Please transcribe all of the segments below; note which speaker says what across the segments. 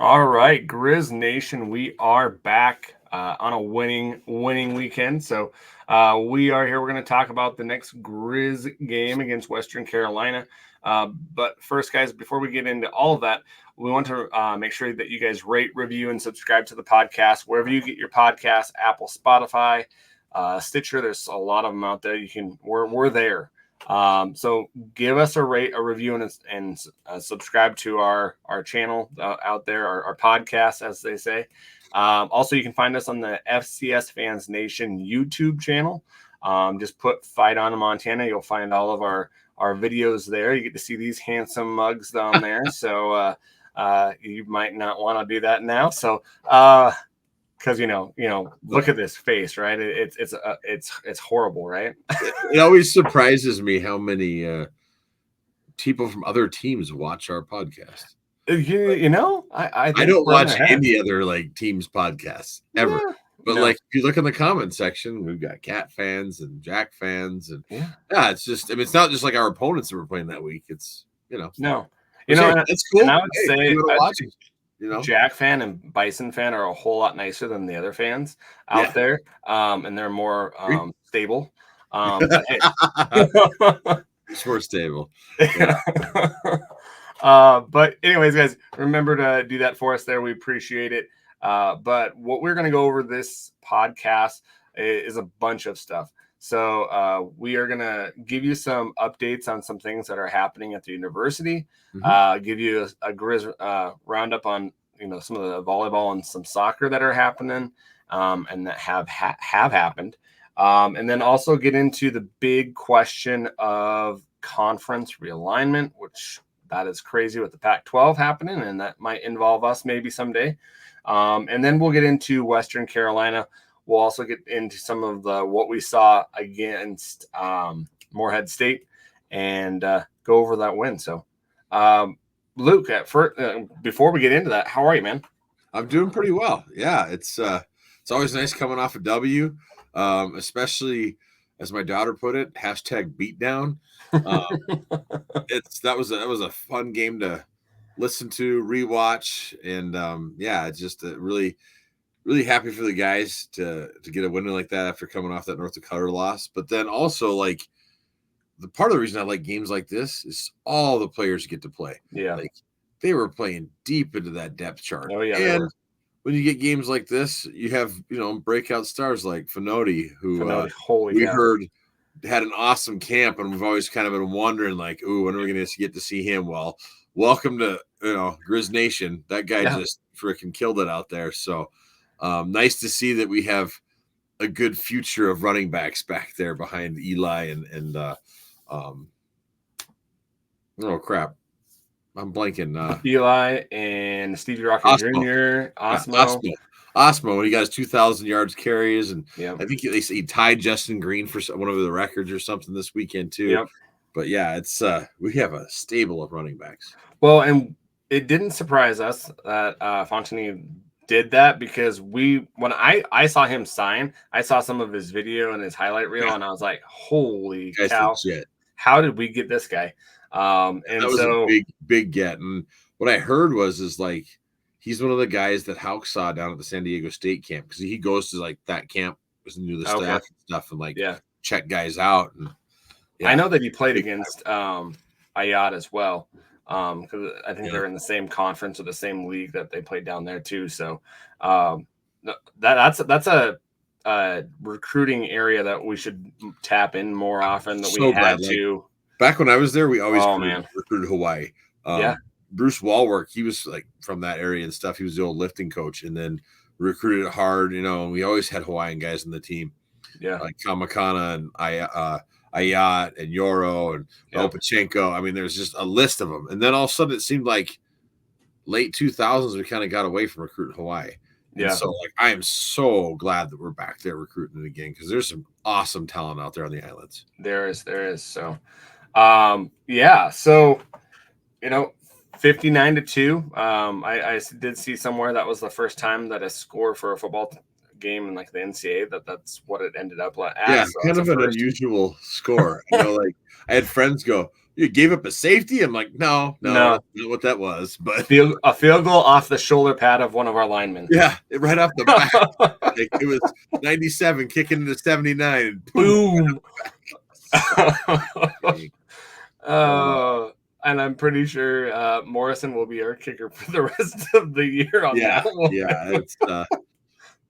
Speaker 1: All right, Grizz Nation, we are back on a winning weekend. So we are here. We're going to talk about the next Grizz game against Western Carolina. But first, guys, before we get into all of that, we want to make sure that you guys rate, review, and subscribe to the podcast wherever you get your podcasts: Apple, Spotify, Stitcher. There's a lot of them out there. We're there. So give us a rate, a review, and subscribe to our channel out there, our podcast, as they say. Also, you can find us on the FCS Fans Nation YouTube channel. Just put Fight on Montana. You'll find all of our videos there. You get to see these handsome mugs down there. So you might not want to do that now. So because look at this face, right? It's horrible, right?
Speaker 2: It always surprises me how many people from other teams watch our podcast.
Speaker 1: I think
Speaker 2: don't watch any other teams podcasts ever. Yeah, but no. If you look in the comment section, we've got Cat fans and Jack fans, and it's just it's not just like our opponents that we're playing that week. It's
Speaker 1: no,
Speaker 2: it's cool.
Speaker 1: And I would say Jack fan and Bison fan are a whole lot nicer than the other fans out there, and they're more stable. But,
Speaker 2: it's more stable.
Speaker 1: But anyways, guys, remember to do that for us there. We appreciate it. But what we're going to go over this podcast is a bunch of stuff. So we are going to give you some updates on some things that are happening at the university, give you a Grizz roundup on some of the volleyball and some soccer that are happening and that have happened. And then also get into the big question of conference realignment, which that is crazy with the Pac-12 happening, and that might involve us maybe someday. And then we'll get into Western Carolina. We'll also get into some of what we saw against Morehead State and go over that win. So, Luke, before we get into that, how are you, man?
Speaker 2: I'm doing pretty well. Yeah, it's always nice coming off a W, especially as my daughter put it, #Beatdown. That was a fun game to listen to, rewatch, and it's just really happy for the guys to get a win like that after coming off that North Dakota loss. But then also the part of the reason I like games like this is all the players get to play.
Speaker 1: Yeah,
Speaker 2: they were playing deep into that depth chart.
Speaker 1: Oh yeah,
Speaker 2: and when you get games like this, you have breakout stars like Finoti, who we heard had an awesome camp, and we've always kind of been wondering ooh, when are we going to get to see him? Well, welcome to Grizz Nation. That guy just freaking killed it out there. So nice to see that we have a good future of running backs back there behind Eli and oh crap, I'm blanking.
Speaker 1: Eli and Stevie Rocker Jr.
Speaker 2: Osmo, when he got his 2,000 yards carries, and I think he tied Justin Green for one of the records or something this weekend too.
Speaker 1: Yep.
Speaker 2: But it's we have a stable of running backs.
Speaker 1: Well, and it didn't surprise us that Fontenay did that, because when I saw him sign, I saw some of his video and his highlight reel, and I was like, holy cow, how did we get this guy? And
Speaker 2: that was a big get. And what I heard was he's one of the guys that Houck saw down at the San Diego State camp, because he goes to that camp, listen to the staff and stuff, and check guys out. And
Speaker 1: I know that he played against Ayat as well, because I think they're in the same conference or the same league that they played down there too. So that's a recruiting area that we should tap in more often. That we had to.
Speaker 2: Back when I was there, we always recruited Hawaii.
Speaker 1: Yeah.
Speaker 2: Bruce Walwork, he was from that area and stuff. He was the old lifting coach, and then recruited it hard. And we always had Hawaiian guys in the team.
Speaker 1: Yeah,
Speaker 2: like Kamakana and Ayat and Yoro and Opachenko. I mean, there's just a list of them. And then all of a sudden, it seemed like late 2000s, we kind of got away from recruiting Hawaii.
Speaker 1: Yeah.
Speaker 2: And so I am so glad that we're back there recruiting it again, because there's some awesome talent out there on the islands.
Speaker 1: There is. So, So, 59-2. I did see somewhere that was the first time that a score for a football game in the NCAA that's what it ended up at.
Speaker 2: Yeah, so kind of an unusual score. I had friends go, You gave up a safety? I'm like, no, that's not what that was. But
Speaker 1: a field goal off the shoulder pad of one of our linemen.
Speaker 2: Yeah, right off the back. Like, it was 97 kicking into 79 and
Speaker 1: boom. And I'm pretty sure Morrison will be our kicker for the rest of the year on that one.
Speaker 2: Yeah, it's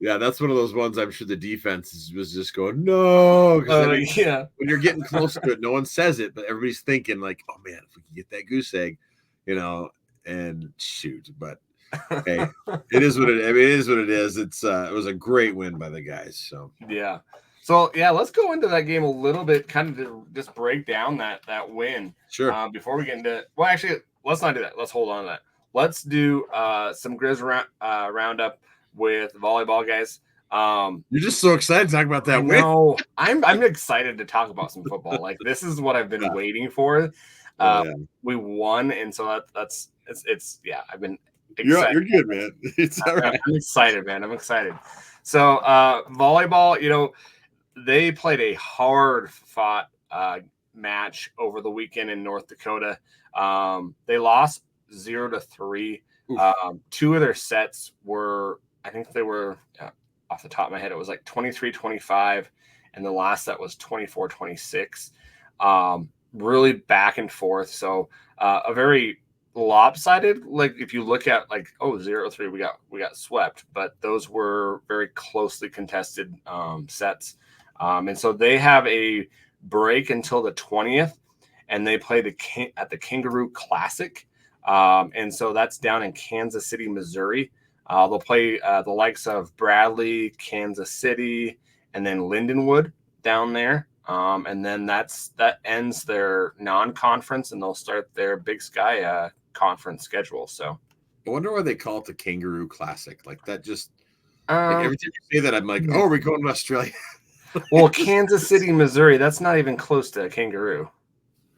Speaker 2: that's one of those ones I'm sure the defense was just going, no.
Speaker 1: When
Speaker 2: you're getting close to it, no one says it, but everybody's thinking like, oh man, if we can get that goose egg, and shoot. But hey, it is what it is. It's it was a great win by the guys. So
Speaker 1: let's go into that game a little bit, kind of to just break down that win.
Speaker 2: Sure.
Speaker 1: Before we get into, well, actually, let's not do that. Let's hold on to that. Let's do some Grizz roundup with volleyball guys.
Speaker 2: You're just so excited to talk about that win.
Speaker 1: No, I'm excited to talk about some football. Like, this is what I've been waiting for. We won, and so that's I've been excited.
Speaker 2: You're good, man. It's all right.
Speaker 1: I'm excited, man. I'm excited. So volleyball, they played a hard fought match over the weekend in North Dakota. They lost 0-3. Two of their sets were, I think they were, off the top of my head, it was like 23-25, and the last set was 24-26. Really back and forth. So a very lopsided, like if you look at like 0-3, we got swept, but those were very closely contested sets. And so they have a break until the 20th, and they play at the Kangaroo Classic. And so that's down in Kansas City, Missouri. They'll play the likes of Bradley, Kansas City, and then Lindenwood down there. And then that ends their non-conference, and they'll start their Big Sky conference schedule. So
Speaker 2: I wonder why they call it the Kangaroo Classic. Like that just like every time you say that, I'm like, oh, are we going to Australia?
Speaker 1: Well, Kansas City, Missouri, that's not even close to a kangaroo.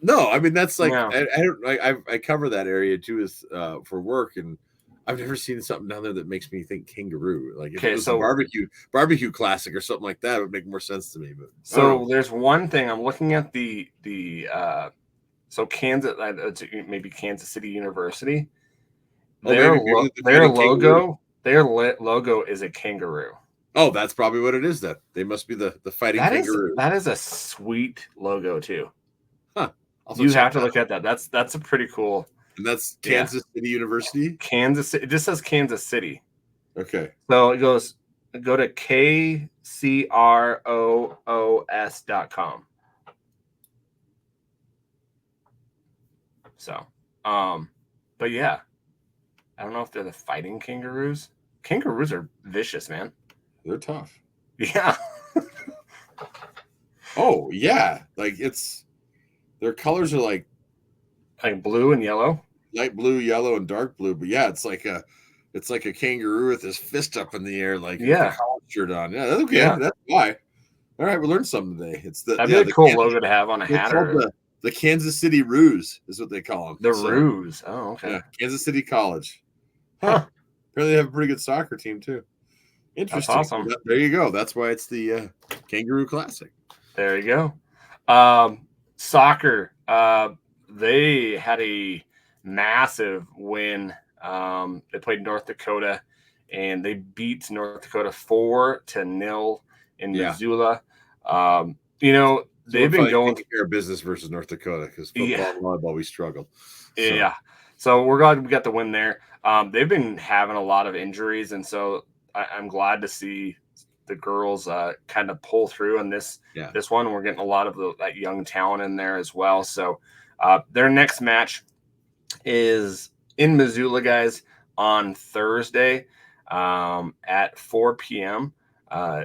Speaker 2: No, I mean that's like I cover that area too for work, and I've never seen something down there that makes me think kangaroo. Like if it was a barbecue classic or something like that, it would make more sense to me. But
Speaker 1: so there's one thing I'm looking at so Kansas, maybe Kansas City University. Their logo is a kangaroo.
Speaker 2: Oh, that's probably what it is. Then they must be the fighting kangaroo.
Speaker 1: That is a sweet logo too.
Speaker 2: Huh.
Speaker 1: You have to look at that. That's a pretty cool.
Speaker 2: And that's Kansas City University?
Speaker 1: Kansas City. It just says Kansas City.
Speaker 2: Okay.
Speaker 1: So go to KCROOS.com. So, but yeah, I don't know if they're the fighting kangaroos. Kangaroos are vicious, man.
Speaker 2: They're tough.
Speaker 1: Yeah.
Speaker 2: Oh, yeah. Like their colors are like
Speaker 1: blue and yellow,
Speaker 2: light blue, yellow, and dark blue. But yeah, it's like a kangaroo with his fist up in the air, like with a collar shirt on. Yeah, that's okay. Yeah. That's why. All right, we learned something today.
Speaker 1: That'd be a cool logo to have on a hat.
Speaker 2: The Kansas City Roos is what they call them.
Speaker 1: The Roos. Oh, okay.
Speaker 2: Yeah, Kansas City College. Huh. Apparently, they have a pretty good soccer team too. Interesting.
Speaker 1: That's awesome.
Speaker 2: There you go. That's why it's the Kangaroo Classic.
Speaker 1: There you go. Soccer. They had a massive win. They played North Dakota, and they beat North Dakota 4-0 in Missoula. They've been going
Speaker 2: care of business versus North Dakota because football and volleyball we struggled.
Speaker 1: Yeah. So we're glad we got the win there. They've been having a lot of injuries, and so I'm glad to see the girls kind of pull through in this one. We're getting a lot of that young talent in there as well. So their next match is in Missoula, guys, on Thursday at 4 p.m.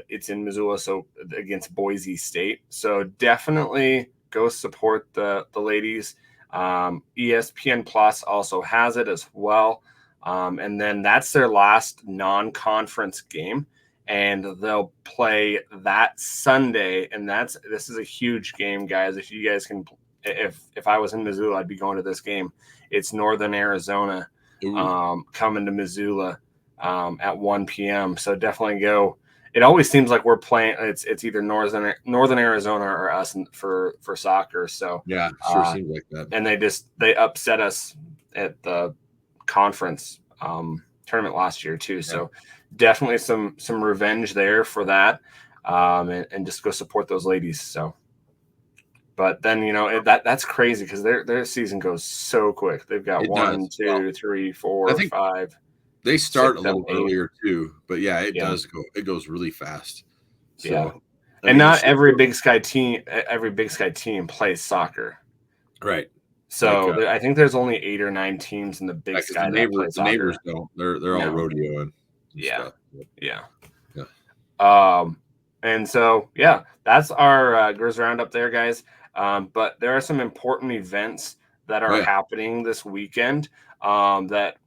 Speaker 1: It's in Missoula, so against Boise State. So definitely go support the ladies. ESPN Plus also has it as well. And then that's their last non-conference game, and they'll play that Sunday. And this is a huge game, guys. If you guys can, if I was in Missoula, I'd be going to this game. It's Northern Arizona coming to Missoula at 1 p.m. So definitely go. it always seems like we're playing. It's either Northern Arizona or us for soccer. So
Speaker 2: yeah, sure seems like that.
Speaker 1: And they upset us at the conference tournament last year too. So definitely some revenge there for that, and just go support those ladies. So, but then that's crazy because their season goes so quick. They've got 1, 2, 3, 4, 5.
Speaker 2: They start 6, 7, a little earlier too, but it does go. It goes really fast. So,
Speaker 1: and not every Big Sky team plays soccer,
Speaker 2: right?
Speaker 1: So I think there's only 8 or 9 teams in the Big Sky that play soccer.
Speaker 2: The neighbors don't. They're all rodeoing.
Speaker 1: Yeah. And so that's our Grizz Roundup there, guys. But there are some important events that are happening this weekend. That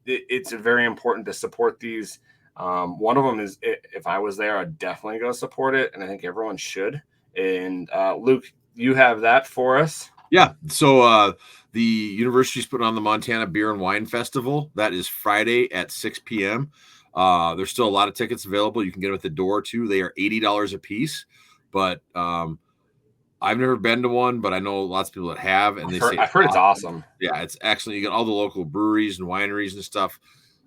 Speaker 1: it's very important to support these. One of them is, if I was there, I'd definitely go support it, and I think everyone should. And Luke, you have that for us.
Speaker 2: Yeah. So the university's putting on the Montana Beer and Wine Festival. That is Friday at 6 p.m. There's still a lot of tickets available. You can get them at the door too. They are $80 a piece. But I've never been to one, but I know lots of people that have, and
Speaker 1: I've heard it's awesome.
Speaker 2: Yeah, it's excellent. You get all the local breweries and wineries and stuff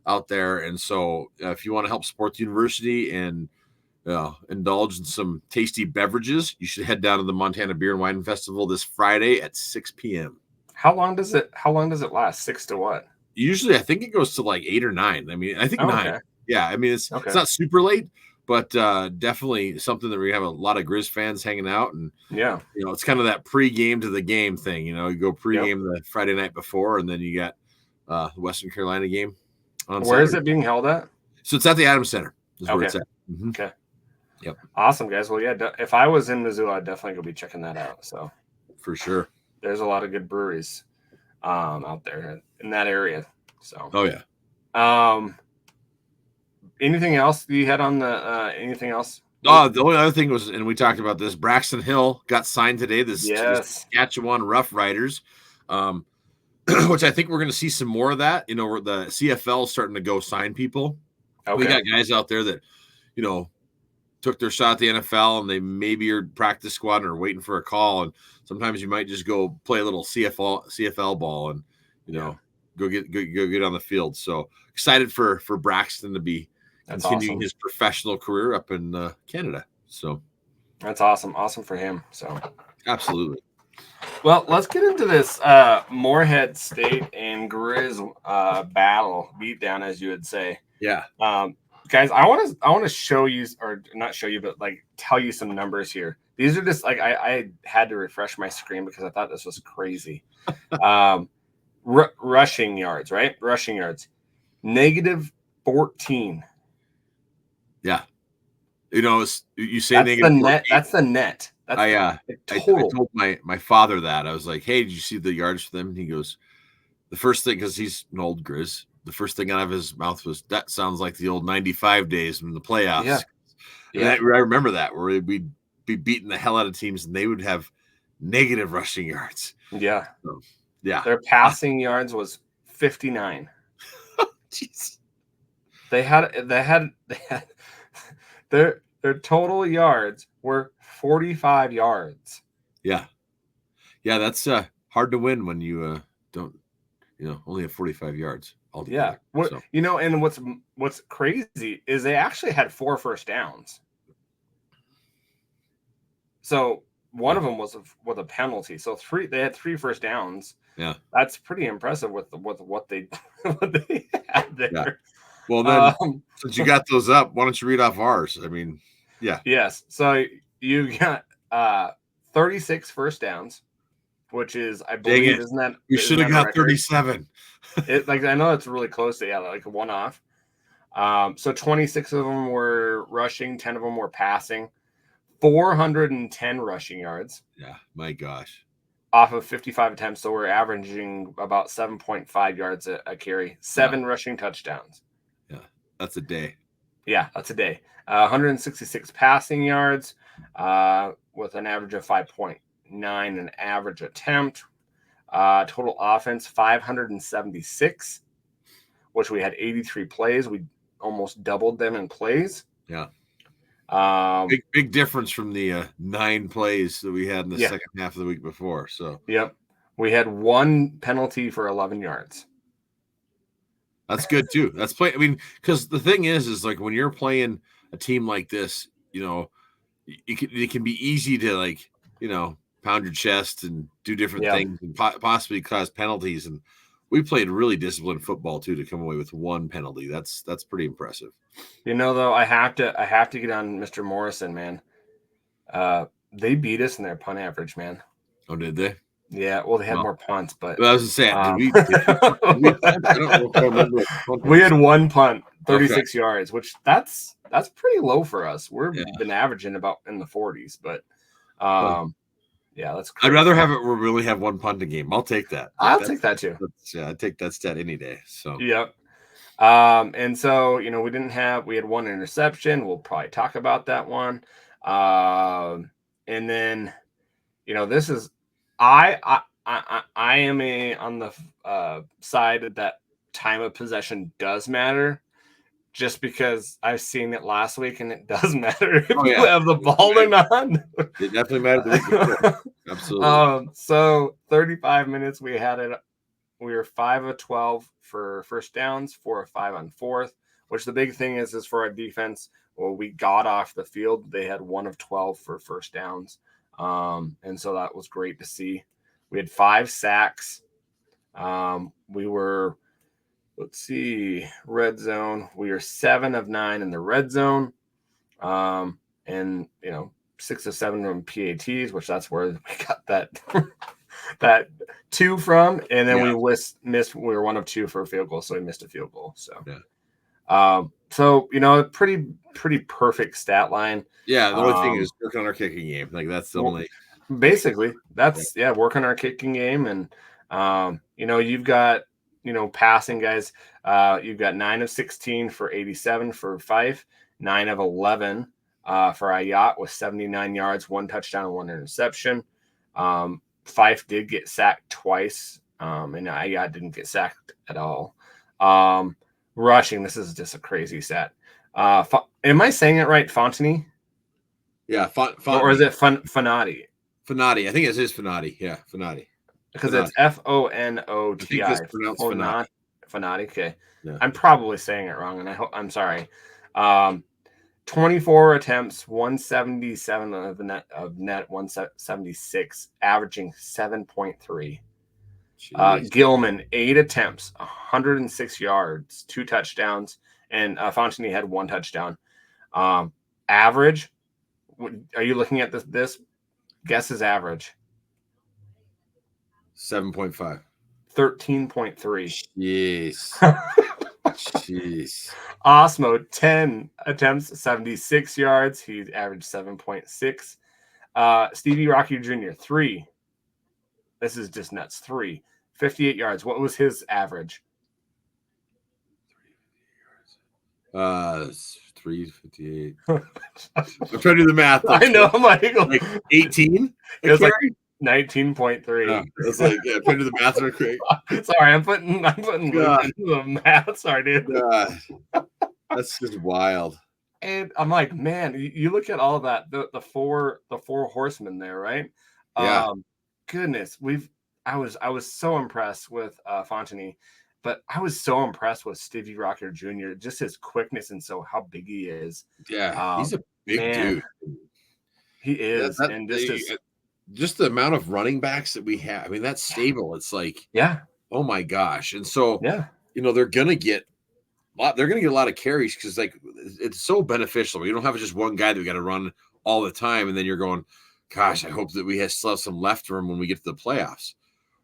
Speaker 2: out there. And so if you want to help support the university and indulge in some tasty beverages, you should head down to the Montana Beer and Wine Festival this Friday at 6 p.m.
Speaker 1: How long does it last? 6 to what?
Speaker 2: Usually I think it goes to like 8 or 9. I mean, I think 9. Okay. Yeah, I mean it's not super late, but definitely something that we have a lot of Grizz fans hanging out, and it's kind of that pre-game to the game thing. You go pre-game the Friday night before, and then you got the Western Carolina game on
Speaker 1: Where Saturday. Is it being held at?
Speaker 2: So it's at the Adams Center. Is where it's at. Mm-hmm.
Speaker 1: Okay. Yep. Awesome, guys. Well, if I was in Missoula, I'd definitely go be checking that out. So
Speaker 2: for sure,
Speaker 1: there's a lot of good breweries out there in that area. So anything else you had on the anything else?
Speaker 2: The only other thing was, and we talked about this, Braxton Hill got signed today. This Saskatchewan Rough Riders, which I think we're going to see some more of that. The CFL is starting to go sign people. Okay. We got guys out there that took their shot at the NFL, and they maybe are practice squad or waiting for a call. And sometimes you might just go play a little CFL ball and, go get on the field. So excited for Braxton to be continuing his professional career up in Canada. So
Speaker 1: that's awesome. Awesome for him. So
Speaker 2: absolutely.
Speaker 1: Well, let's get into this Moorhead State and Grizz battle, beatdown, as you would say.
Speaker 2: Yeah.
Speaker 1: Guys, I want to show you, or not show you, but tell you some numbers here. These are just I had to refresh my screen because I thought this was crazy. Rushing yards, right? Rushing yards, -14.
Speaker 2: Yeah, you say that's
Speaker 1: the net. That's the net. That's
Speaker 2: I told my father that. I was like, "Hey, did you see the yards for them?" And he goes, "The first thing," because he's an old Grizz. The first thing out of his mouth was, "That sounds like the old 95 days in the playoffs." Yeah. I remember that, where we'd be beating the hell out of teams and they would have negative rushing yards.
Speaker 1: Yeah.
Speaker 2: So, yeah.
Speaker 1: Their passing yards was 59.
Speaker 2: Jeez.
Speaker 1: They had their total yards were 45 yards.
Speaker 2: Yeah. Yeah, that's hard to win when you don't only have 45 yards.
Speaker 1: Yeah. And what's crazy is they actually had 4 first downs. So one of them was with a penalty. So they had 3 first downs.
Speaker 2: Yeah.
Speaker 1: That's pretty impressive with what they had there.
Speaker 2: Yeah. Well, then since you got those up, why don't you read off ours? I mean, yeah.
Speaker 1: Yes. So you got 36 first downs, which is, I believe, isn't that
Speaker 2: you should have got 37.
Speaker 1: I know it's really close to a one off. So 26 of them were rushing, 10 of them were passing, 410 rushing yards.
Speaker 2: Yeah, my gosh.
Speaker 1: Off of 55 attempts, so we're averaging about 7.5 yards a carry, 7 rushing touchdowns.
Speaker 2: Yeah, that's a day.
Speaker 1: Yeah, that's a day. 166 passing yards with an average of 5.9 an average attempt. Total offense 576, which we had 83 plays. We almost doubled them in plays.
Speaker 2: Yeah. Big difference from the 9 plays that we had in the second half of the week before. So
Speaker 1: we had 1 penalty for 11 yards.
Speaker 2: That's good too. That's play. I mean, because the thing is like when you're playing a team like this, it can be easy to pound your chest and do different things and possibly cause penalties. And we played really disciplined football too to come away with 1 penalty. That's pretty impressive.
Speaker 1: Though, I have to get on Mr. Morrison, man. They beat us in their punt average, man.
Speaker 2: Oh, did they?
Speaker 1: Yeah, well, they had more punts, but
Speaker 2: I was just saying, did we I don't know if I remember.
Speaker 1: We had 1 punt, 36 yards, which that's pretty low for us. We've been averaging about in the 40s, but that's crazy.
Speaker 2: I'd rather have it where we only have 1 punt a game. I'll take that.
Speaker 1: I'll take that too.
Speaker 2: I'd take that stat any day. So
Speaker 1: and so we had 1 interception. We'll probably talk about that one. And then this is I am on the side that time of possession does matter, just because I've seen it last week and it does matter if you have the ball or not.
Speaker 2: It definitely mattered the week before. Absolutely.
Speaker 1: So 35 minutes we had it. We were 5 of 12 for first downs, 4 of 5 on fourth. Which the big thing is for our defense. Well, we got off the field. They had 1 of 12 for first downs. And so that was great to see. We had 5 sacks. We were, red zone. We were 7 of 9 in the red zone. And 6 of 7 from PATs, which that's where we got that 2 from. And then we missed. We were 1 of 2 for a field goal, so we missed a field goal. So, pretty perfect stat line.
Speaker 2: Yeah, the only thing is working on our kicking game. Like that's the only.
Speaker 1: Basically, that's working our kicking game, and you've got passing guys. You've got 9 of 16 for 87 for Fife, 9 of 11 for Ayat with 79 yards, 1 touchdown, and 1 interception. Fife did get sacked twice, and Ayat didn't get sacked at all. Rushing, this is just a crazy stat. Am I saying it right, Fontany?
Speaker 2: Yeah,
Speaker 1: or is it Fanati?
Speaker 2: Fanati. I think it is Fanati. Yeah, Fanati.
Speaker 1: Because it's Fonoti.
Speaker 2: I think it's pronounced Fanati.
Speaker 1: Fanati. Okay.
Speaker 2: Yeah.
Speaker 1: I'm probably saying it wrong, and I'm sorry. 24 attempts, 177 of net, 176, averaging 7.3. Gilman, 8 attempts, 106 yards, 2 touchdowns, and Fontany had 1 touchdown. Average, are you looking at this? Guess his average.
Speaker 2: 7.5.
Speaker 1: 13.3.
Speaker 2: Jeez. Jeez.
Speaker 1: Osmo, 10 attempts, 76 yards. He averaged 7.6. Stevie Rocky Jr., 3. This is just nuts. 3. 58 yards. What was his average?
Speaker 2: 358. I'm trying to do the math.
Speaker 1: I know, Michael.
Speaker 2: Like 18?
Speaker 1: It was like 19.3.
Speaker 2: It's like, trying to do the math real quick.
Speaker 1: Sorry, I'm putting the math. Sorry, dude.
Speaker 2: God. That's just wild.
Speaker 1: And I'm like, man, you look at all of that, the four horsemen there, right?
Speaker 2: Yeah.
Speaker 1: Goodness, I was so impressed with Fontany, but I was so impressed with Stevie Rocker Jr. Just his quickness and so how big he is.
Speaker 2: Yeah, he's a big dude.
Speaker 1: He is, and
Speaker 2: just the amount of running backs that we have. I mean, that's stable. It's like, oh my gosh, and so they're gonna get a lot of carries because like it's so beneficial. You don't have just one guy that we got to run all the time, and then you're going, gosh, I hope that we still have some left room when we get to the playoffs.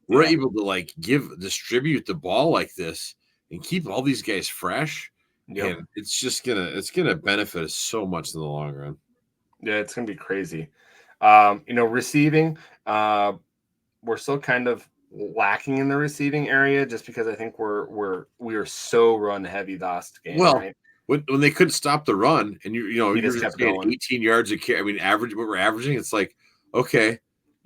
Speaker 2: We're able to distribute the ball like this and keep all these guys fresh. And it's gonna benefit us so much in the long run.
Speaker 1: Yeah, it's gonna be crazy. Receiving, we're still kind of lacking in the receiving area just because I think we are so run heavy last game.
Speaker 2: Well,
Speaker 1: right?
Speaker 2: when they couldn't stop the run and you're
Speaker 1: just
Speaker 2: just getting 18 yards a carry. I mean, what we're averaging, it's like, okay,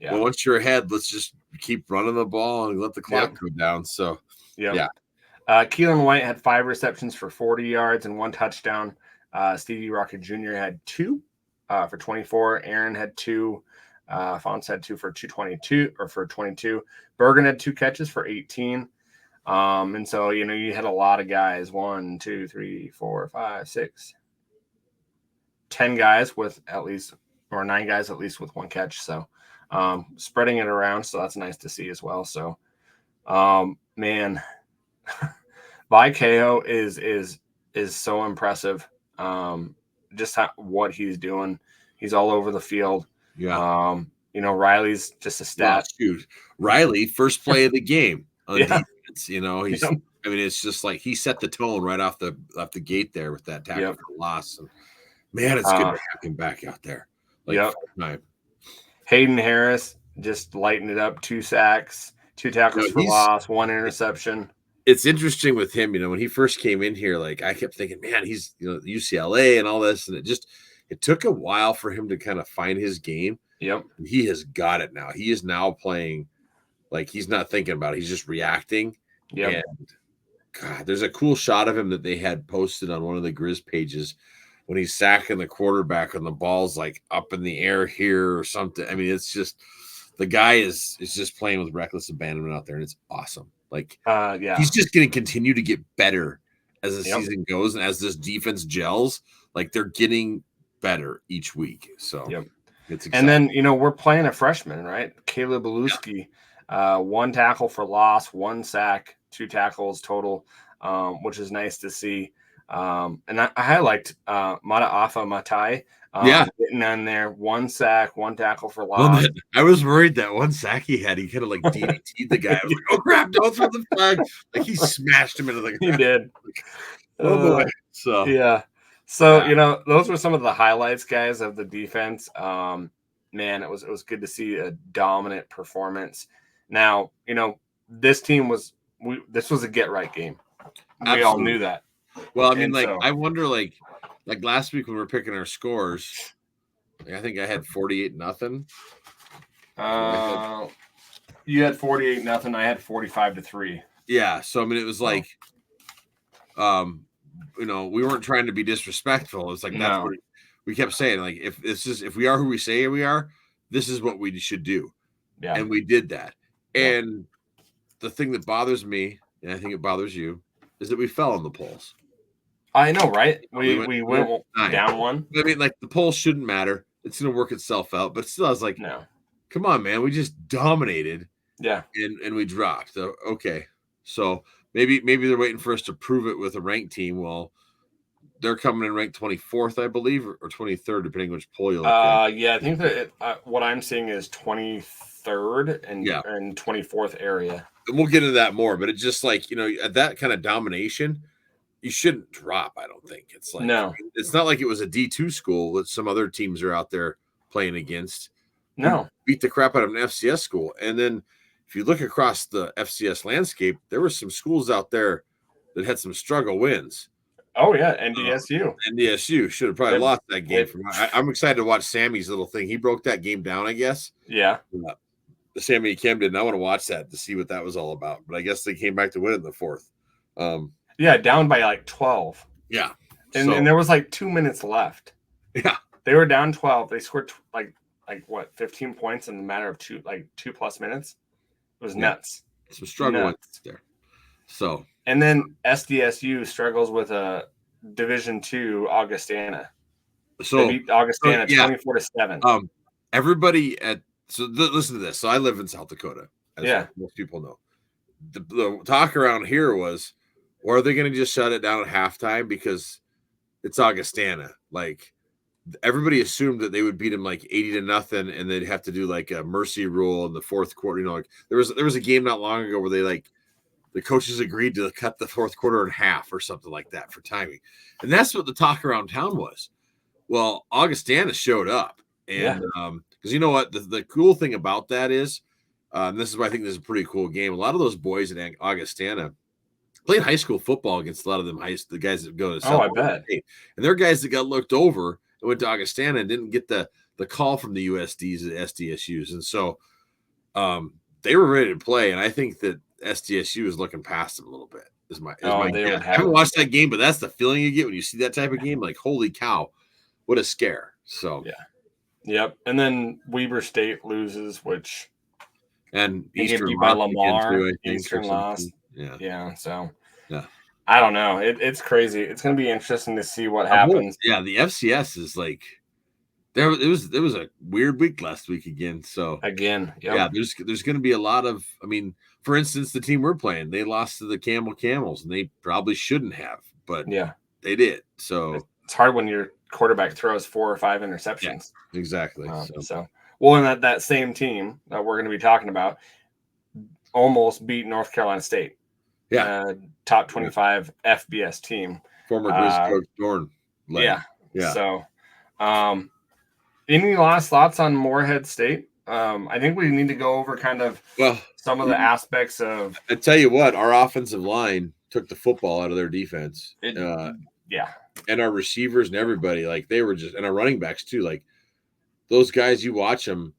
Speaker 2: well, once you're ahead, let's just keep running the ball and let the clock go down. So
Speaker 1: Keelan White had 5 receptions for 40 yards and 1 touchdown. Stevie Rocket Jr. had 2 for 24. Aaron had 2. Fonts had 2 for 222 or for 22. Bergen had 2 catches for 18. And so, you had a lot of guys, 1, 2, 3, 4, 5, 6, 10 guys with at least, or 9 guys at least with 1 catch. So, spreading it around. So that's nice to see as well. So, man, Vaikeho is so impressive. Just what he's doing. He's all over the field.
Speaker 2: Yeah.
Speaker 1: Riley's just a stat.
Speaker 2: Wow, shoot. Riley, first play of the game on defense. He's I mean, it's just like he set the tone right off the gate there with that tackle for loss. And man, it's good to have him back out there. Time.
Speaker 1: Hayden Harris just lighting it up, 2 sacks, 2 tackles for loss, 1 interception.
Speaker 2: It's interesting with him, when he first came in here, like I kept thinking, man, he's UCLA and all this, and it took a while for him to kind of find his game.
Speaker 1: Yep.
Speaker 2: He has got it now. He is now playing like he's not thinking about it. He's just reacting.
Speaker 1: Yep.
Speaker 2: And God, there's a cool shot of him that they had posted on one of the Grizz pages when he's sacking the quarterback and the ball's like up in the air here or something. I mean, it's just the guy is just playing with reckless abandonment out there, and it's awesome. Like, he's just going to continue to get better as the season goes, and as this defense gels, like they're getting better each week. So, it's exciting.
Speaker 1: And then we're playing a freshman, right? Caleb Beluski, 1 tackle for loss, 1 sack, 2 tackles total, which is nice to see. And I liked Mataafa Matai. Getting on there, 1 sack, 1 tackle for loss.
Speaker 2: Well, I was worried that 1 sack he had, he kind of like DDT'd the guy. I was like, oh crap, don't throw the flag. Like he smashed him into the ground.
Speaker 1: He did.
Speaker 2: Oh boy. So
Speaker 1: yeah. So those were some of the highlights, guys, of the defense. Man, it was good to see a dominant performance. Now, this team this was a get right game. We all knew that.
Speaker 2: Well, I mean, I wonder, like last week when we were picking our scores, I think I had 48-0.
Speaker 1: You had 48-0. I had 45-3.
Speaker 2: Yeah. So I mean, it was like, we weren't trying to be disrespectful. It's like that's what we kept saying. Like, if we are who we say we are, this is what we should do. Yeah. And we did that. Yeah. And the thing that bothers me, and I think it bothers you, is that we fell on the polls.
Speaker 1: I know, right? We went down 1.
Speaker 2: I mean, like the polls shouldn't matter. It's going to work itself out. But still, I was like,
Speaker 1: no,
Speaker 2: come on, man. We just dominated.
Speaker 1: Yeah.
Speaker 2: And we dropped. So, okay. So maybe they're waiting for us to prove it with a ranked team. Well, they're coming in ranked 24th, I believe, or 23rd, depending which poll you look at.
Speaker 1: Yeah, I think that what I'm seeing is 23rd and 24th area.
Speaker 2: And we'll get into that more, but it's just like, at that kind of domination, you shouldn't drop, I don't think. It's like,
Speaker 1: no,
Speaker 2: it's not like it was a D2 school that some other teams are out there playing against.
Speaker 1: No,
Speaker 2: beat the crap out of an FCS school. And then if you look across the FCS landscape, there were some schools out there that had some struggle wins.
Speaker 1: Oh, yeah, NDSU.
Speaker 2: NDSU should have probably lost that game. I'm excited to watch Sammy's little thing. He broke that game down, I guess.
Speaker 1: Yeah.
Speaker 2: Sammy Kim did, and I want to watch that to see what that was all about. But I guess they came back to win in the 4th.
Speaker 1: Yeah, down by like 12.
Speaker 2: Yeah.
Speaker 1: And there was like 2 minutes left.
Speaker 2: Yeah.
Speaker 1: They were down 12. They scored like what, 15 points in the matter of 2+ minutes. It was nuts.
Speaker 2: Some struggle there. So.
Speaker 1: And then SDSU struggles with a Division II Augustana.
Speaker 2: So
Speaker 1: they beat Augustana 24-7.
Speaker 2: Everybody listen to this. So I live in South Dakota, as most people know. The talk around here was, or are they going to just shut it down at halftime because it's Augustana? Like, everybody assumed that they would beat them like 80-0, and they'd have to do like a mercy rule in the 4th quarter. Like there was a game not long ago where they the coaches agreed to cut the 4th quarter in half or something like that for timing. And that's what the talk around town was. Well, Augustana showed up. And because you know what, the cool thing about that is, and this is why I think this is a pretty cool game. A lot of those boys at Augustana played high school football against a lot of them the guys that go to South
Speaker 1: I bet.
Speaker 2: State. And they're guys that got looked over and went to Augustana and didn't get the call from the USDs at SDSUs. And so they were ready to play. And I think that SDSU is looking past them a little bit. I haven't watched that game, but that's the feeling you get when you see that type of game. Like, holy cow, what a scare! So
Speaker 1: Yep. And then Weber State loses,
Speaker 2: and
Speaker 1: they get beat by Lamar. Eastern lost. Yeah. So I don't know. It's crazy. It's going to be interesting to see what happens.
Speaker 2: The FCS is like there was a weird week last week again. So there's going to be a lot of. I mean, for instance, the team we're playing, they lost to the Camels, and they probably shouldn't have, but they did. So
Speaker 1: it's hard when your quarterback throws 4 or 5 interceptions.
Speaker 2: Yeah, exactly.
Speaker 1: And that same team that we're going to be talking about almost beat North Carolina State.
Speaker 2: Yeah,
Speaker 1: top 25 FBS team.
Speaker 2: Former Grizz coach Dorn.
Speaker 1: Yeah. So, any last thoughts on Morehead State? I think we need to go over kind of some of the aspects of.
Speaker 2: I tell you what, our offensive line took the football out of their defense. And our receivers and everybody, like they were just, and our running backs too. Like those guys, you watch them,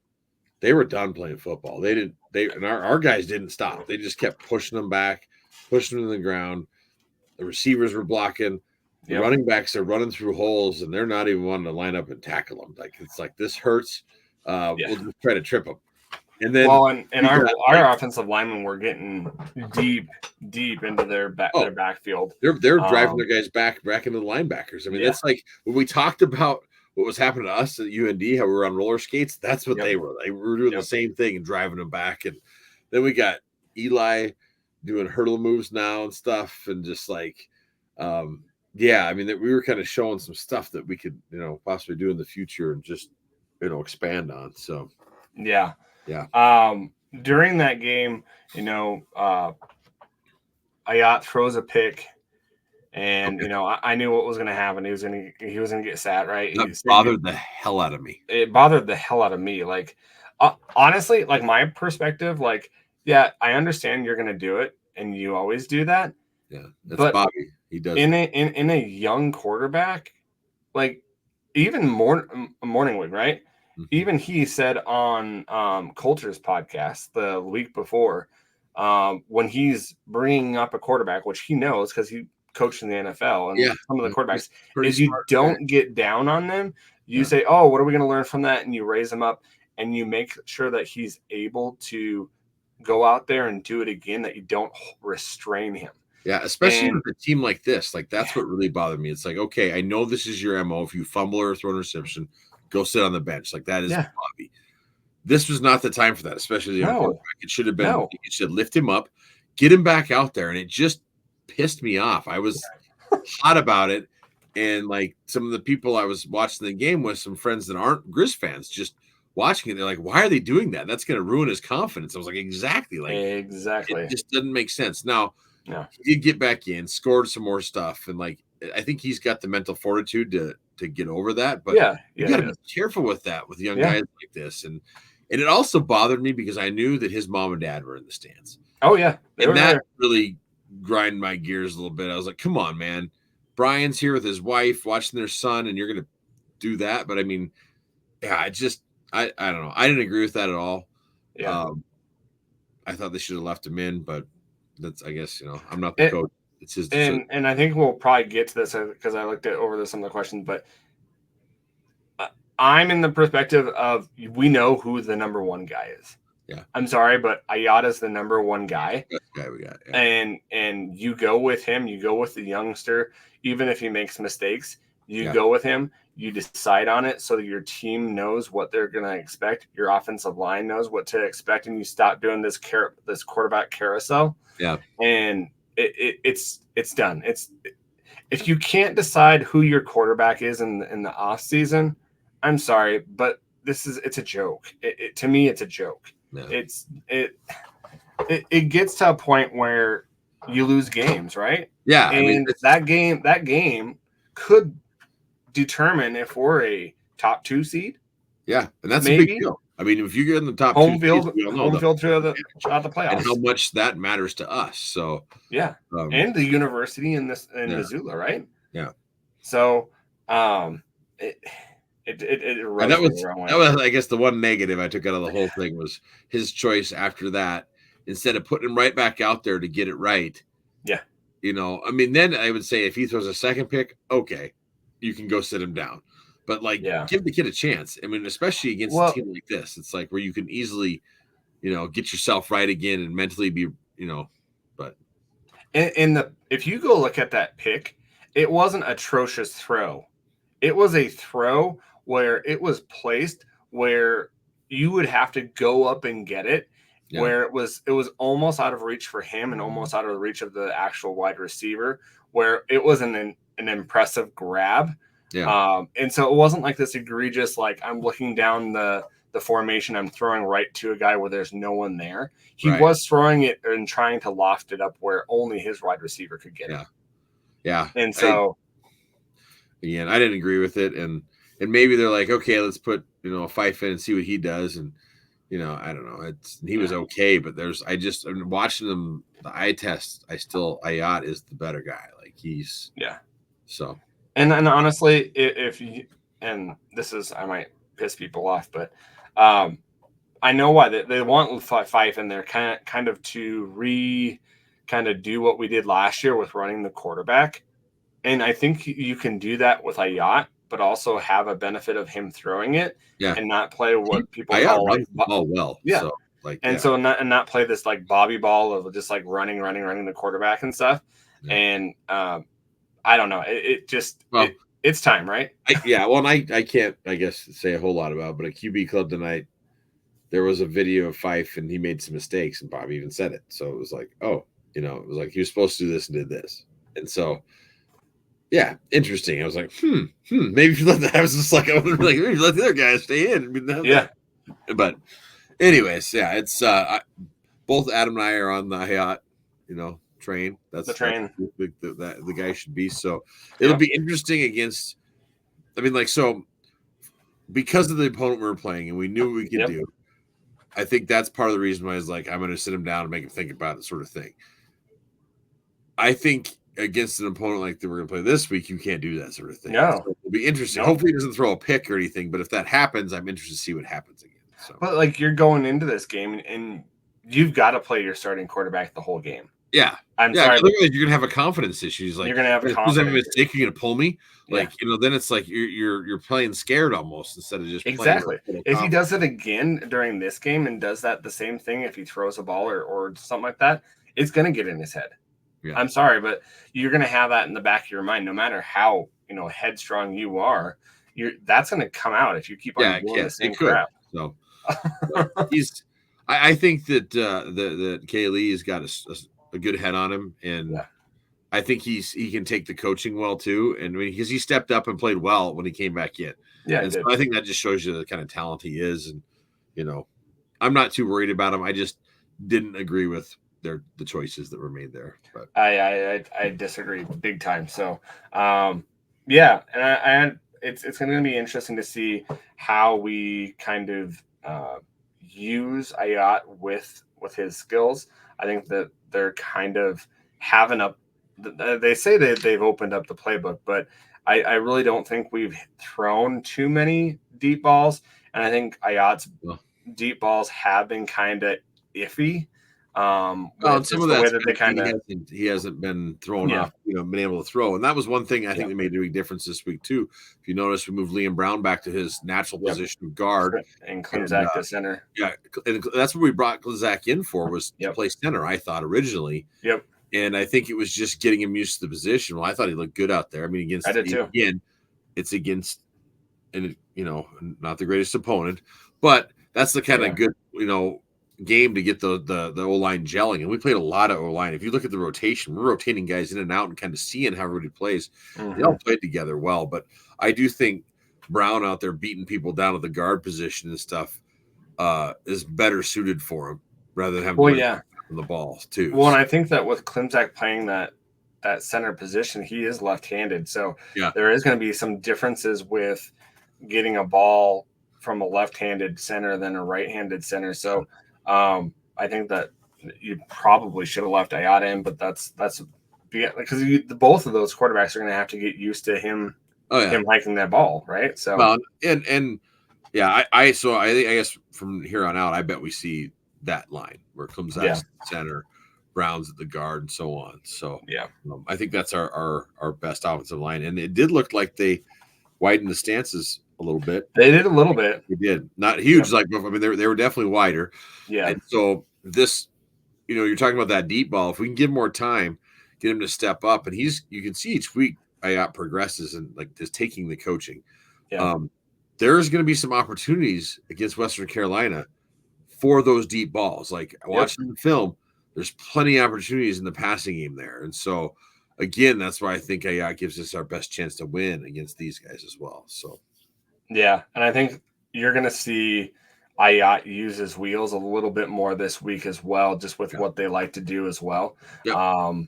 Speaker 2: they were done playing football. And our guys didn't stop. They just kept pushing them back, pushing them to the ground. The receivers were blocking. The running backs are running through holes, and they're not even wanting to line up and tackle them. Like it's like this hurts. We'll just try to trip them. And then,
Speaker 1: our offensive linemen were getting deep into their backfield.
Speaker 2: They're driving their guys back into the linebackers. I mean, that's like when we talked about what was happening to us at UND, how we were on roller skates. That's what they were. They were doing the same thing and driving them back. And then we got Eli doing hurdle moves now and stuff, and just like, I mean, that we were kind of showing some stuff that we could, possibly do in the future and just, expand on. So,
Speaker 1: yeah. During that game, Ayat throws a pick, and I knew what was going to happen. He was going to get sat, right?
Speaker 2: That bothered the hell out of me.
Speaker 1: It bothered the hell out of me. Like, honestly, like my perspective, like, I understand you're going to do it, and you always do that.
Speaker 2: Yeah, that's Bobby. He does
Speaker 1: in a young quarterback, like even Morningwood, right? Mm-hmm. Even he said on Coulter's podcast the week before, when he's bringing up a quarterback, which he knows because he coached in the NFL and some of the quarterbacks, is you don't get down on them. You say, oh, what are we going to learn from that? And you raise him up and you make sure that he's able to go out there and do it again, that you don't restrain him.
Speaker 2: Yeah, especially with a team like this. Like, that's what really bothered me. It's like, okay, I know this is your MO. If you fumble or throw an interception, go sit on the bench. Like, that is Bobby. This was not the time for that, especially the young quarterback. It should have been, you should lift him up, get him back out there. And it just pissed me off. I was hot about it. And, like, some of the people I was watching the game with, some friends that aren't Grizz fans, just watching it, they're like, why are they doing that? That's going to ruin his confidence. I was like, exactly. It just doesn't make sense. Now, he did get back in, scored some more stuff, and like I think he's got the mental fortitude to get over that. But you got to be careful with that with young guys like this. And it also bothered me because I knew that his mom and dad were in the stands.
Speaker 1: Oh yeah,
Speaker 2: and that really grinded my gears a little bit. I was like, come on, man. Brian's here with his wife watching their son, and you're gonna do that. But I mean, I don't know. I didn't agree with that at all.
Speaker 1: Yeah.
Speaker 2: I thought they should have left him in, but that's, I guess, I'm not the coach. It's his decision.
Speaker 1: And I think we'll probably get to this because I looked over some of the questions, but I'm in the perspective of we know who the number one guy is.
Speaker 2: Yeah.
Speaker 1: I'm sorry, but Ayata's the number one guy.
Speaker 2: That's the guy we got. Yeah.
Speaker 1: And you go with him, you go with the youngster, even if he makes mistakes, you go with him, you decide on it so that your team knows what they're going to expect. Your offensive line knows what to expect, and you stop doing this quarterback carousel.
Speaker 2: Yeah.
Speaker 1: And it's done. If you can't decide who your quarterback is in the off season, I'm sorry, but it's a joke. To me, it's a joke.
Speaker 2: Yeah.
Speaker 1: It gets to a point where you lose games, right?
Speaker 2: Yeah.
Speaker 1: And that game could determine if we're a top 2 seed.
Speaker 2: Yeah, and that's a big deal. I mean, if you get in the top
Speaker 1: home field through the playoffs,
Speaker 2: and how much that matters to us. So
Speaker 1: and the university in Missoula, right?
Speaker 2: Yeah.
Speaker 1: So it
Speaker 2: that was I guess the one negative I took out of the whole thing was his choice after that. Instead of putting him right back out there to get it right, I mean, then I would say if he throws a second pick, okay, you can go sit him down. But give the kid a chance. I mean, especially against a team like this, it's like where you can easily, get yourself right again and mentally be, but.
Speaker 1: If you go look at that pick, it wasn't atrocious throw. It was a throw where it was placed where you would have to go up and get it, where it was almost out of reach for him and almost out of the reach of the actual wide receiver, where it was an impressive grab.
Speaker 2: Yeah.
Speaker 1: And so it wasn't like this egregious, like I'm looking down the formation, I'm throwing right to a guy where there's no one there. He was throwing it and trying to loft it up where only his wide receiver could get it.
Speaker 2: Yeah.
Speaker 1: And so
Speaker 2: again, I didn't agree with it. And maybe they're like, okay, let's put, a Fife in and see what he does. And, I don't know. He was okay, but I'm watching him, the eye test. Ayat is the better guy. Like he's, so.
Speaker 1: And honestly, if you, and this is, I might piss people off, but I know why they want Fife in there kind of to do what we did last year with running the quarterback. And I think you can do that with Ayat, but also have a benefit of him throwing it and not play what people call
Speaker 2: runs the ball well.
Speaker 1: Yeah. So, not play this like Bobby ball of just like running the quarterback and stuff. Yeah. And I don't know. It's time, right?
Speaker 2: I can't, I guess, say a whole lot about it, but at QB Club tonight, there was a video of Fife and he made some mistakes and Bobby even said it. So it was like, it was like he was supposed to do this and did this. And so, interesting. I was like, maybe if you let that, I was just like, I was like, maybe let the other guys stay in. I mean, But anyways, it's both Adam and I are on the Hayat, train. That's
Speaker 1: the train.
Speaker 2: The guy should be. So it'll be interesting against. I mean, so because of the opponent we were playing and we knew what we could do. I think that's part of the reason why I was like, I'm going to sit him down and make him think about it, sort of thing. I think against an opponent like that we're going to play this week, you can't do that sort of thing.
Speaker 1: No.
Speaker 2: So it'll be interesting. Hopefully he doesn't throw a pick or anything, but if that happens, I'm interested to see what happens again. So.
Speaker 1: But you're going into this game and you've got to play your starting quarterback the whole game.
Speaker 2: Yeah.
Speaker 1: I'm sorry.
Speaker 2: Otherwise you're going to have a confidence issue. You're
Speaker 1: going to have a confidence issue.
Speaker 2: Mistake, you're going to pull me. Then it's like you're playing scared almost instead of just
Speaker 1: exactly. If he does it again during this game and does that the same thing, if he throws a ball or something like that, it's going to get in his head. Yeah. I'm sorry, but you're going to have that in the back of your mind, no matter how headstrong you are. That's going to come out if you keep on doing the same crap.
Speaker 2: So I think that that Kaylee has got a good head on him, and I think he can take the coaching well too, and because he stepped up and played well when he came back in. Yeah, and so I think that just shows you the kind of talent he is, and I'm not too worried about him. I just didn't agree with the choices that were made there. But
Speaker 1: I disagree big time. So and it's going to be interesting to see how we kind of use Ayat with his skills. I think that they're kind of having they say that they've opened up the playbook, but I really don't think we've thrown too many deep balls. And I think Ayat's deep balls have been kind of iffy.
Speaker 2: Some of that way that they kind of he hasn't been thrown off, been able to throw, and that was one thing I think that made a big difference this week too. If you notice, we moved Liam Brown back to his natural position of guard
Speaker 1: and Klimzak to center.
Speaker 2: Yeah, and that's what we brought Klimzak in for, was to play center. I thought originally.
Speaker 1: Yep.
Speaker 2: And I think it was just getting him used to the position. Well, I thought he looked good out there. I mean,
Speaker 1: I did too.
Speaker 2: Again, it's against, and not the greatest opponent, but that's the kind of good game to get the O-line gelling. And we played a lot of O-line. If you look at the rotation, we're rotating guys in and out and kind of seeing how everybody plays. They all played together well, but I do think Brown out there beating people down at the guard position and stuff is better suited for him rather than having the ball too.
Speaker 1: Well, and I think that with Klimzak playing that center position, he is left-handed. So there is going to be some differences with getting a ball from a left-handed center than a right-handed center. So I think that you probably should have left Ayat in, but that's because both of those quarterbacks are going to have to get used to him hiking that ball, right? So
Speaker 2: I guess from here on out, I bet we see that line where Klimzak's center, Browns at the guard, and so on. So
Speaker 1: yeah,
Speaker 2: I think that's our best offensive line, and it did look like they widened the stances a little bit.
Speaker 1: They did a little bit.
Speaker 2: They did, not huge. Like, I mean, they were definitely wider.
Speaker 1: Yeah,
Speaker 2: and so this, you're talking about that deep ball. If we can give more time, get him to step up, and you can see each week progresses and like just taking the coaching.
Speaker 1: Yeah.
Speaker 2: There's going to be some opportunities against Western Carolina for those deep balls. Like watching the film, there's plenty of opportunities in the passing game there. And so, again, that's why I think gives us our best chance to win against these guys as well. So,
Speaker 1: yeah. And I think you're going to see Ayat use his wheels a little bit more this week as well, just with what they like to do as well.
Speaker 2: Yeah.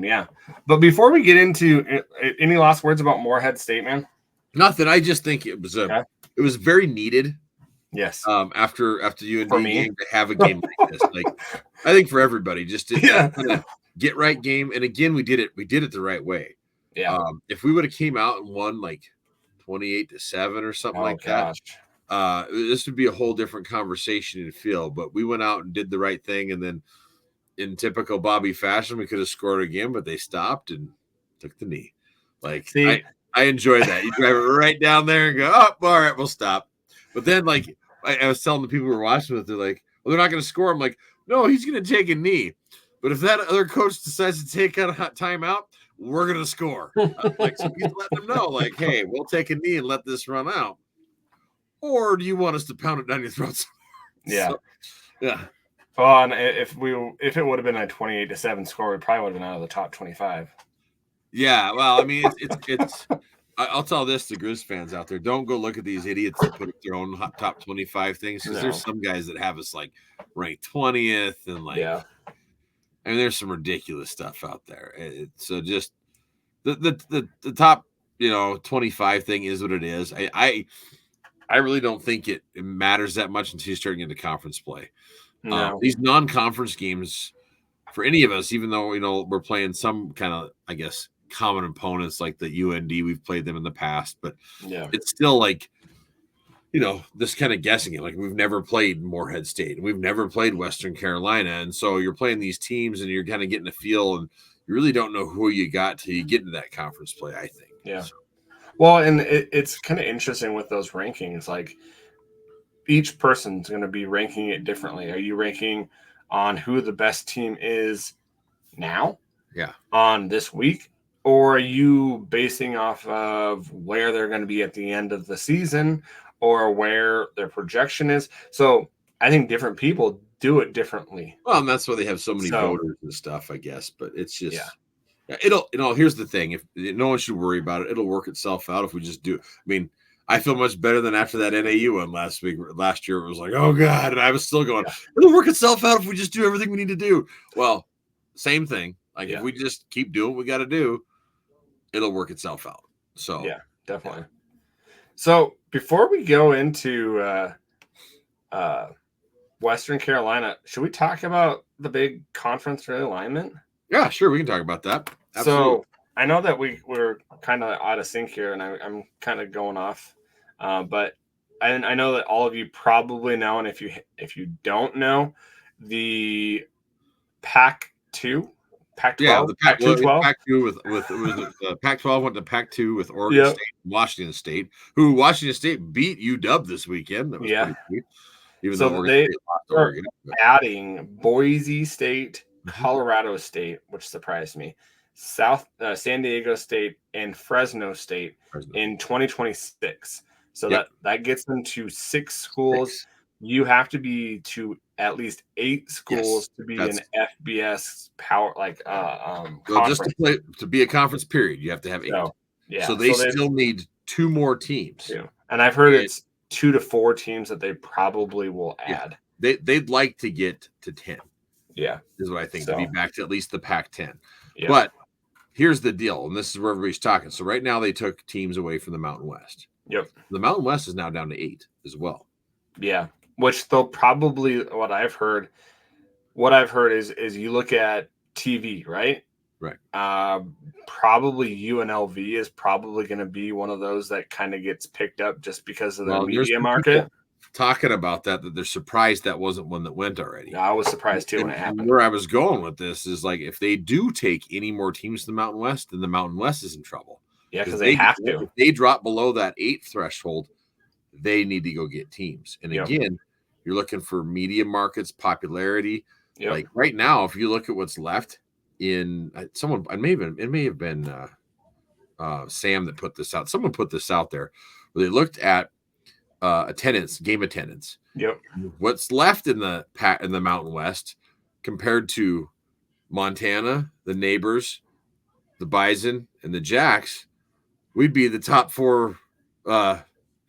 Speaker 1: Yeah. But before we get into any last words about Moorhead State, man?
Speaker 2: Nothing. I just think it was very needed.
Speaker 1: Yes.
Speaker 2: After UND game to have a game like this, like I think for everybody, just to kind of get right game. And again, we did it the right way.
Speaker 1: Yeah.
Speaker 2: If we would have came out and won like 28-7 or something that, this would be a whole different conversation and feel. But we went out and did the right thing, and then in typical Bobby fashion, we could have scored again, but they stopped and took the knee. Like, I enjoyed that. You drive it right down there and go, oh, all right, we'll stop. But then, like, I was telling the people who were watching it, they're like, well, they're not going to score. I'm like, no, he's going to take a knee. But if that other coach decides to take a timeout, we're going to score. Like, so he's letting them know, like, hey, we'll take a knee and let this run out. Or do you want us to pound it down your throats?
Speaker 1: Yeah.
Speaker 2: So, yeah.
Speaker 1: Well, and if it would have been a 28-7 score, we probably would have been out of the top 25.
Speaker 2: Yeah, well, I mean, it's I'll tell this to Grizz fans out there: don't go look at these idiots that put up their own top 25 things, because there's some guys that have us like ranked 20th, and like, I mean, there's some ridiculous stuff out there. So just the top 25 thing is what it is. I really don't think it matters that much until you start getting into conference play.
Speaker 1: No.
Speaker 2: These non-conference games for any of us, even though we're playing some kind of, I guess, common opponents like the UND, we've played them in the past, but it's still like this kind of guessing it. Like, we've never played Moorhead State, and we've never played Western Carolina, and so you're playing these teams and you're kind of getting a feel, and you really don't know who you got till you get into that conference play, I think.
Speaker 1: Well, and it's kind of interesting with those rankings. Like, each person's going to be ranking it differently. Are you ranking on who the best team is now?
Speaker 2: Yeah.
Speaker 1: On this week? Or are you basing off of where they're going to be at the end of the season, or where their projection is? So I think different people do it differently.
Speaker 2: Well, and that's why they have so many voters and stuff, I guess. But it's just here's the thing: if no one should worry about it, it'll work itself out if we just do. I mean, I feel much better than after that NAU one last year. It was like, oh God, and I was still going, it'll work itself out if we just do everything we need to do. Well, same thing. Like, if we just keep doing what we got to do, it'll work itself out. So
Speaker 1: yeah, definitely. Yeah. So before we go into Western Carolina, should we talk about the big conference realignment?
Speaker 2: Yeah, sure, we can talk about that. Absolutely.
Speaker 1: So I know that we're kind of out of sync here, and I'm kind of going off, but I know that all of you probably know, and if you don't know, the Pac-2, Pac-12,
Speaker 2: the Pac-12, with Pac-12 went to Pac-2 with Oregon State, Washington State, who Washington State beat UW this weekend. That was pretty sweet. Even though Oregon State lost to Oregon,
Speaker 1: adding Boise State, Colorado State, which surprised me, San Diego State, and Fresno State in 2026. So that gets them to 6 schools. You have to be to at least 8 schools to be an FBS power, like
Speaker 2: well, just to be a conference period, you have to have 8. So they still need 2 more teams.
Speaker 1: And I've heard it's 2 to 4 teams that they probably will add.
Speaker 2: They'd like to get to 10.
Speaker 1: Yeah,
Speaker 2: is what I think, to be back to at least the Pac-10. But here's the deal, and this is where everybody's talking. So right now they took teams away from the Mountain West. The Mountain West is now down to 8 as well.
Speaker 1: Yeah, which they'll probably, what I've heard is you look at TV, right?
Speaker 2: Right.
Speaker 1: Probably UNLV is probably going to be one of those that kind of gets picked up just because of the media market.
Speaker 2: talking about that they're surprised that wasn't one that went already.
Speaker 1: I was surprised too when it happened.
Speaker 2: Where I was going with this is like if they do take any more teams to the Mountain West, then the Mountain West is in trouble.
Speaker 1: Yeah, because they have to.
Speaker 2: If they drop below that 8 threshold, they need to go get teams. And again, you're looking for media markets, popularity. Yep. Like right now, if you look at what's left in someone, it may have been Sam that put this out. Someone put this out there where they looked at game attendance.
Speaker 1: Yep.
Speaker 2: What's left in the Mountain West compared to Montana, the neighbors, the Bison, and the Jacks, we'd be the top 4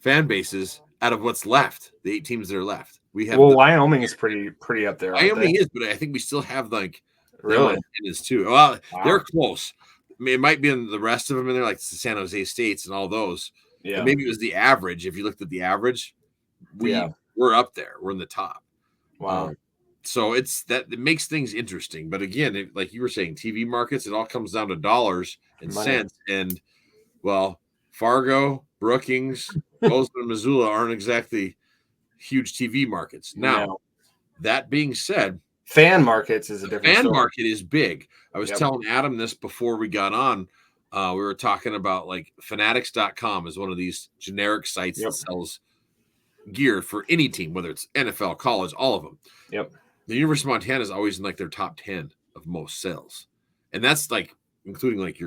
Speaker 2: fan bases out of what's left. The 8 teams that are left. We have
Speaker 1: Wyoming is pretty up there.
Speaker 2: Wyoming is, but I think we still have like
Speaker 1: really
Speaker 2: is too. Well, they're close. I mean, it might be in the rest of them in there, like the San Jose States and all those. Yeah, and maybe it was the average. If you looked at the average, we're up there. We're in the top.
Speaker 1: Wow.
Speaker 2: So it makes things interesting. But again, like you were saying, TV markets, it all comes down to dollars and cents. And well, Fargo, Brookings, Bozeman, and Missoula aren't exactly huge TV markets. Now, that being said,
Speaker 1: fan markets is a different story.
Speaker 2: Market is big. I was telling Adam this before we got on. We were talking about like fanatics.com is one of these generic sites that sells gear for any team, whether it's NFL, college, all of them.
Speaker 1: Yep.
Speaker 2: The University of Montana is always in like their top 10 of most sales. And that's like including like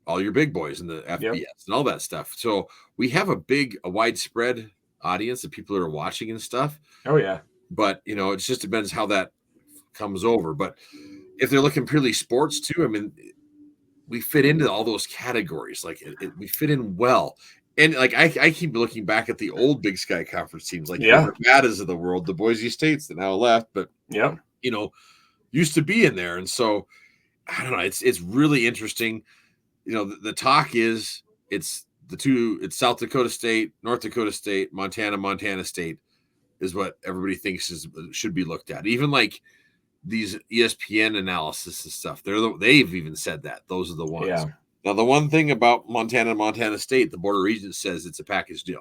Speaker 2: all your big boys and the FBS and all that stuff. So we have a widespread audience of people that are watching and stuff.
Speaker 1: Oh yeah.
Speaker 2: But it just depends how that comes over. But if they're looking purely sports too, I mean, we fit into all those categories. Like we fit in well. And like I keep looking back at the old Big Sky Conference teams, like the Nevadas of the world, the Boise States that now left, but used to be in there. And so I don't know. It's really interesting. The talk is it's South Dakota State, North Dakota State, Montana State is what everybody thinks should be looked at. Even like these ESPN analysis and stuff, they've even said that those are the ones. Yeah. Now, the one thing about Montana and Montana State, the Board of Regents says it's a package deal.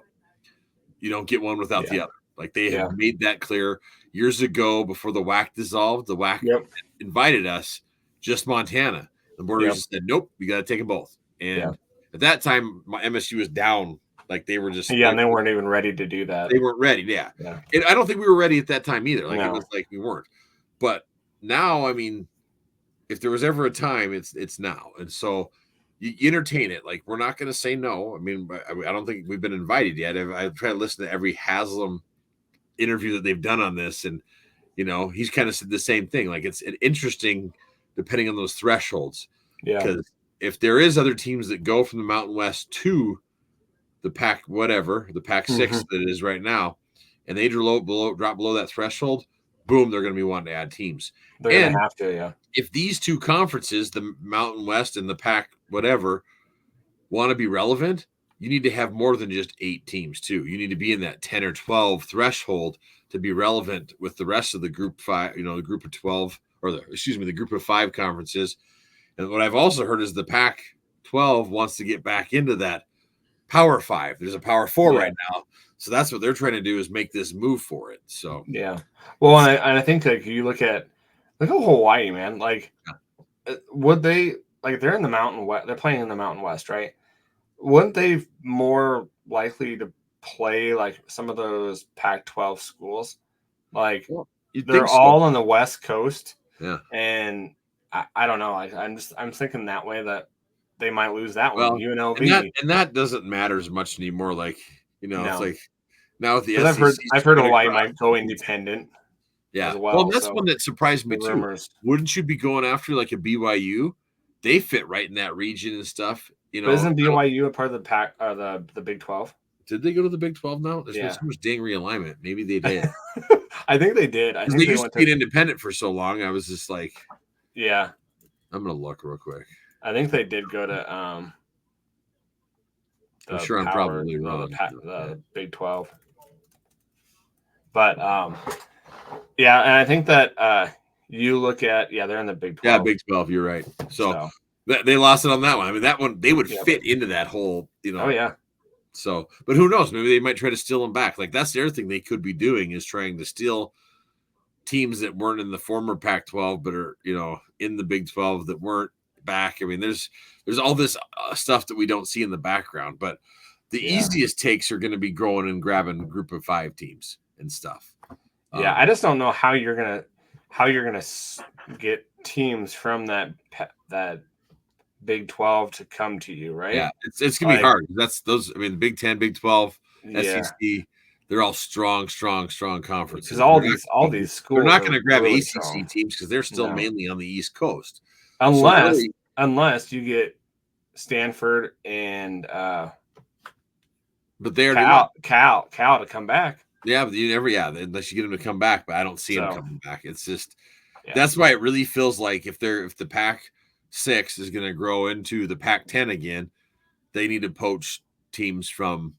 Speaker 2: You don't get one without the other. Like they have made that clear years ago before the WAC dissolved. The WAC invited us, just Montana. The Board of Regents said, nope, we got to take them both. And at that time, my MSU was down. Like they were just
Speaker 1: and they weren't even ready to do that.
Speaker 2: They weren't ready. Yeah. And I don't think we were ready at that time either. Like it was like we weren't. But now, I mean, if there was ever a time, it's now. And so you entertain it. Like we're not going to say no. I mean, I don't think we've been invited yet. I've tried to listen to every Haslam interview that they've done on this, and he's kind of said the same thing. Like it's interesting, depending on those thresholds. Yeah. Because if there is other teams that go from the Mountain West to the Pac the Pac 6 that it is right now, and they drop below that threshold, boom, they're going to be wanting to add teams.
Speaker 1: They're going to have to, yeah.
Speaker 2: If these two conferences, the Mountain West and the Pac whatever, want to be relevant, you need to have more than just 8 teams too. You need to be in that 10 or 12 threshold to be relevant with the rest of the group 5, the group of 12, or the group of 5 conferences. And what I've also heard is the Pac 12 wants to get back into that Power 5. There's a Power 4 right now. So that's what they're trying to do, is make this move for it. So
Speaker 1: yeah. Well, and I think like you look at Hawaii, man. Like, would they they're in the Mountain West? They're playing in the Mountain West, right? Wouldn't they more likely to play like some of those Pac-12 schools? Like they're all on the West Coast.
Speaker 2: Yeah.
Speaker 1: And I don't know. I'm thinking that way that they might lose that one.
Speaker 2: Well,
Speaker 1: UNLV,
Speaker 2: and that doesn't matter as much anymore. Like it's like now with the
Speaker 1: I've heard Hawaii might go independent.
Speaker 2: Yeah.
Speaker 1: As well,
Speaker 2: that's one that surprised me too. Wouldn't you be going after like a BYU? They fit right in that region and stuff.
Speaker 1: But isn't BYU a part of the Pac or the Big 12?
Speaker 2: Did they go to the Big 12 now? There's been so much dang realignment. Maybe they did.
Speaker 1: I think they did. I think
Speaker 2: they used to be independent for so long. I was just like,
Speaker 1: yeah.
Speaker 2: I'm gonna look real quick.
Speaker 1: I think they did go to
Speaker 2: I'm sure I'm probably wrong.
Speaker 1: The Big 12. But yeah, and I think that you look at they're in the Big 12.
Speaker 2: Yeah, Big 12. You're right. So they lost it on that one. I mean, that one they would fit into that whole
Speaker 1: Oh yeah.
Speaker 2: So, but who knows? Maybe they might try to steal them back. Like that's the other thing they could be doing is trying to steal teams that weren't in the former Pac-12 but are in the Big 12 that weren't back. I mean, there's all this stuff that we don't see in the background, but the easiest takes are going to be going and grabbing a group of 5 teams and stuff.
Speaker 1: Yeah, I just don't know how you're gonna get teams from that Big 12 to come to you, right?
Speaker 2: Yeah, it's gonna be hard. That's those. I mean, the Big 10, Big 12, SEC, they're all strong conferences.
Speaker 1: Because all these schools,
Speaker 2: they're not going to grab
Speaker 1: really
Speaker 2: ACC
Speaker 1: strong
Speaker 2: teams because they're still mainly on the East Coast.
Speaker 1: Unless you get Stanford and
Speaker 2: but they
Speaker 1: Cal to come back.
Speaker 2: Yeah, but you never. Yeah, unless you get them to come back, but I don't see them coming back. It's just that's why it really feels like if the Pac-6 is going to grow into the Pac-10 again, they need to poach teams from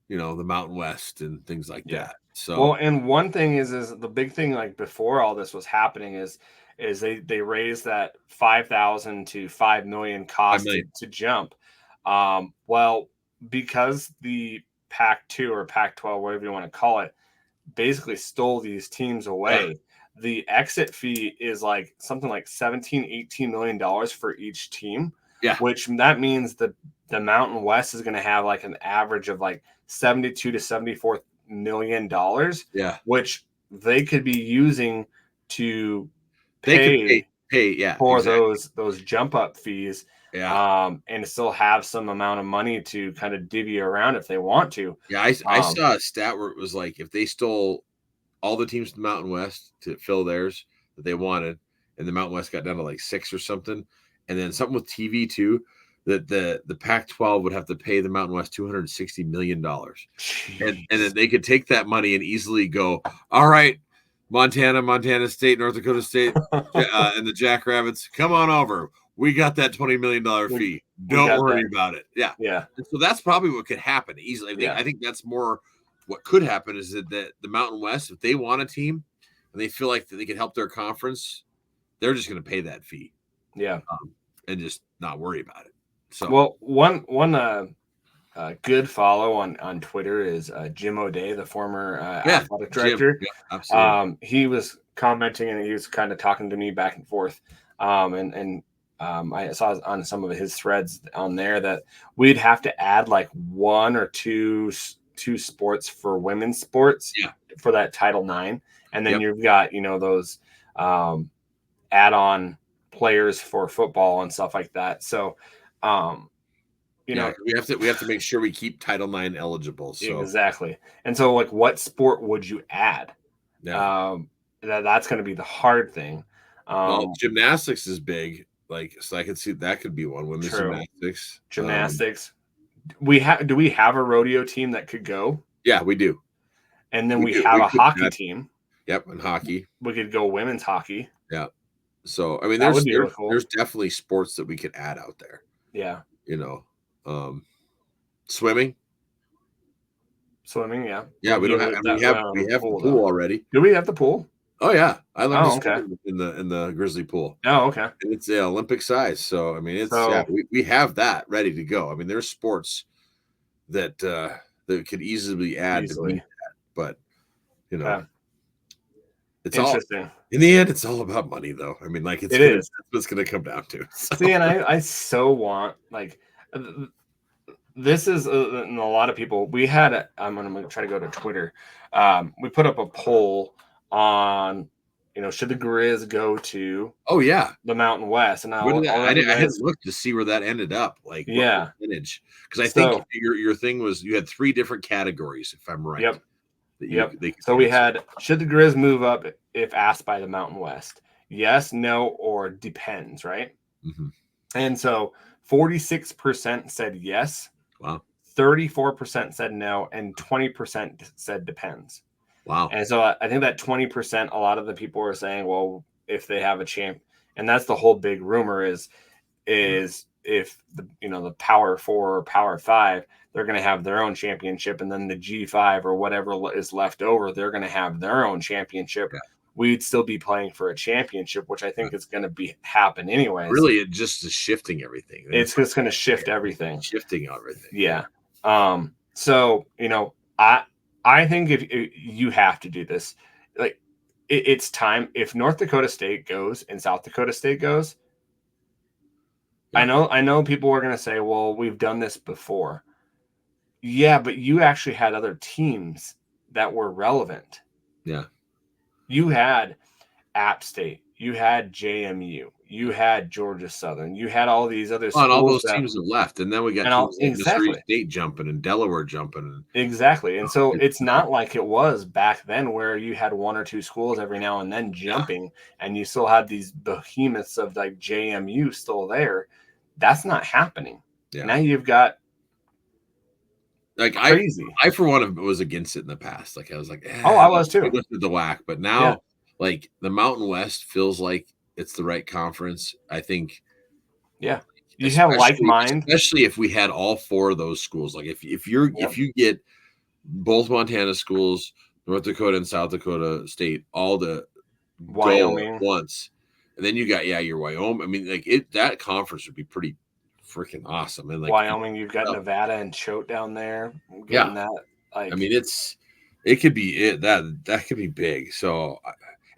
Speaker 2: the Mountain West and things like that. So
Speaker 1: well, and one thing is the big thing like before all this was happening is they raised that 5,000 to 5 million cost to jump. Well, because the Pac-2 or Pac-12, whatever you want to call it, basically stole these teams away. Yeah. The exit fee is like something like $17-18 million for each team.
Speaker 2: Yeah,
Speaker 1: which that means the Mountain West is going to have like an average of like $72 to $74 million.
Speaker 2: Yeah,
Speaker 1: which they could be using to pay for those jump up fees.
Speaker 2: Yeah.
Speaker 1: And still have some amount of money to kind of divvy around if they want to.
Speaker 2: Yeah, I saw a stat where it was like if they stole all the teams from the Mountain West to fill theirs that they wanted, and the Mountain West got down to like 6 or something, and then something with TV too, that the Pac-12 would have to pay the Mountain West $260 million. And then they could take that money and easily go, all right, Montana State, North Dakota State, and the Jackrabbits, come on over. We got that $20 million fee. Don't worry about it. Yeah.
Speaker 1: Yeah.
Speaker 2: And so that's probably what could happen easily. I think that's more what could happen is that the Mountain West, if they want a team and they feel like that they can help their conference, they're just going to pay that fee.
Speaker 1: Yeah.
Speaker 2: And just not worry about it. So,
Speaker 1: well, one good follow on Twitter is Jim O'Day, the former athletic director.
Speaker 2: Yeah, absolutely.
Speaker 1: He was commenting and he was kind of talking to me back and forth. I saw on some of his threads on there that we'd have to add like 1 or 2 sports for women's sports for that Title IX. And then you've got, those add-on players for football and stuff like that. So, we
Speaker 2: have to make sure we keep Title IX eligible. So
Speaker 1: exactly. And so like, what sport would you add?
Speaker 2: Yeah.
Speaker 1: That's going to be the hard thing.
Speaker 2: Well, gymnastics is big. Like, so I could see that could be one. Women's
Speaker 1: gymnastics. Do we have a rodeo team that could go?
Speaker 2: Yeah, we do.
Speaker 1: And then we have a hockey team.
Speaker 2: Yep, and hockey.
Speaker 1: We could go women's hockey.
Speaker 2: Yeah. So I mean, there's definitely sports that we could add out there.
Speaker 1: Yeah.
Speaker 2: Swimming.
Speaker 1: Swimming, yeah.
Speaker 2: Yeah, we don't have. We have the pool already.
Speaker 1: Do we have the pool?
Speaker 2: Oh yeah, I learned to swim in the Grizzly pool.
Speaker 1: Oh, okay.
Speaker 2: And it's Olympic size, so I mean, we have that ready to go. I mean, there's sports that could easily add to that, but it's
Speaker 1: interesting.
Speaker 2: All in the end. It's all about money, though. I mean, like that's what's going to come down to. So.
Speaker 1: See, and I so want like. This is and a lot of people. We had. I'm going to try to go to Twitter. We put up a poll on, should the Grizz go to?
Speaker 2: Oh yeah,
Speaker 1: the Mountain West, and
Speaker 2: I hadn't looked to see where that ended up. Like percentage, because I think your thing was you had 3 different categories, if I'm right.
Speaker 1: Yep. So we had, should the Grizz move up if asked by the Mountain West? Yes, no, or depends, right?
Speaker 2: Mm-hmm.
Speaker 1: And so 46% said yes.
Speaker 2: Wow.
Speaker 1: 34% said no, and 20% said depends.
Speaker 2: Wow.
Speaker 1: And so I think that 20%, a lot of the people are saying, well, if they have a champ, and that's the whole big rumor is if the Power 4 or Power 5, they're going to have their own championship, and then the G5 or whatever is left over, they're going to have their own championship. Yeah. We'd still be playing for a championship, which I think is going to happen anyways.
Speaker 2: Really, it just is shifting everything.
Speaker 1: It's just going to shift everything.
Speaker 2: Shifting everything.
Speaker 1: Yeah. So, I think if you have to do this, like it's time. If North Dakota State goes and South Dakota State goes,
Speaker 2: Yeah.
Speaker 1: I know people are going to say, well, we've done this before. Yeah, but you actually had other teams that were relevant.
Speaker 2: Yeah.
Speaker 1: You had App State, you had JMU, you had Georgia Southern, you had all these other schools.
Speaker 2: And all those teams have left, and then we got teams like Missouri State jumping and Delaware jumping.
Speaker 1: Exactly, and so it's not like it was back then where you had one or two schools every now and then jumping, and you still had these behemoths of like JMU still there. That's not happening.
Speaker 2: Yeah.
Speaker 1: Now you've got
Speaker 2: like
Speaker 1: crazy.
Speaker 2: I for one was against it in the past. Like I was like,
Speaker 1: I was too.
Speaker 2: With the WAC, but now like the Mountain West feels like it's the right conference. I think.
Speaker 1: Yeah, you have like mind,
Speaker 2: especially if we had all four of those schools. Like if you get both Montana schools, North Dakota and South Dakota State, all the
Speaker 1: Wyoming
Speaker 2: once, and then you got your Wyoming. I mean, like that conference would be pretty freaking awesome. And like
Speaker 1: Wyoming, you've got Nevada and Choate down there. That, like,
Speaker 2: I mean, it could be that could be big. So,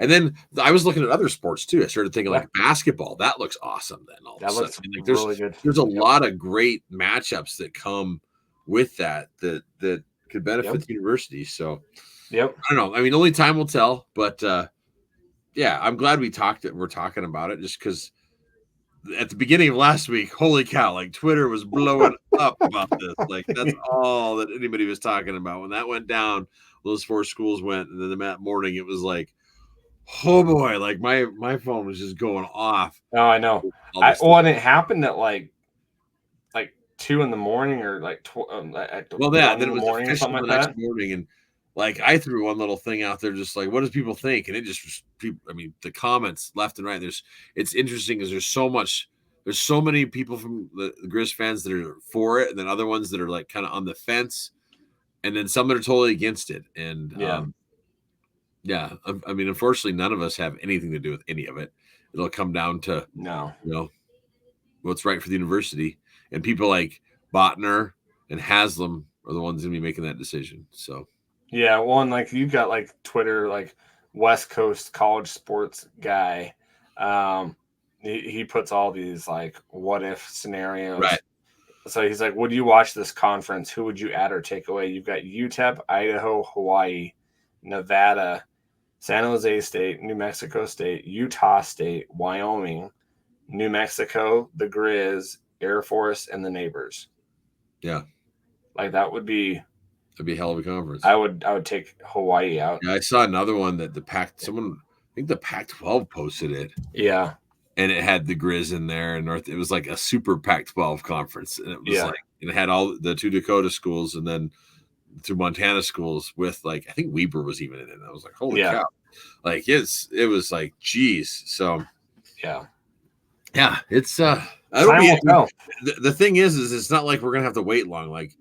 Speaker 2: and then I was looking at other sports too. I started thinking like basketball. That looks awesome. Then all of a sudden, like,
Speaker 1: really good.
Speaker 2: There's a lot of great matchups that come with that could benefit the university. So, I don't know. I mean, only time will tell. But I'm glad we're talking about it just because. At the beginning of last week, holy cow, like Twitter was blowing up about this. Like that's all that anybody was talking about. When that went down, those four schools went, and then that morning it was like, oh boy, like my phone was just going off.
Speaker 1: Oh, I know. And it happened at like 2 in the morning or like
Speaker 2: then it was official the next morning, and like I threw one little thing out there, just like, what does people think? And it just was people. I mean, the comments left and right. It's interesting because there's so many people from the Grizz fans that are for it, and then other ones that are like kind of on the fence, and then some that are totally against it. And I mean, unfortunately, none of us have anything to do with any of it. It'll come down to what's right for the university, and people like Botner and Haslam are the ones going to be making that decision. So.
Speaker 1: Yeah, well, and like you've got like Twitter, like West Coast college sports guy. He puts all these like what if scenarios.
Speaker 2: Right.
Speaker 1: So he's like, would you watch this conference? Who would you add or take away? You've got UTEP, Idaho, Hawaii, Nevada, San Jose State, New Mexico State, Utah State, Wyoming, New Mexico, the Grizz, Air Force, and the neighbors.
Speaker 2: Yeah.
Speaker 1: Like that would be.
Speaker 2: It'd be a hell of a conference.
Speaker 1: I would take Hawaii out.
Speaker 2: Yeah, I saw another one that I think the Pac-12 posted it.
Speaker 1: Yeah.
Speaker 2: And it had the Grizz in there and North. It was like a super Pac-12 conference. And it was like, and it had all the 2 Dakota schools and then 2 Montana schools with like, I think Weber was even in it. And I was like, holy cow. Like it was like, geez. So
Speaker 1: yeah,
Speaker 2: it's I don't know. The thing is it's not like we're gonna have to wait long. Like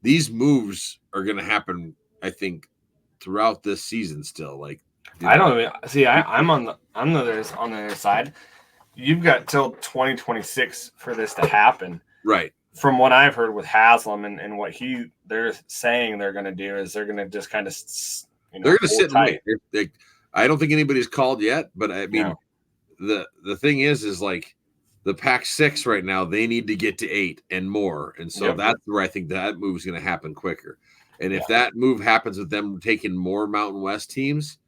Speaker 2: these moves are going to happen, I think, throughout this season still. Like,
Speaker 1: I don't even see. I'm on the other side. You've got till 2026 for this to happen,
Speaker 2: right?
Speaker 1: From what I've heard with Haslam and what they're saying they're going to do is they're going to just kind of
Speaker 2: they're going to sit tight. And wait. I don't think anybody's called yet, but I mean, the thing is like. The Pac-6 right now, they need to get to 8 and more. And so that's where I think that move is going to happen quicker. And if that move happens with them taking more Mountain West teams,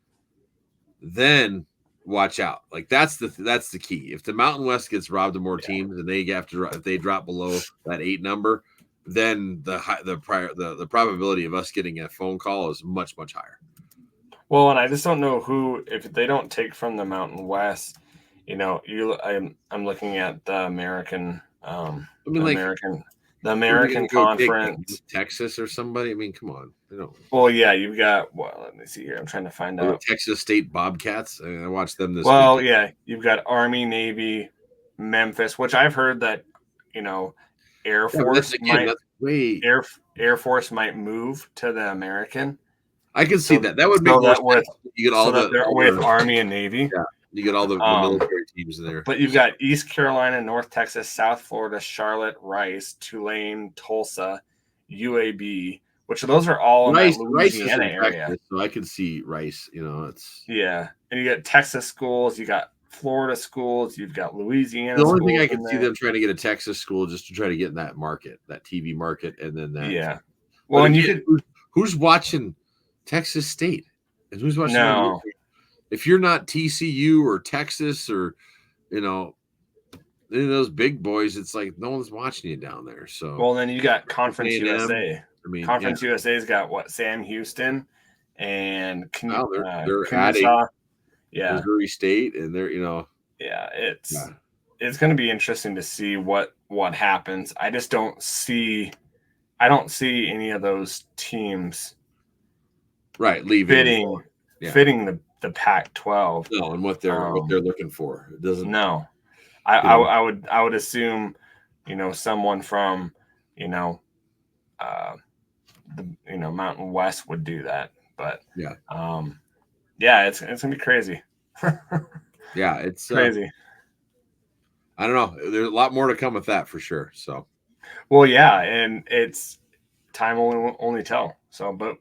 Speaker 2: then watch out. Like that's the key. If the Mountain West gets robbed of more teams and if they drop below that 8 number, then the probability of us getting a phone call is much, much higher.
Speaker 1: Well, and I just don't know if they don't take from the Mountain West. I'm looking at the American, the American conference,
Speaker 2: Texas or somebody. I mean, come on,
Speaker 1: Well, yeah, you've got. Well, let me see here. I'm trying to find out.
Speaker 2: Texas State Bobcats. I watched them this.
Speaker 1: Well,
Speaker 2: weekend.
Speaker 1: Yeah, you've got Army, Navy, Memphis, which I've heard that Air Force Air Force might move to the American.
Speaker 2: I can see that. That would make more sense. You get all
Speaker 1: with Army and Navy.
Speaker 2: Yeah. You get all the military teams in there.
Speaker 1: But you've got East Carolina, North Texas, South Florida, Charlotte, Rice, Tulane, Tulsa, UAB, which those are all
Speaker 2: Rice,
Speaker 1: in that Louisiana
Speaker 2: Rice is in
Speaker 1: area.
Speaker 2: Texas, so I can see Rice. It's
Speaker 1: and you got Texas schools, you got Florida schools, you've got Louisiana.
Speaker 2: The only thing I can see them trying to get a Texas school just to try to get in that market, that TV market, and then that.
Speaker 1: Yeah. Well, and again,
Speaker 2: who's watching Texas State, and who's watching?
Speaker 1: No.
Speaker 2: If you're not TCU or Texas or any of those big boys, it's like no one's watching you down there. So
Speaker 1: well, then you got Conference
Speaker 2: A&M,
Speaker 1: USA. Conference USA's got what? Sam Houston and
Speaker 2: they're adding Missouri State, and they're
Speaker 1: it's going to be interesting to see what happens. I just don't see any of those teams
Speaker 2: leaving
Speaker 1: fitting the Pac-12.
Speaker 2: No, and what they're looking for. It doesn't.
Speaker 1: No, I would assume, someone from, the Mountain West would do that, but it's gonna be crazy.
Speaker 2: It's
Speaker 1: crazy.
Speaker 2: I don't know. There's a lot more to come with that for sure. So,
Speaker 1: well, yeah, and it's time only tell. So, but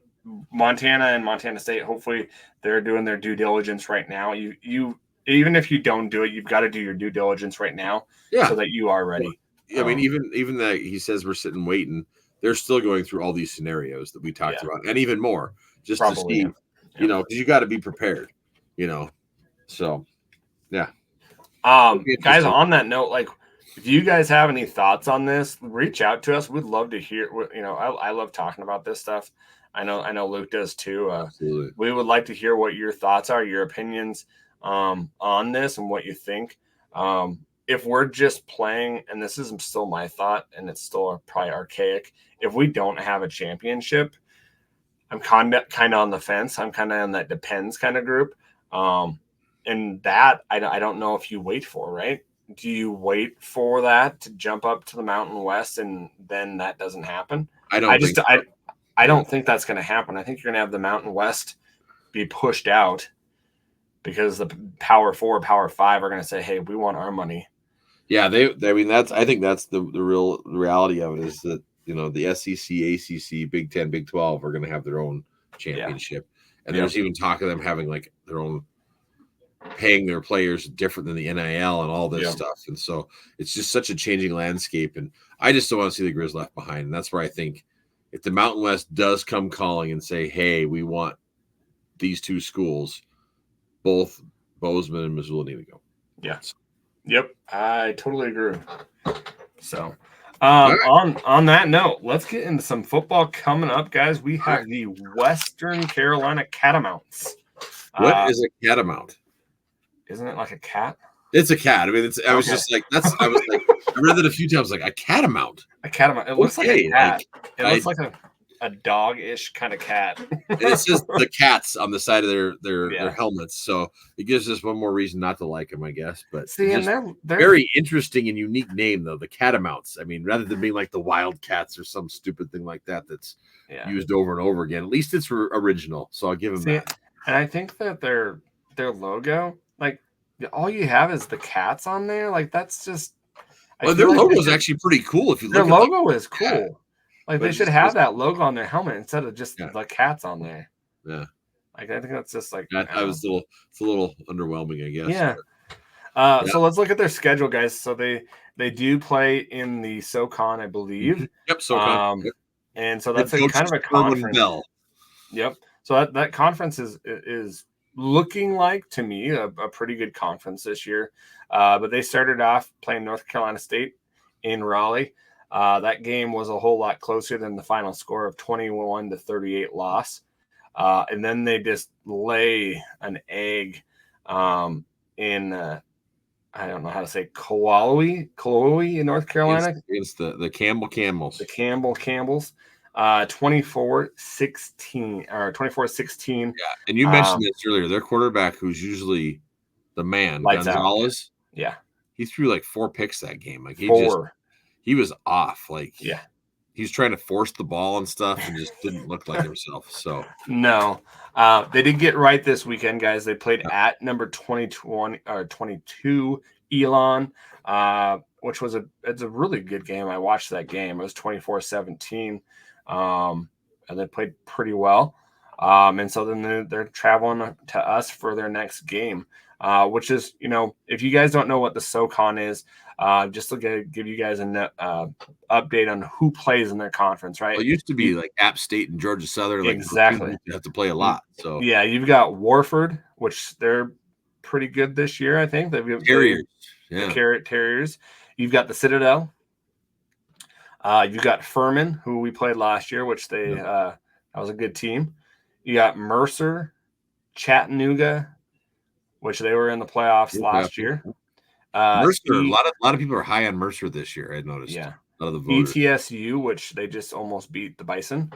Speaker 1: Montana and Montana State, hopefully they're doing their due diligence right now. You even if you don't do it, you've got to do your due diligence right now, so that you are ready.
Speaker 2: I mean, even that he says we're sitting waiting, they're still going through all these scenarios that we talked about, and even more, just to see, because you got to be prepared, So, yeah.
Speaker 1: Guys, on that note, if you guys have any thoughts on this, reach out to us. We'd love to hear. I love talking about this stuff. I know Luke does too.
Speaker 2: Absolutely.
Speaker 1: We would like to hear what your thoughts are, your opinions on this, and what you think. If we're just playing, and this is still my thought, and it's still probably archaic. If we don't have a championship, I'm kind of on the fence. I'm kind of in that depends kind of group. And that I don't know if you wait for, right? Do you wait for that to jump up to the Mountain West, and then that doesn't happen? I don't think that's going to happen. I think you're going to have the Mountain West be pushed out because the Power 4, Power 5 are going to say, "Hey, we want our money."
Speaker 2: Yeah, I think that's the real reality of it is that the SEC, ACC, Big 10, Big 12 are going to have their own championship, and there's even talk of them having their own, paying their players different than the NIL and all this stuff. And so it's just such a changing landscape. And I just don't want to see the Grizz left behind. And that's where I think if the Mountain West does come calling and say, hey, we want these two schools, both Bozeman and Missoula need to go.
Speaker 1: Yeah. Yep. I totally agree. So on that note, let's get into some football coming up, guys. We have the Western Carolina Catamounts.
Speaker 2: What is a catamount?
Speaker 1: Isn't it like a cat?
Speaker 2: It's a cat. I mean, I was just like, I was like, I read that a few times, like a catamount.
Speaker 1: A catamount. It looks like a cat. It looks like a dog-ish kind of cat.
Speaker 2: And it says the cats on the side of their helmets. So it gives us one more reason not to like them, I guess. But
Speaker 1: see, and they're
Speaker 2: very interesting and unique name, though, the Catamounts. I mean, rather than being like the Wildcats or some stupid thing like that that's used over and over again, at least it's original. So I'll give them that.
Speaker 1: And I think that their logo, all you have is the cats on there. That's just.
Speaker 2: Well, their logo is actually pretty cool. If you look,
Speaker 1: their logo is cool. They should have that logo on their helmet instead of just the cats on there.
Speaker 2: Yeah.
Speaker 1: I think that's just
Speaker 2: it's a little underwhelming, I guess.
Speaker 1: Yeah. So let's look at their schedule, guys. So they do play in the SoCon, I believe.
Speaker 2: Yep, SoCon.
Speaker 1: And so that's kind of a conference. Yep. So that conference is looking like, to me, a pretty good conference this year. But they started off playing North Carolina State in Raleigh. That game was a whole lot closer than the final score of 21-38 loss. And then they just lay an egg in, I don't know how to say, Kauai in North Carolina.
Speaker 2: It's the Campbell Camels.
Speaker 1: The Campbells. 24-16 or 24-16.
Speaker 2: Yeah, and you mentioned this earlier. Their quarterback, who's usually the man, Gonzalez.
Speaker 1: Yeah,
Speaker 2: he threw 4 picks that game. He was off. He's trying to force the ball and stuff, and just didn't look like himself. So
Speaker 1: no, they did get right this weekend, guys. They played at number 22 Elon, which was it's a really good game. I watched that game. It was 24-17. they played pretty well. And so then they're traveling to us for their next game, which is, if you guys don't know what the SoCon is, just to give you guys an update on who plays in their conference, right?
Speaker 2: Well, it used to be like App State and Georgia Southern. Like
Speaker 1: exactly.
Speaker 2: You have to play a lot. So
Speaker 1: yeah, you've got Warford, which they're pretty good this year, I think.
Speaker 2: Terriers.
Speaker 1: The Carrot Terriers. You've got the Citadel. You've got Furman, who we played last year, which that was a good team. You got Mercer, Chattanooga, which they were in the playoffs last year.
Speaker 2: Mercer, a lot of people are high on Mercer this year. I noticed.
Speaker 1: Yeah.
Speaker 2: A lot of the voters.
Speaker 1: ETSU, which they just almost beat the Bison.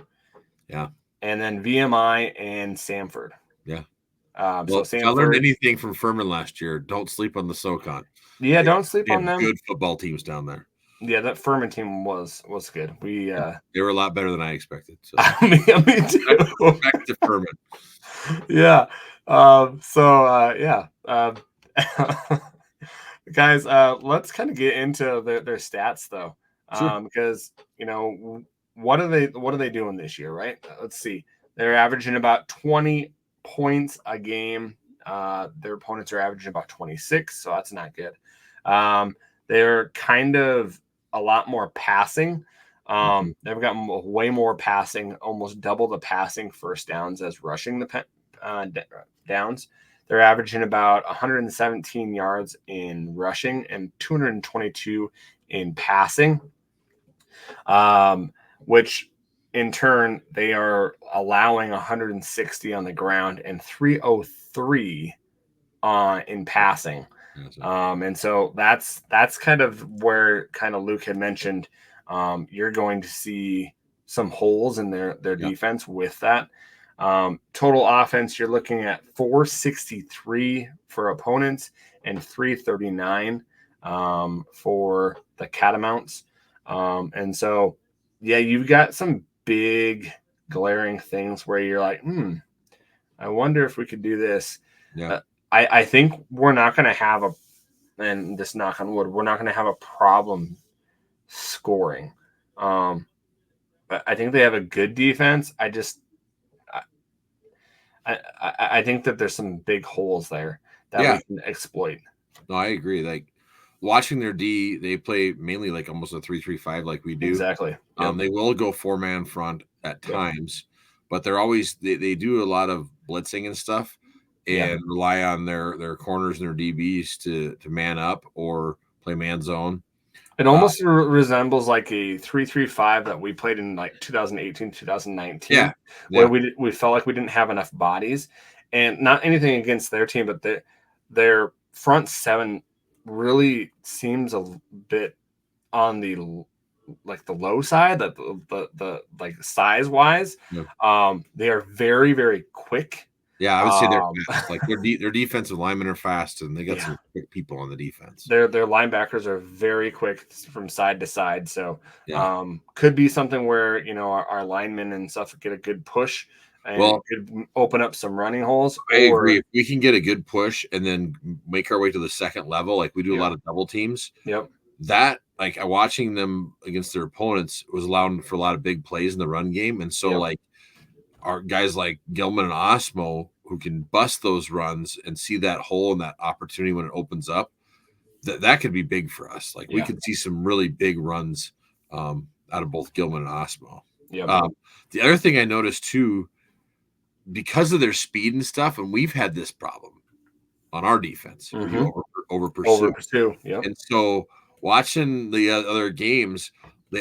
Speaker 2: Yeah.
Speaker 1: And then VMI and Samford.
Speaker 2: Yeah.
Speaker 1: So Samford,
Speaker 2: if I learned anything from Furman last year, don't sleep on the SoCon.
Speaker 1: Yeah, don't sleep on them.
Speaker 2: Good football teams down there.
Speaker 1: Yeah, that Furman team was good. They
Speaker 2: were a lot better than I expected. So
Speaker 1: me too.
Speaker 2: Back to Furman.
Speaker 1: Yeah. Guys, let's kind of get into their stats though.
Speaker 2: Sure.
Speaker 1: Because what are they doing this year, right? Let's see. They're averaging about 20 points a game. Their opponents are averaging about 26, so that's not good. They're kind of a lot more passing. They've got way more passing, almost double the passing first downs as rushing the downs. They're averaging about 117 yards in rushing and 222 in passing, which in turn they are allowing 160 on the ground and 303 in passing. And so that's kind of where kind of Luke had mentioned you're going to see some holes in their defense with that. Total offense, you're looking at 463 for opponents and 339 for the Catamounts. And so, yeah, you've got some big glaring things where you're like, I wonder if we could do this.
Speaker 2: Yeah.
Speaker 1: I think we're not going to have and this knock on wood, we're not going to have a problem scoring. But I think they have a good defense. I think that there's some big holes there that we can exploit.
Speaker 2: No, I agree. Like watching their D, they play mainly like almost a 3-3-5 like we do.
Speaker 1: Exactly.
Speaker 2: They will go 4-man front at times, but they're always they do a lot of blitzing and stuff. And rely on their corners and their DBs to man up or play man zone.
Speaker 1: It almost resembles like a 3-3-5 that we played in like 2018, 2019, where we felt like we didn't have enough bodies. And not anything against their team, but their front seven really seems a bit on the low side, that the like size wise. They are very, very quick.
Speaker 2: Yeah, I would say they're fast. Like their defensive linemen are fast, and they got some quick people on the defense.
Speaker 1: Their linebackers are very quick from side to side. So could be something where our linemen and stuff get a good push and could open up some running holes.
Speaker 2: I agree. If we can get a good push and then make our way to the second level, like we do a lot of double teams. That like watching them against their opponents was allowing for a lot of big plays in the run game, and so like our guys like Gilman and Osmo who can bust those runs and see that hole and that opportunity when it opens up, that could be big for us. Like we could see some really big runs out of both Gilman and Osmo. The other thing I noticed too, because of their speed and stuff, and we've had this problem on our defense, over pursue. And so watching the other games,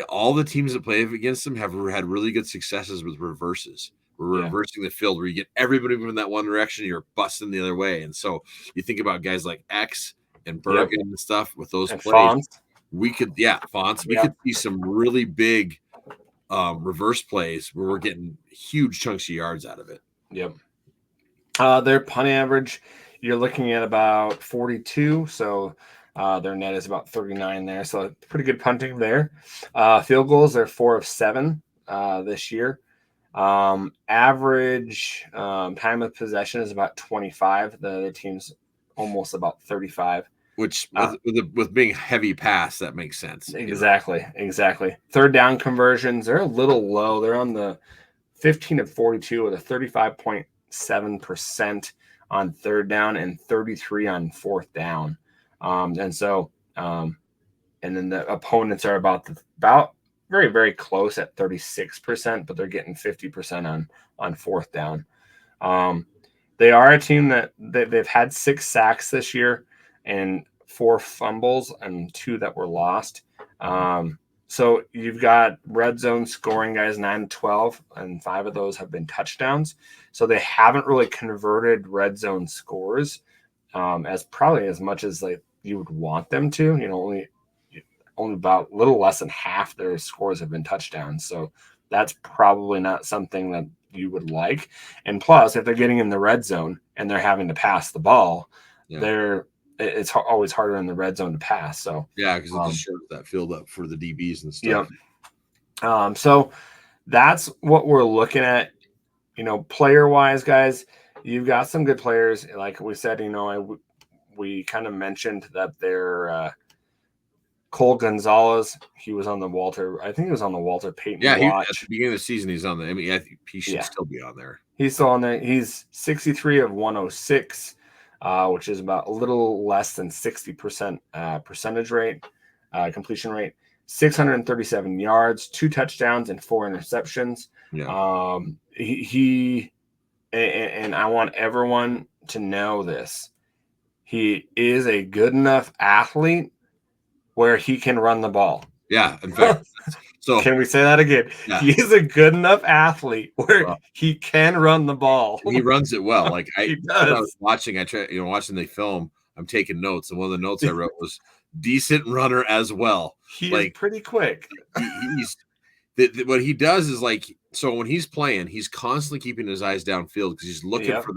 Speaker 2: all the teams that play against them have had really good successes with reverses. We're reversing the field where you get everybody from that one direction, you're busting the other way. And so you think about guys like X and Bergen and stuff with those plays.
Speaker 1: Fonts.
Speaker 2: We could, Fonts. We could see some really big reverse plays where we're getting huge chunks of yards out of it.
Speaker 1: Their punt average, you're looking at about 42. So their net is about 39 there. So pretty good punting there. Field goals, they're 4 of 7 this year. Average time of possession is about 25. The team's almost about 35.
Speaker 2: Which with being heavy pass, that makes sense.
Speaker 1: Exactly. Third down conversions, they're a little low. They're on the 15 of 42 with a 35.7% on third down and 33 on fourth down. And then the opponents are about very, very close at 36%, but they're getting 50% on fourth down. They are a team that they've had 6 sacks this year and 4 fumbles and 2 that were lost. So you've got red zone scoring guys 9-12, and 5 of those have been touchdowns. So they haven't really converted red zone scores as much as like you would want them to. Only about a little less than half their scores have been touchdowns. So that's probably not something that you would like. And plus, if they're getting in the red zone and they're having to pass the ball, it's always harder in the red zone to pass. So
Speaker 2: because it just shortens that field up for the DBs and stuff.
Speaker 1: So that's what we're looking at. Player wise, guys, you've got some good players. Like we said, we kind of mentioned that they're Cole Gonzalez, he was on the Walter Payton.
Speaker 2: Yeah, at the beginning of the season, he's on there. I mean, I think he should still be on there.
Speaker 1: He's still on there. He's 63 of 106, which is about a little less than 60% percentage rate, completion rate. 637 yards, 2 touchdowns, and 4 interceptions.
Speaker 2: Yeah.
Speaker 1: And I want everyone to know this. He is a good enough athlete where he can run the ball.
Speaker 2: Yeah, in fact. So
Speaker 1: can we say that again? Yeah. He is a good enough athlete where he can run the ball.
Speaker 2: He runs it well. Like
Speaker 1: he does.
Speaker 2: When I was watching, watching the film, I'm taking notes, and one of the notes I wrote was decent runner as well.
Speaker 1: He's pretty quick.
Speaker 2: What he does is so when he's playing, he's constantly keeping his eyes downfield because he's looking for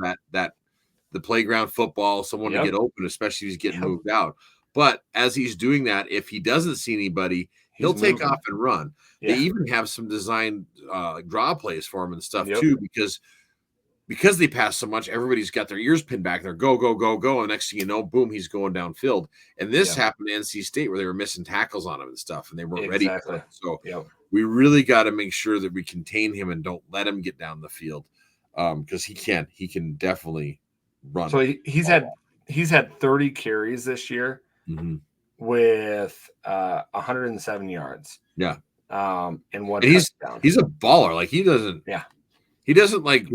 Speaker 2: the playground football, someone to get open, especially if he's getting moved out. But as he's doing that, if he doesn't see anybody, he'll take off and run. Yeah. They even have some designed draw plays for him and stuff too, because they pass so much, everybody's got their ears pinned back. They're go, go, go, go. And next thing you know, boom, he's going downfield. And this happened to NC State where they were missing tackles on him and stuff, and they weren't ready for it. So we really got to make sure that we contain him and don't let him get down the field because he can definitely run.
Speaker 1: So he's had 30 carries this year.
Speaker 2: Mm-hmm.
Speaker 1: With 107 yards.
Speaker 2: Yeah.
Speaker 1: And one
Speaker 2: touchdown. He's a baller. Like he doesn't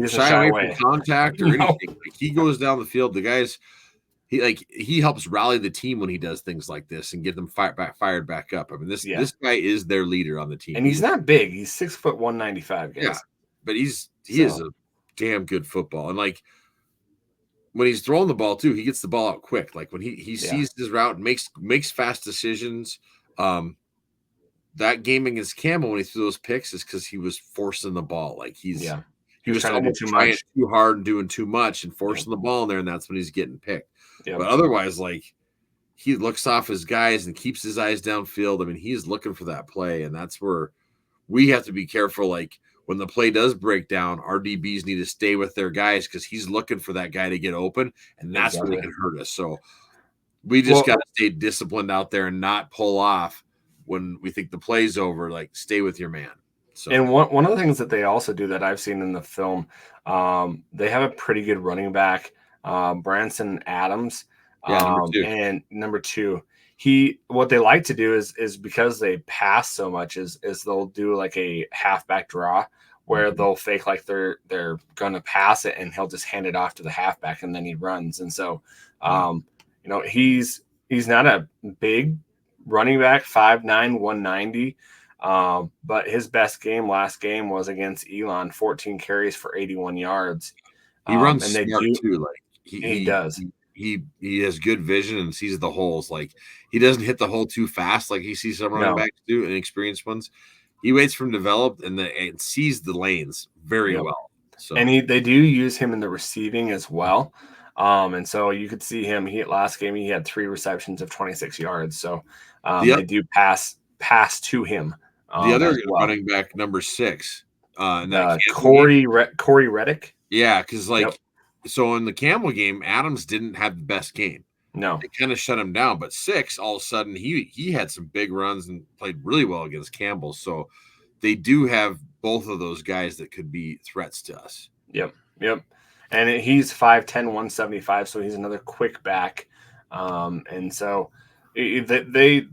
Speaker 2: shy away from contact or anything. Like he goes down the field. The guys he helps rally the team when he does things like this and get them fired back up. I mean, this guy is their leader on the team.
Speaker 1: And he's not big. He's 6 foot 195, guys.
Speaker 2: Yeah. But he is a damn good football. And when he's throwing the ball too, he gets the ball out quick. Like when he sees his route and makes fast decisions. That game against Campbell when he threw those picks is because he was forcing the ball. Like he was trying to do too hard and doing too much and forcing the ball in there, and that's when he's getting picked. But otherwise, he looks off his guys and keeps his eyes downfield. I mean, he's looking for that play, and that's where we have to be careful. Like when the play does break down, our DBs need to stay with their guys because he's looking for that guy to get open, and that's where they can hurt us. So we just got to stay disciplined out there and not pull off when we think the play's over. Like, stay with your man. So.
Speaker 1: And one of the things that they also do that I've seen in the film, they have a pretty good running back, Branson Adams. And number 2. What they like to do is because they pass so much is they'll do like a halfback draw where they'll fake like they're gonna pass it and he'll just hand it off to the halfback and then he runs. And so he's not a big running back, 5'9", 190. But his best last game was against Elon, 14 carries for 81 yards.
Speaker 2: He runs and smart too. Like
Speaker 1: he does.
Speaker 2: He has good vision and sees the holes. Like he doesn't hit the hole too fast like he sees some running backs do and experienced ones. He waits for him to develop and sees the lanes very well. So
Speaker 1: they do use him in the receiving as well. And so you could see him. Last game he had 3 receptions of 26 yards. So they do pass to him.
Speaker 2: The other running back, number 6,
Speaker 1: Corey Reddick.
Speaker 2: Yeah, because so in the Campbell game, Adams didn't have the best game.
Speaker 1: No,
Speaker 2: they kind of shut him down. But 6, all of a sudden, he had some big runs and played really well against Campbell. So they do have both of those guys that could be threats to us.
Speaker 1: Yep. And he's 5'10", 175, so he's another quick back. And so they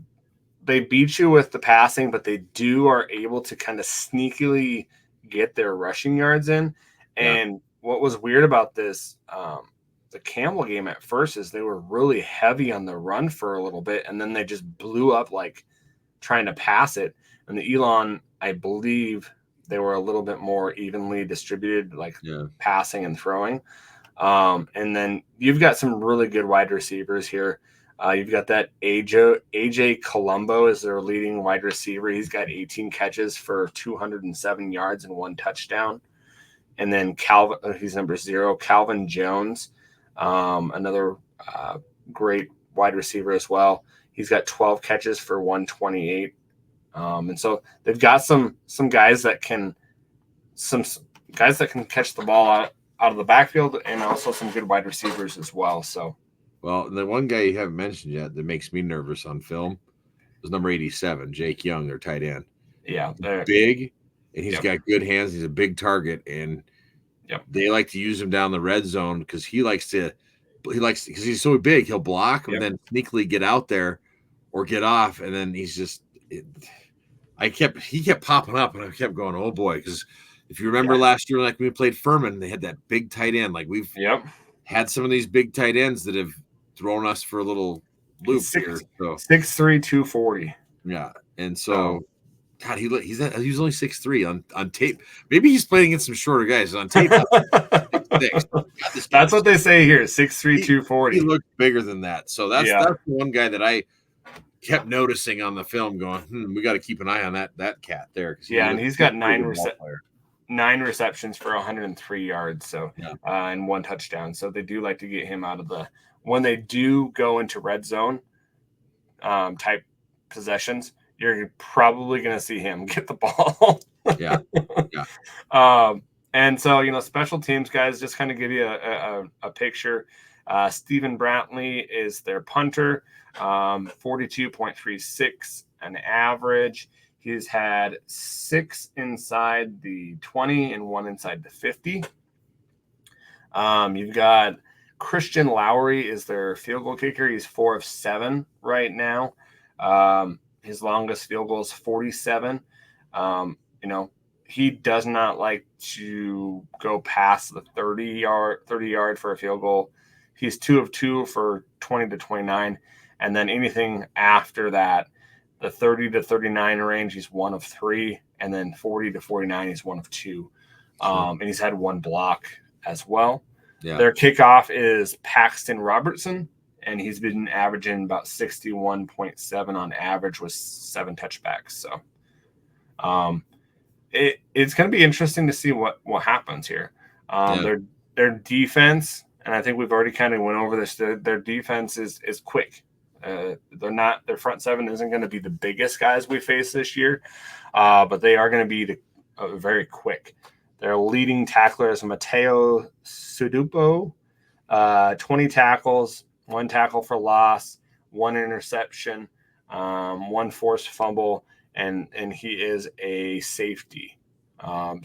Speaker 1: beat you with the passing, but they are able to kind of sneakily get their rushing yards in. And what was weird about this, the Campbell game at first, is they were really heavy on the run for a little bit, and then they just blew up like trying to pass it. And the Elon, I believe, they were a little bit more evenly distributed, like passing and throwing. And then you've got some really good wide receivers here. You've got that AJ Colombo is their leading wide receiver. He's got 18 catches for 207 yards and 1 touchdown. And then he's number 0. Calvin Jones, another great wide receiver as well. He's got 12 catches for 128. And so they've got some guys that can catch the ball out of the backfield, and also some good wide receivers as well. So,
Speaker 2: well, the one guy you haven't mentioned yet that makes me nervous on film is number 87, Jake Young, their tight end.
Speaker 1: Yeah,
Speaker 2: big, and he's got good hands. He's a big target, and they like to use him down the red zone because because he's so big, he'll block and then sneakily get out there or get off, and then he's just. He kept popping up, and I kept going, oh boy, because if you remember last year, like we played Furman, they had that big tight end. Like we've had some of these big tight ends that have thrown us for a little loop here. So
Speaker 1: 6'3", 240.
Speaker 2: Yeah, and so God, he's only 6'3" on tape. Maybe he's playing against some shorter guys on tape.
Speaker 1: That's what they say here, 6'3", 240.
Speaker 2: He looks bigger than that. So that's the one guy that I kept noticing on the film, going, we got to keep an eye on that cat there.
Speaker 1: And he's got 9 receptions for 103 yards, so and 1 touchdown. So they do like to get him out of when they do go into red zone type possessions, you're probably going to see him get the ball. And so, special teams guys, just kind of give you a picture. Stephen Brantley is their punter, 42.36 an average. He's had 6 inside the 20 and 1 inside the 50. You've got Christian Lowry is their field goal kicker. He's 4 of 7 right now. His longest field goal is 47. He does not like to go past the 30 yard for a field goal. He's 2 of 2 for 20 to 29. And then anything after that, the 30 to 39 range, he's 1 of 3. And then 40 to 49, he's 1 of 2. And he's had 1 block as well. Yeah. Their kickoff is Paxton Robertson, and he's been averaging about 61.7 on average with 7 touchbacks. So it's going to be interesting to see what happens here. Their defense, and I think we've already kind of went over this, their defense is quick. Their front 7 isn't going to be the biggest guys we face this year, but they are going to be very quick. Their leading tackler is Mateo Sudupo, 20 tackles, 1 tackle for loss, 1 interception, 1 forced fumble, and he is a safety.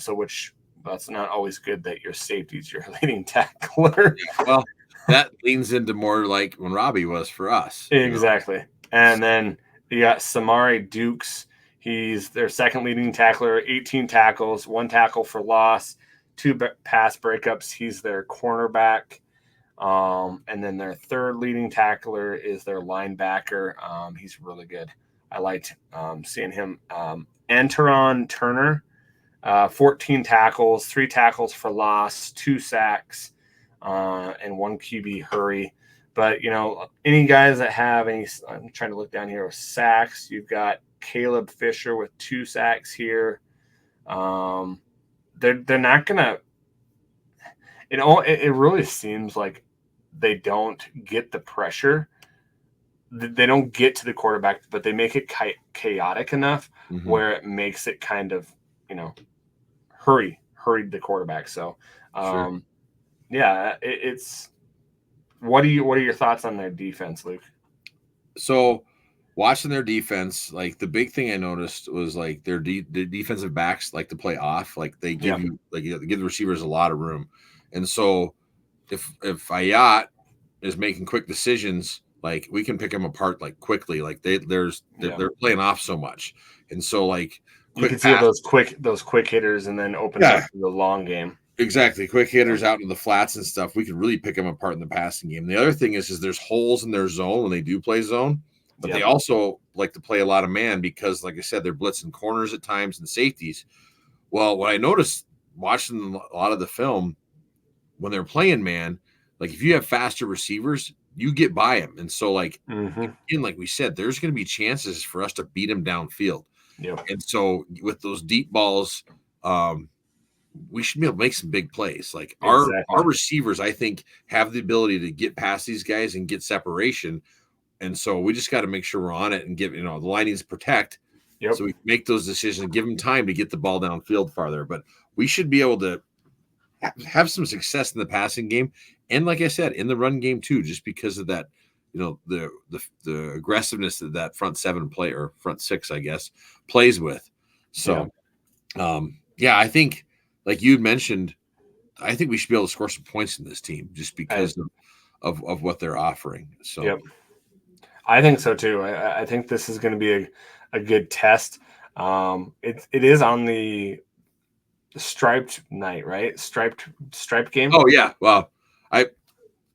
Speaker 1: Which that's not always good that your safety is your leading tackler.
Speaker 2: Well, that leans into more like when Robbie was for us.
Speaker 1: Exactly. And then you got Samari Dukes. He's their second leading tackler, 18 tackles, 1 tackle for loss, 2 pass breakups. He's their cornerback. And then their third leading tackler is their linebacker. He's really good. I liked seeing him. Antaron Turner, 14 tackles, 3 tackles for loss, 2 sacks, and 1 QB hurry. But, any guys that have any, I'm trying to look down here with sacks, you've got Caleb Fisher with 2 sacks here. They're not going to, it really seems like they don't get the pressure. They don't get to the quarterback, but they make it chaotic enough where it makes it kind of, hurried the quarterback. So, it's. What are your thoughts on their defense, Luke?
Speaker 2: So, watching their defense, like the big thing I noticed was like their defensive backs like to play off, like they give you like give the receivers a lot of room, and so if Ayat is making quick decisions, like we can pick them apart like quickly, like they're playing off so much, and so like
Speaker 1: you can see those quick hitters, and then opens up the long game.
Speaker 2: Exactly, quick hitters out in the flats and stuff. We could really pick them apart in the passing game. The other thing is there's holes in their zone when they do play zone. But they also like to play a lot of man because, like I said, they're blitzing corners at times and safeties. Well, what I noticed watching a lot of the film, when they're playing man, like if you have faster receivers, you get by them. And so, like, again, like we said, there's going to be chances for us to beat them downfield.
Speaker 1: Yep.
Speaker 2: And so with those deep balls, we should be able to make some big plays. Like our receivers, I think, have the ability to get past these guys and get separation. And so we just got to make sure we're on it and give, the line needs to protect. So we make those decisions, give them time to get the ball downfield farther. But we should be able to have some success in the passing game. And like I said, in the run game too, just because of that, the aggressiveness that that front seven play or front six, I guess, plays with. So, I think like you mentioned, I think we should be able to score some points in this team just because of what they're offering. So,
Speaker 1: I think so too. I think this is going to be a good test. It is on the striped night, right? Striped game.
Speaker 2: Oh yeah. Well,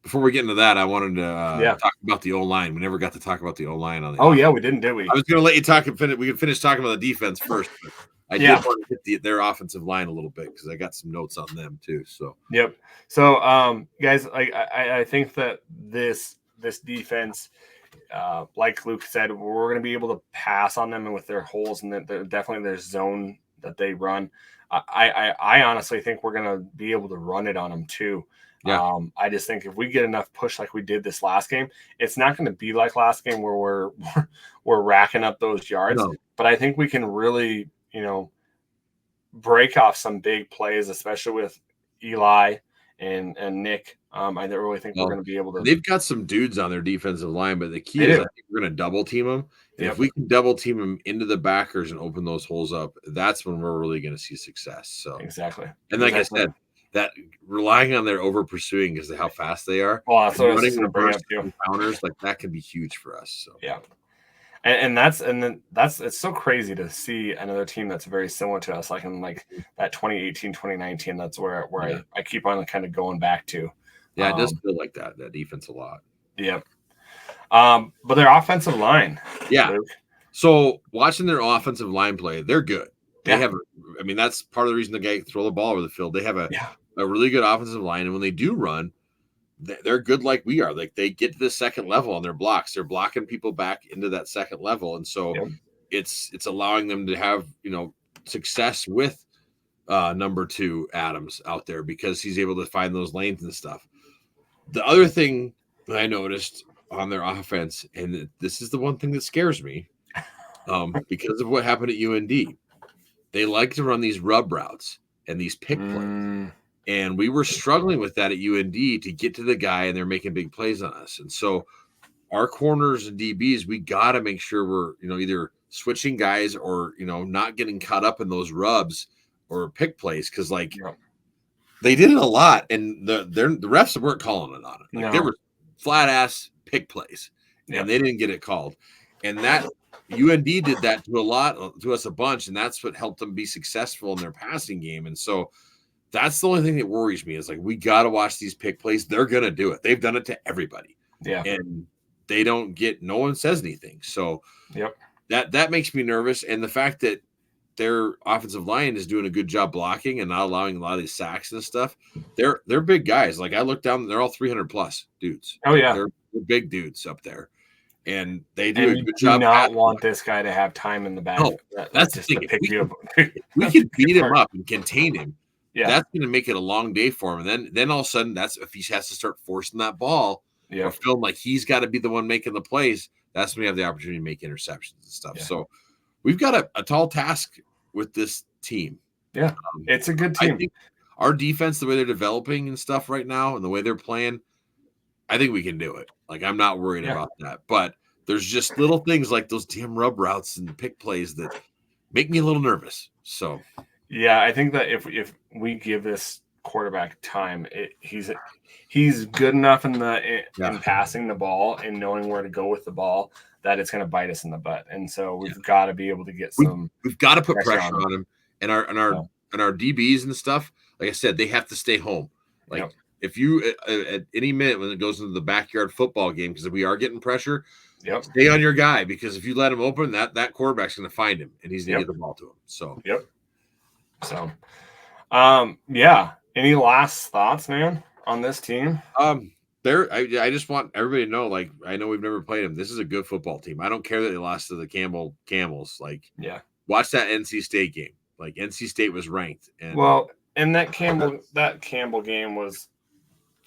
Speaker 2: before we get into that, I wanted to talk about the O-line. We never got to talk about the O-line on the offense.
Speaker 1: We didn't, did we?
Speaker 2: I was going to let you talk and finish. We can finish talking about the defense first. But I did want to hit their offensive line a little bit because I got some notes on them too. So
Speaker 1: So guys, I think that this defense, like Luke said, we're going to be able to pass on them and with their holes and definitely their zone that they run. I honestly think we're going to be able to run it on them too.
Speaker 2: Yeah.
Speaker 1: I just think if we get enough push like we did this last game, it's not going to be like last game where we're racking up those yards. No. But I think we can really, break off some big plays, especially with Eli and Nick. I really think we're going to be able to.
Speaker 2: They've got some dudes on their defensive line, but the key is I think we're going to double team them. And if we can double team them into the backers and open those holes up, that's when we're really going to see success. So
Speaker 1: exactly.
Speaker 2: And like I said, that relying on their over pursuing because of how fast they are.
Speaker 1: Well, that's what I was
Speaker 2: running
Speaker 1: going to bring up
Speaker 2: too. Counters like that can be huge for us. So
Speaker 1: it's so crazy to see another team that's very similar to us, like in that 2018, 2019. That's where I keep on kind of going back to.
Speaker 2: Yeah, it does feel like that defense a lot.
Speaker 1: Yeah. But their offensive line.
Speaker 2: Yeah. Luke. So watching their offensive line play, they're good. They have, that's part of the reason the guy throw the ball over the field. They have a really good offensive line. And when they do run, they're good like we are. Like they get to the second level on their blocks. They're blocking people back into that second level. And so it's allowing them to have, success with number 2 Adams out there because he's able to find those lanes and stuff. The other thing that I noticed on their offense, and this is the one thing that scares me because of what happened at UND, they like to run these rub routes and these pick plays. And we were struggling with that at UND to get to the guy, and they're making big plays on us. And so our corners and DBs, we got to make sure we're, either switching guys or, not getting caught up in those rubs or pick plays. Cause they did it a lot and the refs weren't calling it on it. They were flat ass pick plays and they didn't get it called. And that UND did that to us a bunch. And that's what helped them be successful in their passing game. And so that's the only thing that worries me is we got to watch these pick plays. They're going to do it. They've done it to everybody.
Speaker 1: Yeah.
Speaker 2: And they don't get, no one says anything. So that makes me nervous. And the fact that their offensive line is doing a good job blocking and not allowing a lot of these sacks and stuff. They're big guys. Like I look down, they're all 300 plus dudes.
Speaker 1: Oh yeah.
Speaker 2: They're big dudes up there. And they do a good job.
Speaker 1: Do not want this guy to have time in the back.
Speaker 2: No, that's the thing. We can beat him up and contain him. Yeah. That's going to make it a long day for him. And then all of a sudden, that's if he has to start forcing that ball or feeling like he's got to be the one making the plays, that's when we have the opportunity to make interceptions and stuff. Yeah. So we've got a tall task with this team.
Speaker 1: Yeah, it's a good team.
Speaker 2: I think our defense, the way they're developing and stuff right now and the way they're playing, I think we can do it. Like, I'm not worried about that. But there's just little things like those damn rub routes and pick plays that make me a little nervous. So,
Speaker 1: yeah, I think that if we give this quarterback time, he's good enough in passing the ball and knowing where to go with the ball that it's going to bite us in the butt. And so we've got to be able to get some.
Speaker 2: We've got to put pressure on him, and our DBs and stuff. Like I said, they have to stay home. Like if you at any minute when it goes into the backyard football game, because we are getting pressure. Stay on your guy, because if you let him open, that quarterback's going to find him and he's going to get the ball to him. So
Speaker 1: So, yeah. Any last thoughts, man, on this team?
Speaker 2: I just want everybody to know, like, I know we've never played them. This is a good football team. I don't care that they lost to the Camels. Like, watch that NC State game. Like, NC State was ranked.
Speaker 1: And that Campbell game was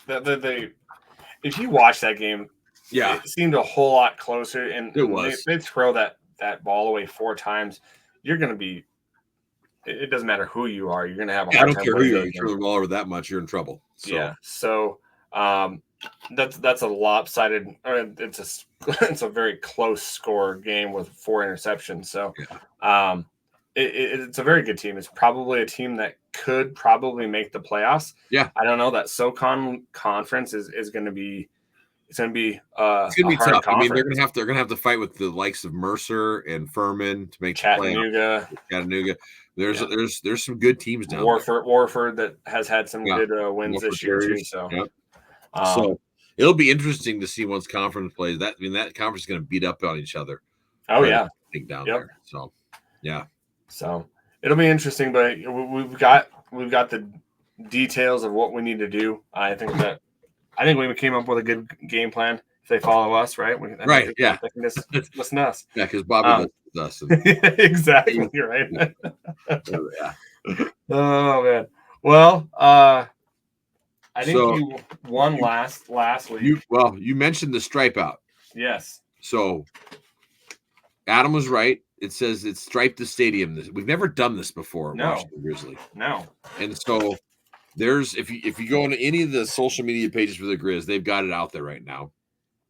Speaker 1: that if you watch that game, it seemed a whole lot closer. And
Speaker 2: it was.
Speaker 1: They throw that ball away 4 times. You're going to be. It doesn't matter who you are. You're going to have a hard time.
Speaker 2: I don't care who you are. You throw the ball over that much, you're in trouble. So.
Speaker 1: Yeah. So that's a lopsided. It's a very close score game with 4 interceptions. So it's a very good team. It's probably a team that could probably make the playoffs.
Speaker 2: Yeah.
Speaker 1: I don't know. That SoCon conference is going to be. It's going to be
Speaker 2: it's going to be tough. Conference. I mean, they're going to have to fight with the likes of Mercer and Furman to make
Speaker 1: Chattanooga.
Speaker 2: There's some good teams down
Speaker 1: there. Warford that has had some good wins this year too. So,
Speaker 2: so it'll be interesting to see once conference plays. That conference is going to beat up on each other.
Speaker 1: Oh yeah,
Speaker 2: down there. So
Speaker 1: So it'll be interesting, but we've got the details of what we need to do. I think we came up with a good game plan. If they follow us, right?
Speaker 2: Right.
Speaker 1: They can just listen to us.
Speaker 2: Yeah, because Bobby does us.
Speaker 1: Exactly right. Oh man. Well, I think you won last week.
Speaker 2: You mentioned the stripe out.
Speaker 1: Yes.
Speaker 2: So Adam was right. It says it's striped the stadium. We've never done this before. Washington Grizzly.
Speaker 1: No.
Speaker 2: And so there's if you go into any of the social media pages for the Grizz, they've got it out there right now,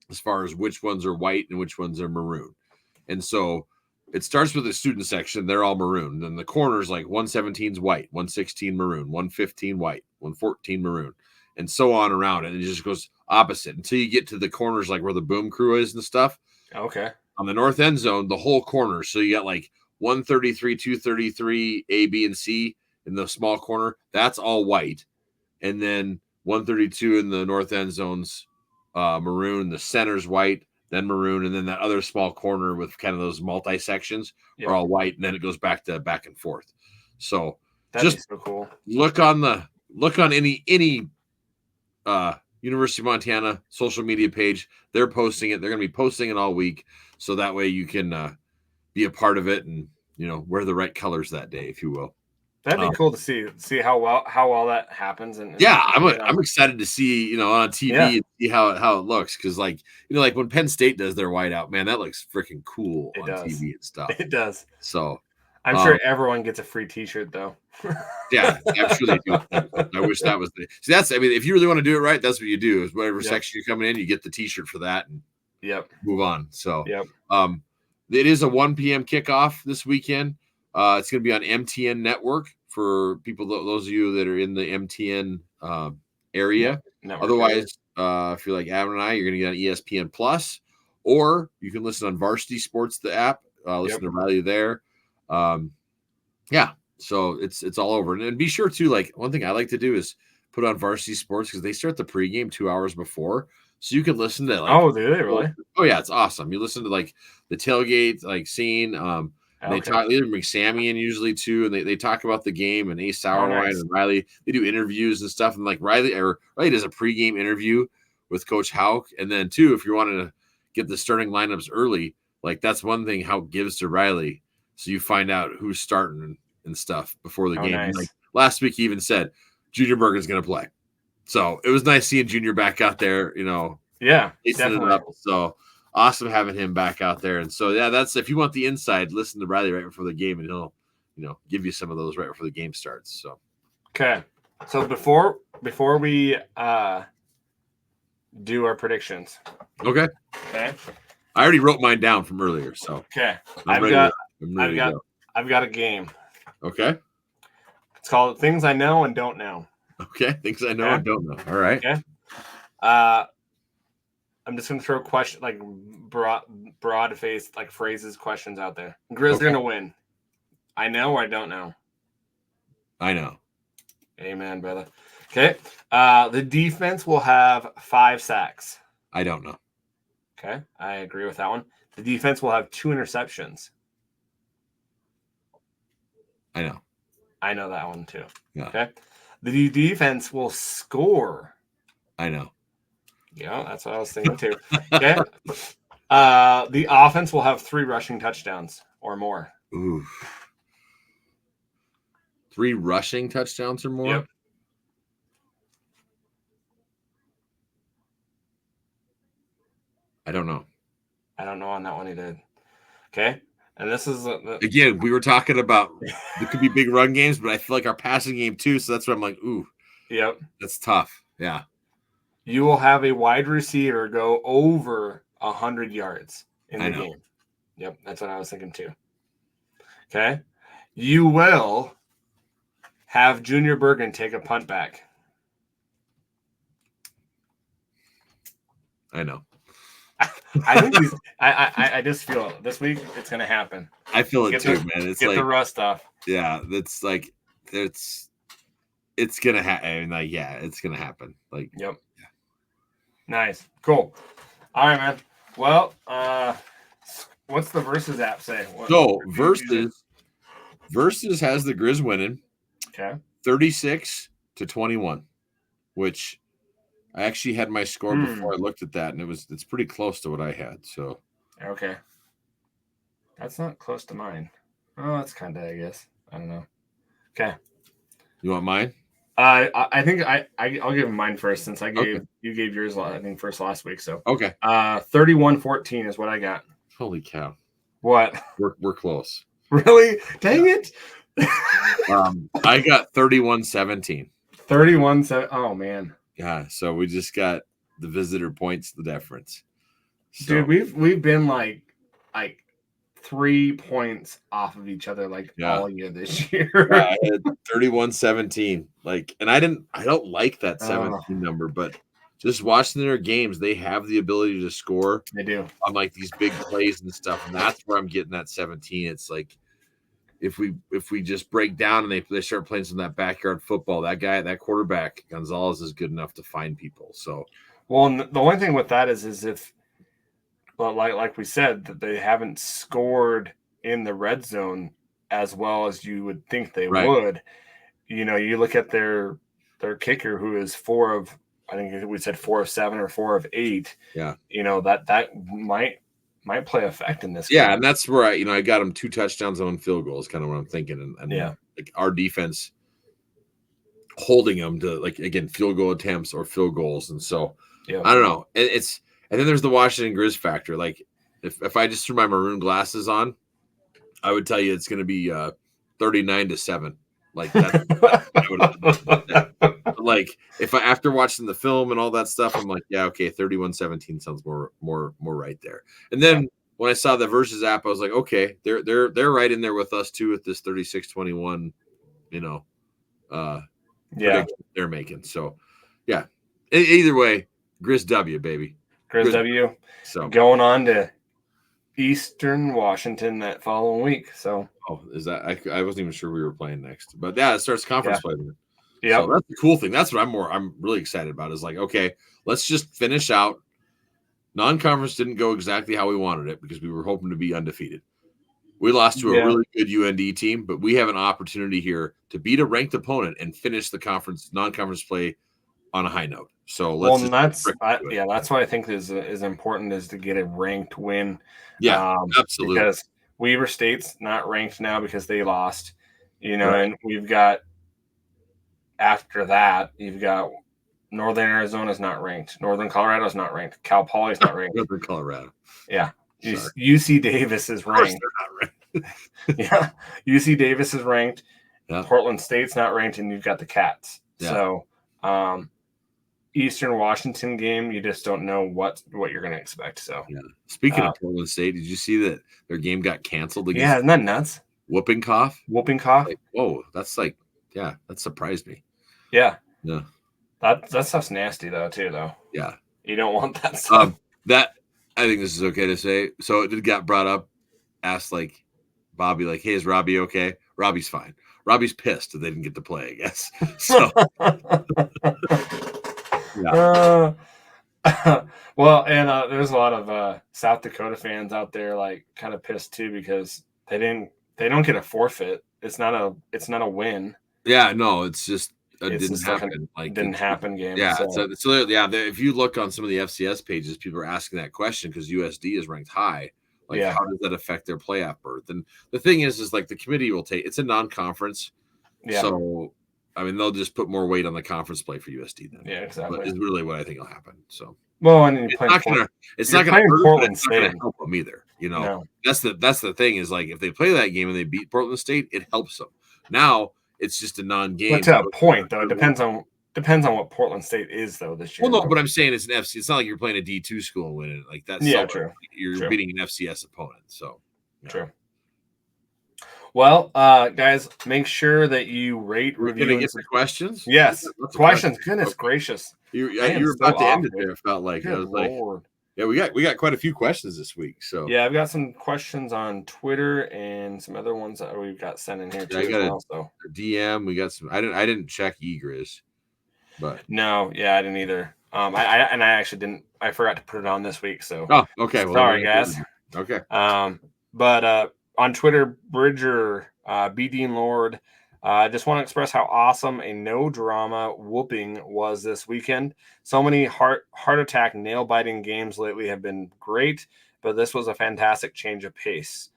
Speaker 2: as far as which ones are white and which ones are maroon. And so it starts with the student section. They're all maroon. Then the corners, like 117 is white, 116 maroon, 115 white, 114 maroon, and so on around it. And it just goes opposite until you get to the corners, like where the boom crew is and stuff.
Speaker 1: Okay.
Speaker 2: On the north end zone, the whole corner. So you got like 133, 233, A, B, and C in the small corner. That's all white. And then 132 in the north end zone's maroon. The center's white, then maroon, and then that other small corner with kind of those multi-sections are all white, and then it goes back and forth. So
Speaker 1: that's so cool.
Speaker 2: Look on any University of Montana social media page. They're posting it. They're going to be posting it all week, so that way you can be a part of it and wear the right colors that day, if you will.
Speaker 1: That'd be cool to see how well that happens. And
Speaker 2: I'm excited to see on TV and see how it looks, because like when Penn State does their whiteout, man, that looks freaking cool on TV and stuff.
Speaker 1: It does.
Speaker 2: So
Speaker 1: I'm sure everyone gets a free T-shirt though.
Speaker 2: Yeah, I'm sure they do. I wish that was if you really want to do it right, that's what you do. Is whatever section you're coming in, you get the T-shirt for that, and move on. So it is a 1 p.m. kickoff this weekend. It's going to be on MTN Network for people, those of you that are in the MTN area. Otherwise, if you're like Adam and I, you're going to get on ESPN Plus, or you can listen on Varsity Sports, the app. Listen to Riley there. So it's all over. And be sure to, like, one thing I like to do is put on Varsity Sports, because they start the pregame 2 hours before, so you can listen to
Speaker 1: do they really?
Speaker 2: Oh yeah, it's awesome. You listen to like the tailgate scene. They bring Sammy in usually too, and they talk about the game, and Ace Sauerwein and Riley. They do interviews and stuff, and like Riley does a pregame interview with Coach Houck, and then too, if you wanted to get the starting lineups early, like that's one thing Houck gives to Riley, so you find out who's starting and stuff before the game.
Speaker 1: Nice.
Speaker 2: Like last week, he even said Junior Bergen's going to play, so it was nice seeing Junior back out there.
Speaker 1: Definitely.
Speaker 2: So. Awesome having him back out there. And so, that's, if you want the inside, listen to Riley right before the game, and he'll, give you some of those right before the game starts. So,
Speaker 1: okay. So before we do our predictions.
Speaker 2: Okay. I already wrote mine down from earlier, so
Speaker 1: okay. I've got a game.
Speaker 2: Okay.
Speaker 1: It's called Things I Know and Don't Know.
Speaker 2: Okay, things I know and don't know. All right.
Speaker 1: Okay. I'm just gonna throw questions like broad face like phrases, questions out there. Grizz are gonna win. I know or I don't know.
Speaker 2: I know.
Speaker 1: Amen, brother. Okay. The defense will have 5 sacks.
Speaker 2: I don't know.
Speaker 1: Okay, I agree with that one. The defense will have 2 interceptions.
Speaker 2: I know.
Speaker 1: I know that one too.
Speaker 2: Yeah.
Speaker 1: Okay. The defense will score.
Speaker 2: I know.
Speaker 1: Yeah, that's what I was thinking too. Okay. The offense will have 3 rushing touchdowns or more.
Speaker 2: Ooh. 3 rushing touchdowns or more?
Speaker 1: Yep.
Speaker 2: I don't know.
Speaker 1: I don't know on that one either. Okay. And this is
Speaker 2: again, we were talking about there could be big run games, but I feel like our passing game too. So that's what I'm like, ooh,
Speaker 1: yep,
Speaker 2: that's tough. Yeah,
Speaker 1: you will have a wide receiver go over 100 yards in the game. Yep, that's what I was thinking too. Okay, you will have Junior Bergen take a punt back.
Speaker 2: I know.
Speaker 1: I think I just feel this week it's gonna happen.
Speaker 2: I feel it too, man. It's
Speaker 1: get the rust off.
Speaker 2: Yeah, that's like it's gonna happen. I mean, like, yeah, it's gonna happen. Like,
Speaker 1: yep. Yeah. Nice, cool. All right, man. Well, what's the Versus app say?
Speaker 2: Versus has the Grizz winning.
Speaker 1: Okay.
Speaker 2: 36-21, which I actually had my score before I looked at that, and it's pretty close to what I had. So
Speaker 1: okay, that's not close to mine. Oh, that's kind of, I guess. I don't know. Okay,
Speaker 2: you want mine?
Speaker 1: I think I'll give mine first since you gave yours I think first last week. So
Speaker 2: okay,
Speaker 1: 31-14 is what I got.
Speaker 2: Holy cow!
Speaker 1: What?
Speaker 2: We're close.
Speaker 1: Really? Dang it!
Speaker 2: I got 31-17.
Speaker 1: 31-7. Oh man.
Speaker 2: Yeah, so we just got the visitor points the difference.
Speaker 1: So, dude, we've been like 3 points off of each other all year this year.
Speaker 2: Yeah, I had 31-17. And I don't like that 17 number, but just watching their games, they have the ability to score.
Speaker 1: They do
Speaker 2: on these big plays and stuff, and that's where I'm getting that 17. It's like if we just break down and they start playing some of that backyard football, that quarterback Gonzalez is good enough to find people. So,
Speaker 1: well, the only thing with that is if, well, like we said, that they haven't scored in the red zone as well as you would think they would. You know, you look at their kicker, who is 4 of, I think we said 4 of 7 or 4 of 8.
Speaker 2: Yeah,
Speaker 1: you know that might play effect in this
Speaker 2: game.
Speaker 1: Yeah,
Speaker 2: and that's where I got them 2 touchdowns on field goals, kind of what I'm thinking. And
Speaker 1: yeah,
Speaker 2: like our defense holding them to again field goal attempts or field goals, and so I don't know. It's and then there's the Washington Grizz factor. Like if I just threw my maroon glasses on, I would tell you it's going to be 39-7. Like that. Like if after watching the film and all that stuff, I'm like, yeah, okay, 31-17 sounds more right there. And then when I saw the Versus app, I was like, okay, they're right in there with us too with this 36-21, prediction they're making. So yeah, either way, Grizz W, baby.
Speaker 1: Grizz W. So going on to Eastern Washington that following week. So
Speaker 2: is that I wasn't even sure we were playing next, but yeah, it starts conference play.
Speaker 1: Yeah,
Speaker 2: so that's the cool thing. That's what I'm really excited about. Is like, okay, let's just finish out. Non-conference didn't go exactly how we wanted it because we were hoping to be undefeated. We lost to a really good UND team, but we have an opportunity here to beat a ranked opponent and finish the non-conference play on a high note. So
Speaker 1: that's why I think is important is to get a ranked win.
Speaker 2: Yeah, absolutely.
Speaker 1: Because Weber State's not ranked now because they lost, and we've got. After that, you've got Northern Arizona's not ranked. Northern Colorado's not ranked. Cal Poly's not ranked.
Speaker 2: Northern Colorado.
Speaker 1: Yeah. UC Davis is ranked.
Speaker 2: They're not ranked.
Speaker 1: Yeah. UC Davis is ranked.
Speaker 2: Yeah.
Speaker 1: Portland State's not ranked, and you've got the Cats. Yeah. So, Eastern Washington game, you just don't know what you're going to expect. So,
Speaker 2: yeah. Speaking of Portland State, did you see that their game got canceled against?
Speaker 1: Yeah, isn't that nuts?
Speaker 2: Whooping cough.
Speaker 1: Like,
Speaker 2: whoa, that's like, yeah, that surprised me.
Speaker 1: Yeah.
Speaker 2: Yeah.
Speaker 1: That stuff's nasty though, too. Though.
Speaker 2: Yeah.
Speaker 1: You don't want that stuff.
Speaker 2: That I think this is okay to say. So it got brought up. Asked like Bobby, like, "Hey, is Robbie okay?" Robbie's fine. Robbie's pissed that they didn't get to play, I guess. So,
Speaker 1: yeah. Well, and there's a lot of South Dakota fans out there, like, kind of pissed too because they don't get a forfeit. It's not a win.
Speaker 2: Yeah, no, it's just
Speaker 1: it's
Speaker 2: didn't happen.
Speaker 1: Didn't happen game.
Speaker 2: Yeah, so yeah. If you look on some of the FCS pages, people are asking that question because USD is ranked high. Like, how does that affect their playoff berth? And the thing is like the committee will take. It's a non-conference, so I mean they'll just put more weight on the conference play for USD then.
Speaker 1: Yeah, exactly.
Speaker 2: But it's really what I think will happen. So.
Speaker 1: Well, and
Speaker 2: it's not going to
Speaker 1: Portland State
Speaker 2: help them either. You know, that's the thing is like if they play that game and they beat Portland State, it helps them. Now it's just a non-game.
Speaker 1: But to a point, though, it depends on what Portland State is though this year.
Speaker 2: Well, no, but I'm saying it's an FC. It's not like you're playing a D2 school and winning like that's
Speaker 1: true.
Speaker 2: You're beating an FCS opponent, so
Speaker 1: true. Well, guys, make sure that you rate, review,
Speaker 2: and get the questions.
Speaker 1: Yes, questions. Goodness gracious,
Speaker 2: you were about to end it there. It felt like I was like, yeah, we got quite a few questions this week. So
Speaker 1: yeah, I've got some questions on Twitter and some other ones that we've got sent in here too.
Speaker 2: I got a DM. We got some. I didn't check eGriz, but
Speaker 1: no, yeah, I didn't either. I actually didn't. I forgot to put it on this week. So
Speaker 2: okay. Well,
Speaker 1: sorry, guys.
Speaker 2: Okay.
Speaker 1: But on Twitter, Bridger, B. Dean Lord, I just want to express how awesome a no drama whooping was this weekend. So many heart attack, nail biting games lately have been great, but this was a fantastic change of pace.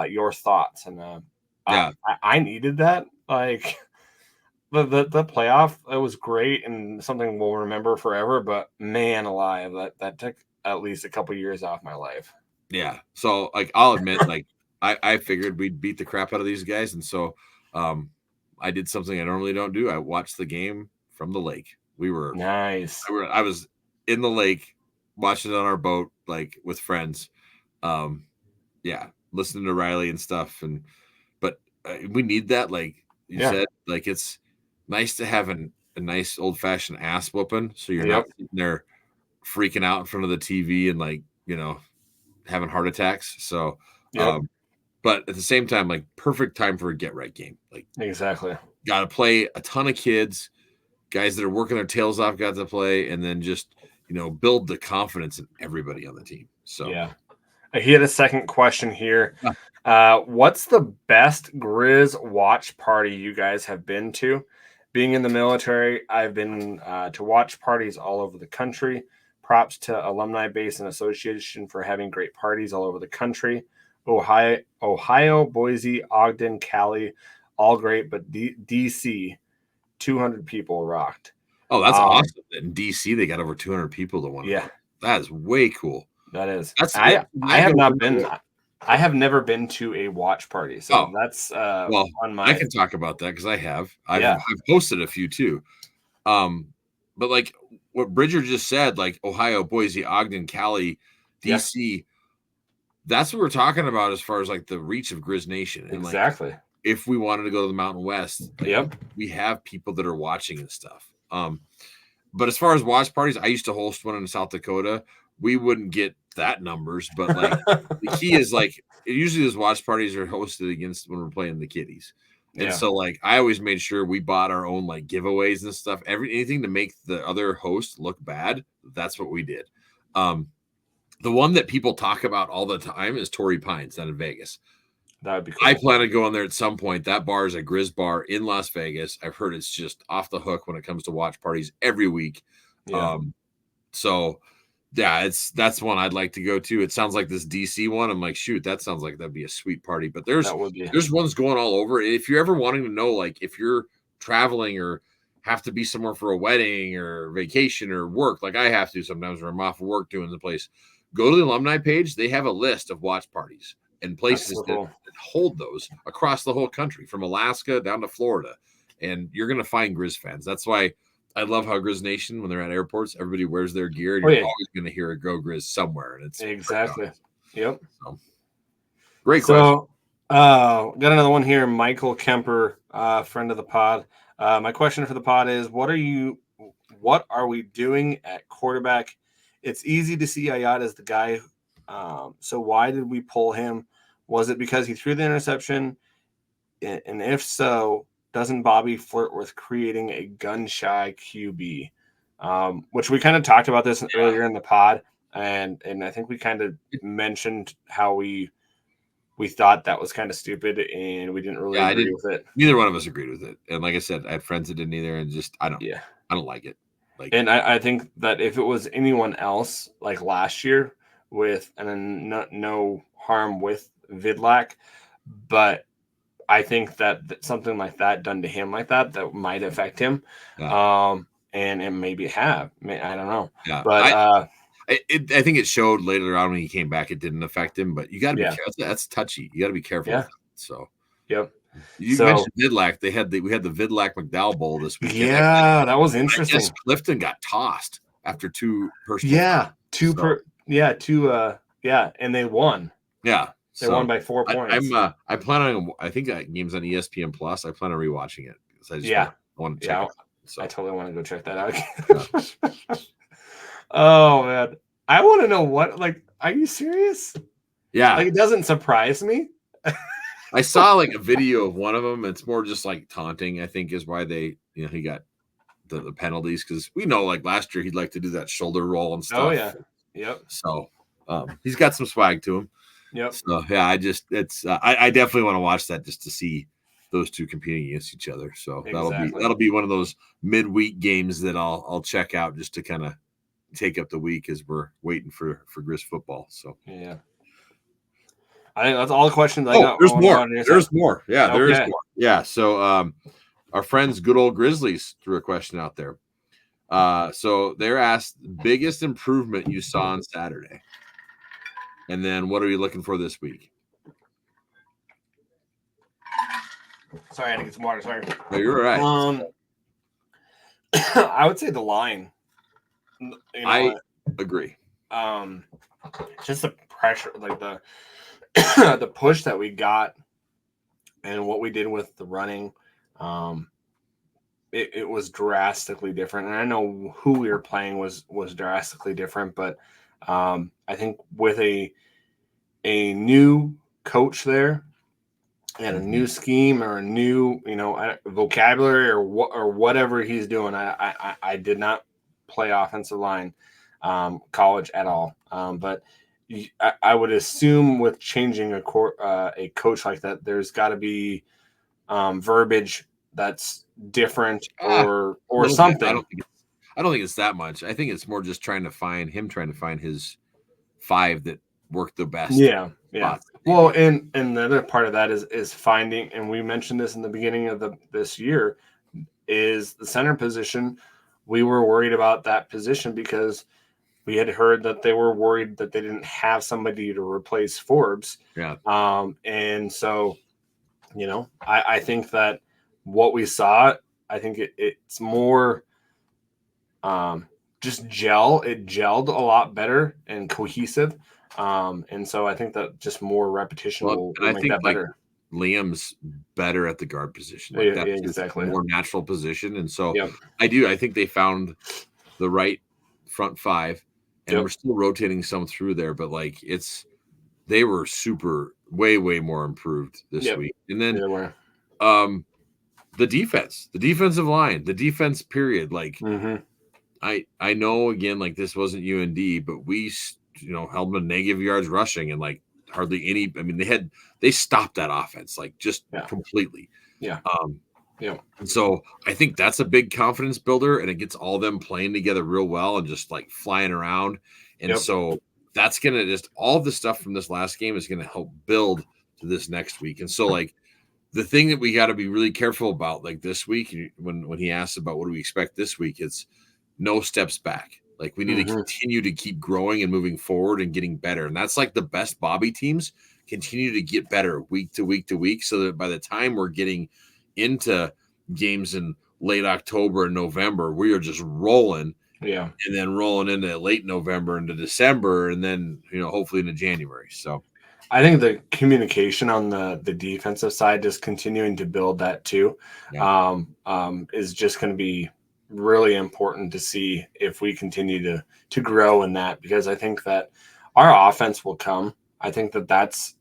Speaker 1: Your thoughts? And I needed that. Like the playoff, it was great and something we'll remember forever. But man, alive, that took at least a couple years off my life.
Speaker 2: Yeah. So like, I'll admit, like I figured we'd beat the crap out of these guys, and so I did something I normally don't do. I watched the game from the lake. We were
Speaker 1: nice.
Speaker 2: I was in the lake watching it on our boat, like with friends. Yeah, listening to Riley and stuff. But we need that, like you said, like it's nice to have a nice old fashioned ass whooping, so you're not sitting there freaking out in front of the TV and like having heart attacks. So. But at the same time, like perfect time for a get right game. Like
Speaker 1: exactly. Got
Speaker 2: to play a ton of kids, guys that are working their tails off got to play, and then just build the confidence in everybody on the team. So
Speaker 1: yeah. He had a second question here. What's the best Grizz watch party you guys have been to? Being in the military, I've been to watch parties all over the country. Props to Alumni Base and Association for having great parties all over the country. Ohio, Boise, Ogden, Cali, all great, but DC, 200 people rocked.
Speaker 2: Oh, that's awesome. In DC, they got over 200 people to one.
Speaker 1: Yeah,
Speaker 2: that is way cool.
Speaker 1: That is. I have not been. I have never been to a watch party, so that's
Speaker 2: well. On my. I can talk about that because I have. I've hosted a few too. But like what Bridger just said, like Ohio, Boise, Ogden, Cali, DC. Yeah. That's what we're talking about as far as like the reach of Grizz Nation. And
Speaker 1: exactly.
Speaker 2: Like, if we wanted to go to the Mountain West, we have people that are watching and stuff. But as far as watch parties, I used to host one in South Dakota. We wouldn't get that numbers, but like the key is like usually those watch parties are hosted against when we're playing the kiddies. And so like I always made sure we bought our own like giveaways and stuff. Anything to make the other host look bad, that's what we did. The one that people talk about all the time is Torrey Pines down in Vegas.
Speaker 1: That would be cool.
Speaker 2: I plan on going there at some point. That bar is a Grizz bar in Las Vegas. I've heard it's just off the hook when it comes to watch parties every week. Yeah. So yeah, that's one I'd like to go to. It sounds like this DC one. I'm like, shoot, that sounds like that'd be a sweet party. But there's ones going all over. If you're ever wanting to know, like if you're traveling or have to be somewhere for a wedding or vacation or work, like I have to sometimes when I'm off of work doing the place. Go to the alumni page. They have a list of watch parties and places that hold those across the whole country, from Alaska down to Florida. And you're going to find Grizz fans. That's why I love how Grizz Nation, when they're at airports, everybody wears their gear, and you're always going to hear a Go Grizz somewhere, and it's
Speaker 1: exactly. Yep.
Speaker 2: So, great question.
Speaker 1: Got another one here. Michael Kemper, friend of the pod. My question for the pod is: What are we doing at quarterback? It's easy to see Ayat as the guy. So why did we pull him? Was it because he threw the interception? And if so, doesn't Bobby flirt with creating a gun-shy QB? Which we kind of talked about this earlier in the pod, and I think we kind of mentioned how we thought that was kind of stupid, and we didn't really agree with it.
Speaker 2: Neither one of us agreed with it, and like I said, I had friends that didn't either, and just I don't like it.
Speaker 1: And I think that if it was anyone else, like last year, with and no harm with Vidlac, but I think that something like that done to him like that might affect him. Yeah. And maybe have. I don't know.
Speaker 2: Yeah.
Speaker 1: But
Speaker 2: I think it showed later on when he came back, it didn't affect him, but you got to be careful. That's touchy. You got to be careful with that. So,
Speaker 1: yep.
Speaker 2: You mentioned Vidlac. We had the Vidlac McDowell Bowl this weekend.
Speaker 1: Yeah, that was interesting. I guess
Speaker 2: Clifton got tossed after two personal.
Speaker 1: Yeah, and they won.
Speaker 2: Yeah.
Speaker 1: They won by 4 points.
Speaker 2: I plan on. I think that game's on ESPN Plus. I plan on rewatching it because I just want to check it out. So.
Speaker 1: I totally want to go check that out. Oh man, I want to know what. Like, are you serious?
Speaker 2: Yeah.
Speaker 1: Like, it doesn't surprise me.
Speaker 2: I saw like a video of one of them. It's more just like taunting, I think, is why they, he got the penalties, because we know like last year he'd like to do that shoulder roll and stuff.
Speaker 1: Oh yeah. Yep.
Speaker 2: So he's got some swag to him.
Speaker 1: Yep.
Speaker 2: So yeah, I definitely want to watch that just to see those two competing against each other. So that'll be one of those midweek games that I'll check out just to kind of take up the week as we're waiting for Grizz football. So
Speaker 1: yeah. I think that's all the questions I got.
Speaker 2: There's more. There's more. Yeah, there is more. Yeah. So our friends, Good Old Grizzlies, threw a question out there. So they're asked biggest improvement you saw on Saturday. And then what are you looking for this week?
Speaker 1: Sorry, I had to get some water. Sorry.
Speaker 2: No, you're all right.
Speaker 1: I would say the line.
Speaker 2: I agree.
Speaker 1: Just the pressure, like the the push that we got and what we did with the running, it was drastically different. And I know who we were playing was drastically different, but I think with a new coach there and a new scheme or a new vocabulary or whatever he's doing, I did not play offensive line college at all, but I would assume with changing a coach like that, there's got to be verbiage that's different or something.
Speaker 2: I don't think it's that much. I think it's more just trying to find his five that work the best.
Speaker 1: Yeah. Well, and the other part of that is finding, and we mentioned this in the beginning of this year, is the center position. We were worried about that position because we had heard that they were worried that they didn't have somebody to replace Forbes.
Speaker 2: Yeah.
Speaker 1: And so, I think that what we saw, I think it's more just gel. It gelled a lot better and cohesive. And so I think that just more repetition will make that better.
Speaker 2: Liam's better at the guard position.
Speaker 1: That's exactly
Speaker 2: a more natural position. And so I think they found the right front five, and we're still rotating some through there, but like they were way more improved this week. And then the defensive line, the defense period, like I know again, like this wasn't UND, but we held them negative yards rushing and like hardly any. I mean, they stopped that offense like just completely.
Speaker 1: Yeah.
Speaker 2: And so I think that's a big confidence builder, and it gets all them playing together real well and just like flying around. And so that's going to all the stuff from this last game is going to help build to this next week. And so like the thing that we got to be really careful about, like this week, when he asks about what do we expect this week, it's no steps back. Like we need to continue to keep growing and moving forward and getting better. And that's like the best Bobby teams continue to get better week to week to week, so that by the time we're getting into games in late October and November, we are just rolling.
Speaker 1: Yeah.
Speaker 2: And then rolling into late November into December, and then, hopefully into January. So
Speaker 1: I think the communication on the defensive side, just continuing to build that too, is just going to be really important to see if we continue to grow in that, because I think that our offense will come. I think that's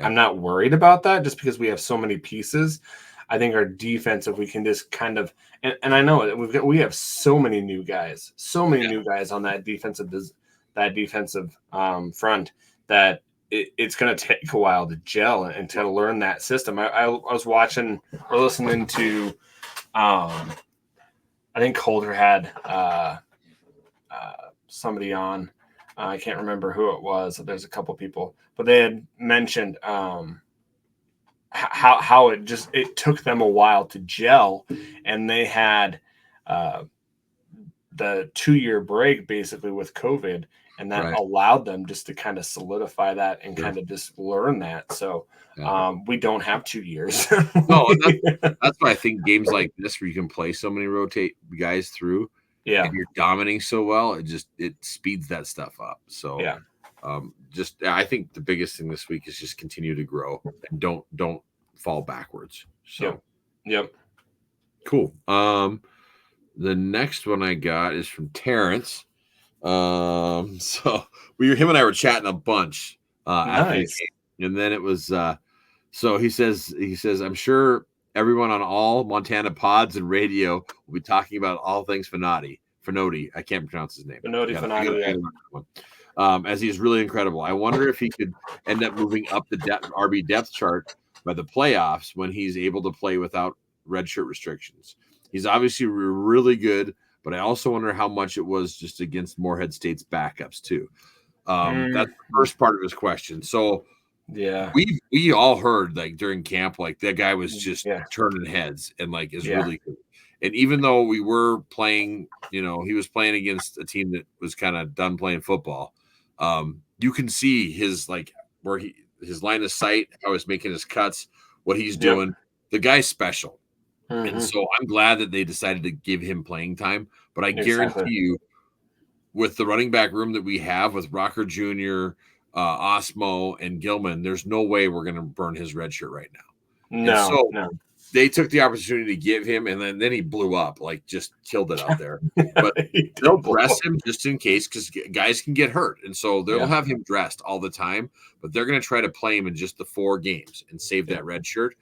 Speaker 1: I'm not worried about that just because we have so many pieces. I think our defense, if we can just kind of, and I know we have so many new guys on that defensive front that it's going to take a while to gel and to learn that system. I was watching or listening to, I think Calder had somebody on. I can't remember who it was. There's a couple people, but they had mentioned how it took them a while to gel, and they had the 2-year break basically with COVID, and that allowed them just to kind of solidify that and kind of just learn that. So we don't have 2 years.
Speaker 2: No, that's why I think games like this where you can play so many rotate guys through, and you're dominating so well, it speeds that stuff up. So I think the biggest thing this week is just continue to grow and don't fall backwards. So
Speaker 1: yep.
Speaker 2: Cool. The next one I got is from Terrence. So him and I were chatting a bunch after the game, and then it was so he says I'm sure everyone on all Montana pods and radio will be talking about all things Finoti. I can't pronounce his name.
Speaker 1: Finoti.
Speaker 2: As he's really incredible. I wonder if he could end up moving up the RB depth chart by the playoffs when he's able to play without redshirt restrictions. He's obviously really good, but I also wonder how much it was just against Morehead State's backups too. That's the first part of his question. So we all heard like during camp, like that guy was just turning heads and like is really good. And even though we were playing, he was playing against a team that was kind of done playing football. You can see his like where his line of sight, how he's making his cuts, what he's doing. The guy's special. Mm-hmm. And so I'm glad that they decided to give him playing time. But I guarantee you, with the running back room that we have with Rocker Jr., Osmo, and Gilman, there's no way we're going to burn his red shirt right now. No. They took the opportunity to give him, and then he blew up, like just killed it out there. But they'll dress him just in case because guys can get hurt. And so they'll have him dressed all the time, but they're going to try to play him in just the 4 games and save that red shirt.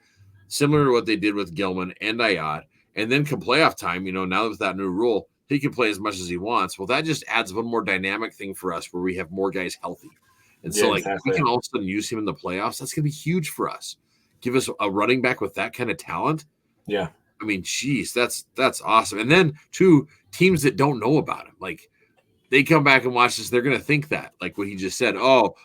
Speaker 2: Similar to what they did with Gilman and Ayat. And then come playoff time, now with that new rule, he can play as much as he wants. Well, that just adds one more dynamic thing for us where we have more guys healthy. And so if we can all of a sudden use him in the playoffs, that's going to be huge for us. Give us a running back with that kind of talent.
Speaker 1: Yeah.
Speaker 2: I mean, geez, that's awesome. And then 2 teams that don't know about him, like they come back and watch this, they're going to think that, like what he just said,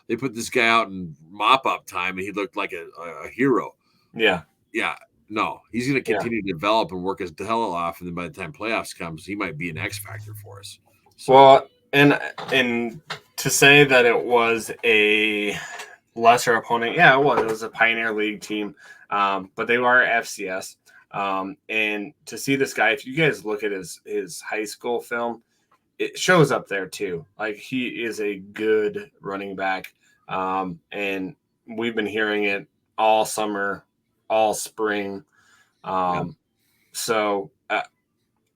Speaker 2: they put this guy out in mop-up time and he looked like a hero.
Speaker 1: Yeah.
Speaker 2: Yeah, no, he's going to continue to develop and work his hell off, and then by the time playoffs comes, he might be an X factor for us.
Speaker 1: So. Well, and to say that it was a lesser opponent, it was a Pioneer League team, but they were FCS. And to see this guy, if you guys look at his high school film, it shows up there too. Like he is a good running back, and we've been hearing it all summer. All spring. So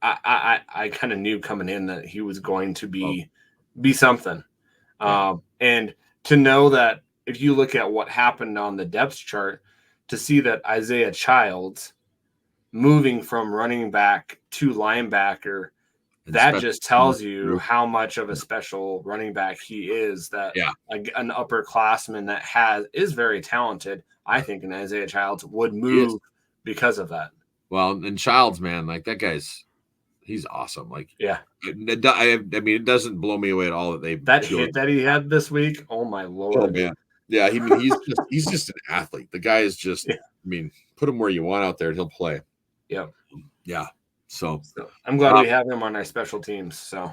Speaker 1: I kind of knew coming in that he was going to be something. And to know that if you look at what happened on the depth chart, to see that Isaiah Childs moving from running back to linebacker, that just tells you how much of a special running back he is. That an upperclassman that is very talented. I think an Isaiah Childs would move because of that.
Speaker 2: Well, and Childs, man, like that he's awesome. Like, I mean, it doesn't blow me away at all that
Speaker 1: hit that he had this week. Oh my Lord.
Speaker 2: Oh man. Yeah. He's just an athlete. The guy is just, I mean, put him where you want out there and he'll play.
Speaker 1: Yep.
Speaker 2: Yeah. So
Speaker 1: I'm glad we have him on our special teams. So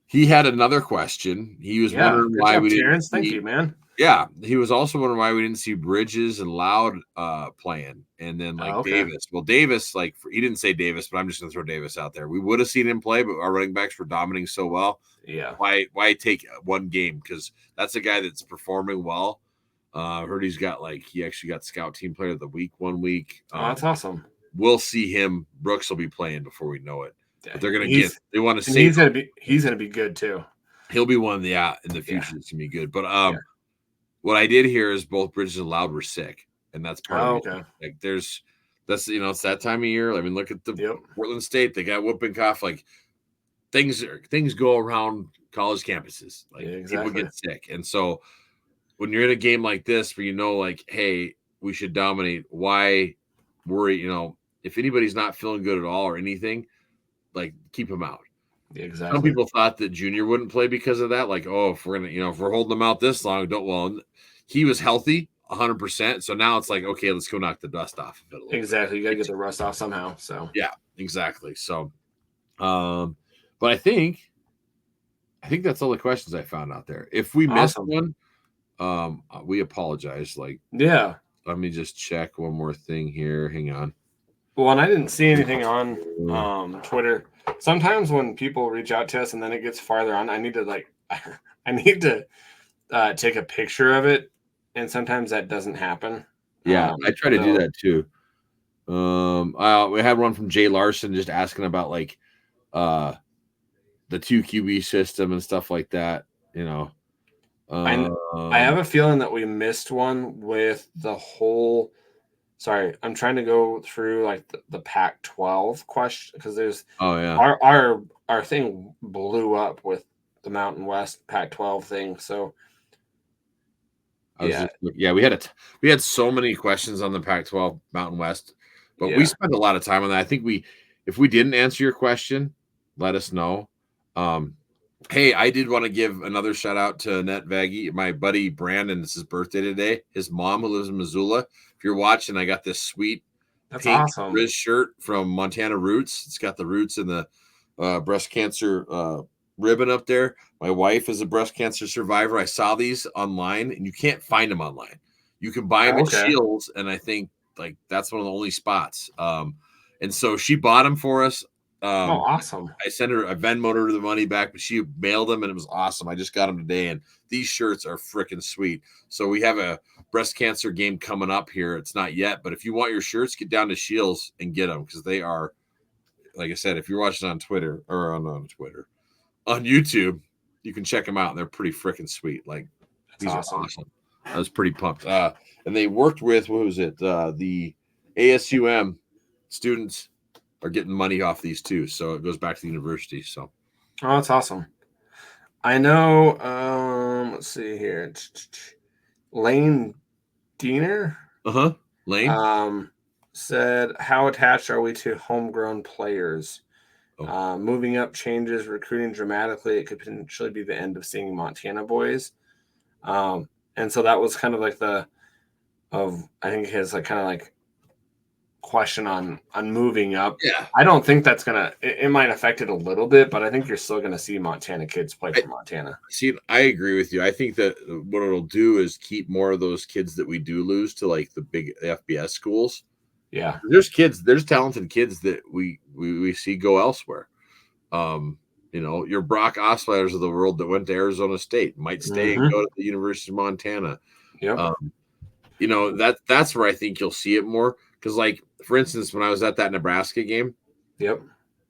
Speaker 2: he had another question. He was wondering why we didn't.
Speaker 1: Thank you, man.
Speaker 2: Yeah, he was also wondering why we didn't see Bridges and Loud playing, and then Davis. Well, Davis, he didn't say Davis, but I'm just going to throw Davis out there. We would have seen him play, but our running backs were dominating so well.
Speaker 1: Yeah.
Speaker 2: Why take one game? Because that's a guy that's performing well. I heard he actually got Scout Team Player of the Week 1 week.
Speaker 1: That's awesome.
Speaker 2: We'll see him. Brooks will be playing before we know it. Yeah, but they're going to they want to
Speaker 1: save him. He's going to be good too.
Speaker 2: He'll be one in the future that's going to be good. But what I did hear is both Bridges and Loud were sick, and that's part of it.
Speaker 1: Okay.
Speaker 2: Like it's that time of year. I mean, look at the Portland State. They got whooping cough. Like things go around college campuses. Like people get sick, and so when you're in a game like this, where hey, we should dominate. Why worry? If anybody's not feeling good at all or anything, keep them out.
Speaker 1: Exactly.
Speaker 2: Some people thought that Junior wouldn't play because of that. If we're gonna, if we're holding them out this long, he was healthy 100%. So now it's okay, let's go knock the dust off of it a little
Speaker 1: Exactly.
Speaker 2: bit.
Speaker 1: You gotta get the rust off somehow. So
Speaker 2: yeah, exactly. So, but I think that's all the questions I found out there. If we missed one, we apologize.
Speaker 1: Yeah.
Speaker 2: Let me just check one more thing here. Hang on.
Speaker 1: Well, and I didn't see anything on Twitter. Sometimes when people reach out to us and then it gets farther on, I need to take a picture of it, and sometimes that doesn't happen.
Speaker 2: Yeah, I try to do that too. We had one from Jay Larson just asking about the 2 QB system and stuff like that.
Speaker 1: I have a feeling that we missed one with the whole. Sorry, I'm trying to go through the Pac-12 question because there's our thing blew up with the Mountain West Pac-12 thing. So
Speaker 2: we had so many questions on the Pac-12 Mountain West, but we spent a lot of time on that. I think if we didn't answer your question, let us know. Hey, I did want to give another shout out to Annette Vaggie, my buddy Brandon. It's his birthday today. His mom, who lives in Missoula. If you're watching, I got this sweet pink Riz shirt from Montana Roots. It's got the roots and the breast cancer ribbon up there. My wife is a breast cancer survivor. I saw these online, and you can't find them online. You can buy them at Shields, and I think that's one of the only spots. And so she bought them for us.
Speaker 1: Awesome.
Speaker 2: I Venmoed her the money back, but she mailed them, and it was awesome. I just got them today, and these shirts are freaking sweet. So we have a breast cancer game coming up here. It's not yet, but if you want your shirts, get down to Shields and get them, because they are, like I said, if you're watching on Twitter or on YouTube, you can check them out, and they're pretty freaking sweet. These are awesome. I was pretty pumped. And they worked with, what was it? The ASUM students are getting money off these too, so it goes back to the university. So,
Speaker 1: that's awesome. I know. Let's see here. Lane Diener.
Speaker 2: Lane.
Speaker 1: Said, "How attached are we to homegrown players? Moving up changes recruiting dramatically. It could potentially be the end of seeing Montana boys." And so that was kind of I think his question on moving up.
Speaker 2: Yeah,
Speaker 1: I don't think that's it might affect it a little bit, but I think you're still gonna see Montana kids play for Montana.
Speaker 2: See, I agree with you. I think that what it'll do is keep more of those kids that we do lose to the big FBS schools.
Speaker 1: Yeah,
Speaker 2: there's talented kids that we see go elsewhere. Your Brock Osweilers of the world that went to Arizona State might stay and go to the University of Montana.
Speaker 1: Yeah,
Speaker 2: that's where I think you'll see it more. Because, for instance, when I was at that Nebraska game,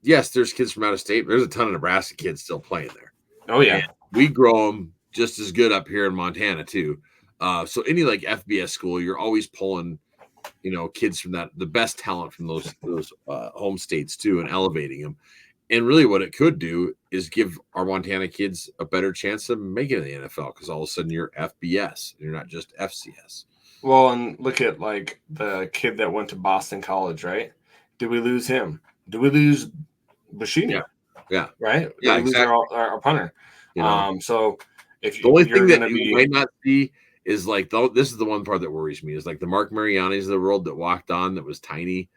Speaker 2: yes, there's kids from out of state. But there's a ton of Nebraska kids still playing there.
Speaker 1: Oh yeah,
Speaker 2: and we grow them just as good up here in Montana too. So any FBS school, you're always pulling, kids from the best talent from those home states too, and elevating them. And really, what it could do is give our Montana kids a better chance of making it in the NFL, because all of a sudden you're FBS, you're not just FCS.
Speaker 1: Well, and look at the kid that went to Boston College, right? Did we lose him? Did we lose Bashini?
Speaker 2: Yeah.
Speaker 1: Right?
Speaker 2: Yeah,
Speaker 1: exactly. Our punter. So if
Speaker 2: the only thing that you might not see is this is the one part that worries me, is the Mark Marianis of the world that walked on that was tiny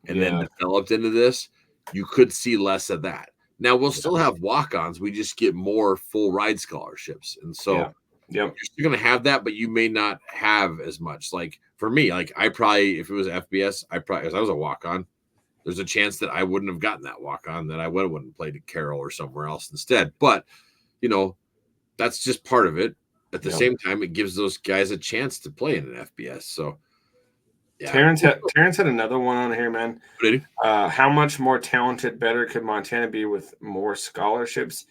Speaker 2: and then developed into this. You could see less of that. Now we'll still have walk-ons. We just get more full ride scholarships, and so. Yeah.
Speaker 1: Yep.
Speaker 2: You're still going to have that, but you may not have as much. Like for me, like I probably, if it was FBS, as I was a walk-on, there's a chance that I wouldn't have gotten that walk-on, that I would have played at Carroll or somewhere else instead. But, that's just part of it. At the same time, it gives those guys a chance to play in an FBS. So,
Speaker 1: yeah. Terrence had another one on here, man. How much more talented, better could Montana be with more scholarships?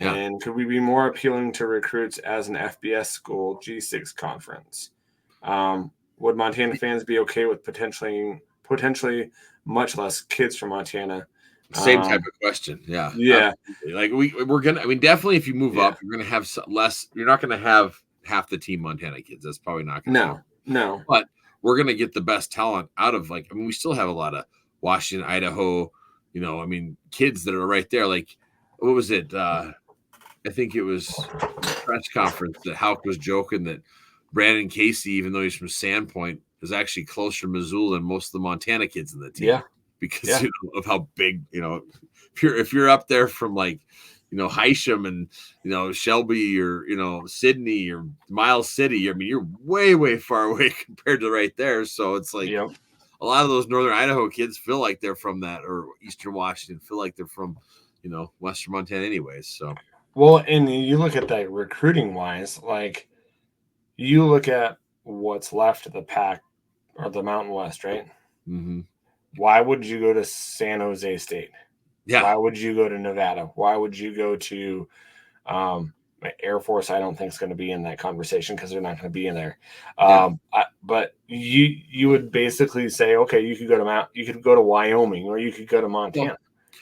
Speaker 1: Yeah. And could we be more appealing to recruits as an FBS school G6 conference? Would Montana fans be okay with potentially much less kids from Montana?
Speaker 2: Same type of question. Yeah.
Speaker 1: Yeah.
Speaker 2: Absolutely. Like we're going to, definitely if you move up, you're going to have less, you're not going to have half the team Montana kids. That's probably not going to happen.
Speaker 1: No.
Speaker 2: But we're going to get the best talent out of we still have a lot of Washington, Idaho, kids that are right there. Like, what was it? I think it was a press conference that Houck was joking that Brandon Casey, even though he's from Sandpoint, is actually closer to Missoula than most of the Montana kids in the team.
Speaker 1: Yeah.
Speaker 2: Because of how big, if you're up there from Hysham and Shelby or Sydney or Miles City, you're way, way far away compared to right there. So it's like a lot of those Northern Idaho kids feel like they're from that, or Eastern Washington feel like they're from Western Montana anyways. So
Speaker 1: well, and you look at that recruiting wise, like you look at what's left of the pack or the Mountain West, right?
Speaker 2: Mm-hmm.
Speaker 1: Why would you go to San Jose State?
Speaker 2: Yeah.
Speaker 1: Why would you go to Nevada? Why would you go to Air Force? I don't think is going to be in that conversation because they're not going to be in there. But you would basically say, okay, you could go to Wyoming, or you could go to Montana.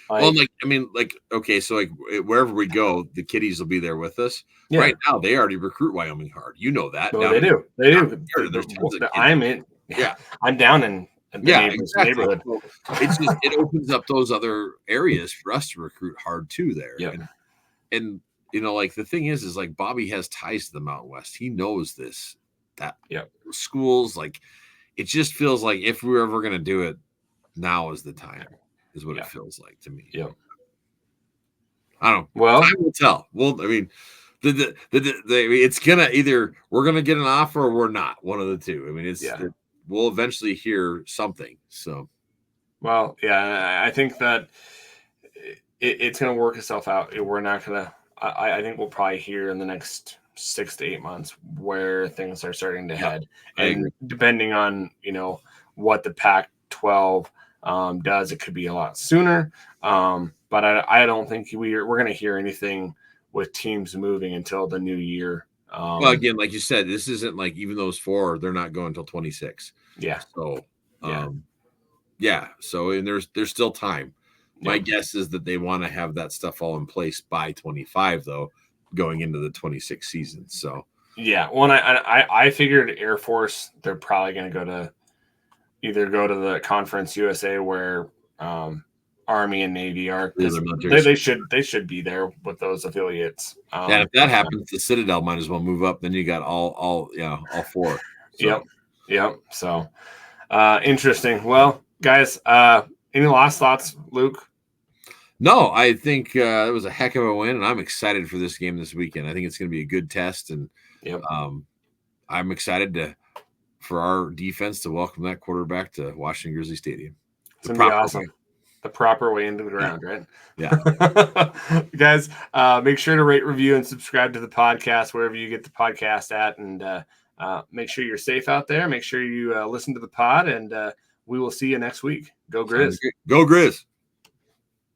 Speaker 2: Okay, so wherever we go, the kiddies will be there with us. Yeah. Right now, they already recruit Wyoming hard. You know that.
Speaker 1: No, they do. They do.
Speaker 2: There's tons of kids.
Speaker 1: I'm in. Yeah, I'm down in. Neighborhood.
Speaker 2: So it opens up those other areas for us to recruit hard too there.
Speaker 1: Yep.
Speaker 2: And the thing is like Bobby has ties to the Mountain West. He knows this. That schools, it just feels like if we're ever gonna do it, now is the time, is what it feels like to me.
Speaker 1: Yep.
Speaker 2: I don't know.
Speaker 1: Well,
Speaker 2: time will tell. Well, it's gonna either we're gonna get an offer or we're not. One of the two. We'll eventually hear something. So,
Speaker 1: well, I think that it's going to work itself out. We're not going to. I think we'll probably hear in the next 6 to 8 months where things are starting to head, and depending on what the Pac-12 does, it could be a lot sooner. But I don't think we're going to hear anything with teams moving until the new year.
Speaker 2: Well, again, like you said, this isn't like even those 4, they're not going until 26.
Speaker 1: Yeah.
Speaker 2: So, So, and there's still time. My guess is that they want to have that stuff all in place by 25, though, going into the 26 season. So,
Speaker 1: yeah. Well, I figured Air Force, they're probably going to go to the Conference USA where Army and Navy are. They should be there with those affiliates.
Speaker 2: And if that happens, the Citadel might as well move up. Then you got all 4.
Speaker 1: So. Yep. So interesting. Well, guys, any last thoughts, Luke?
Speaker 2: No, I think it was a heck of a win, and I'm excited for this game this weekend. I think it's going to be a good test, and I'm excited for our defense to welcome that quarterback to Washington Grizzly Stadium.
Speaker 1: It's going to be awesome. The proper way into the ground, right?
Speaker 2: Yeah.
Speaker 1: Guys, make sure to rate, review, and subscribe to the podcast wherever you get the podcast at. And make sure you're safe out there. Make sure you listen to the pod, and we will see you next week. Go Grizz.
Speaker 2: Go Grizz.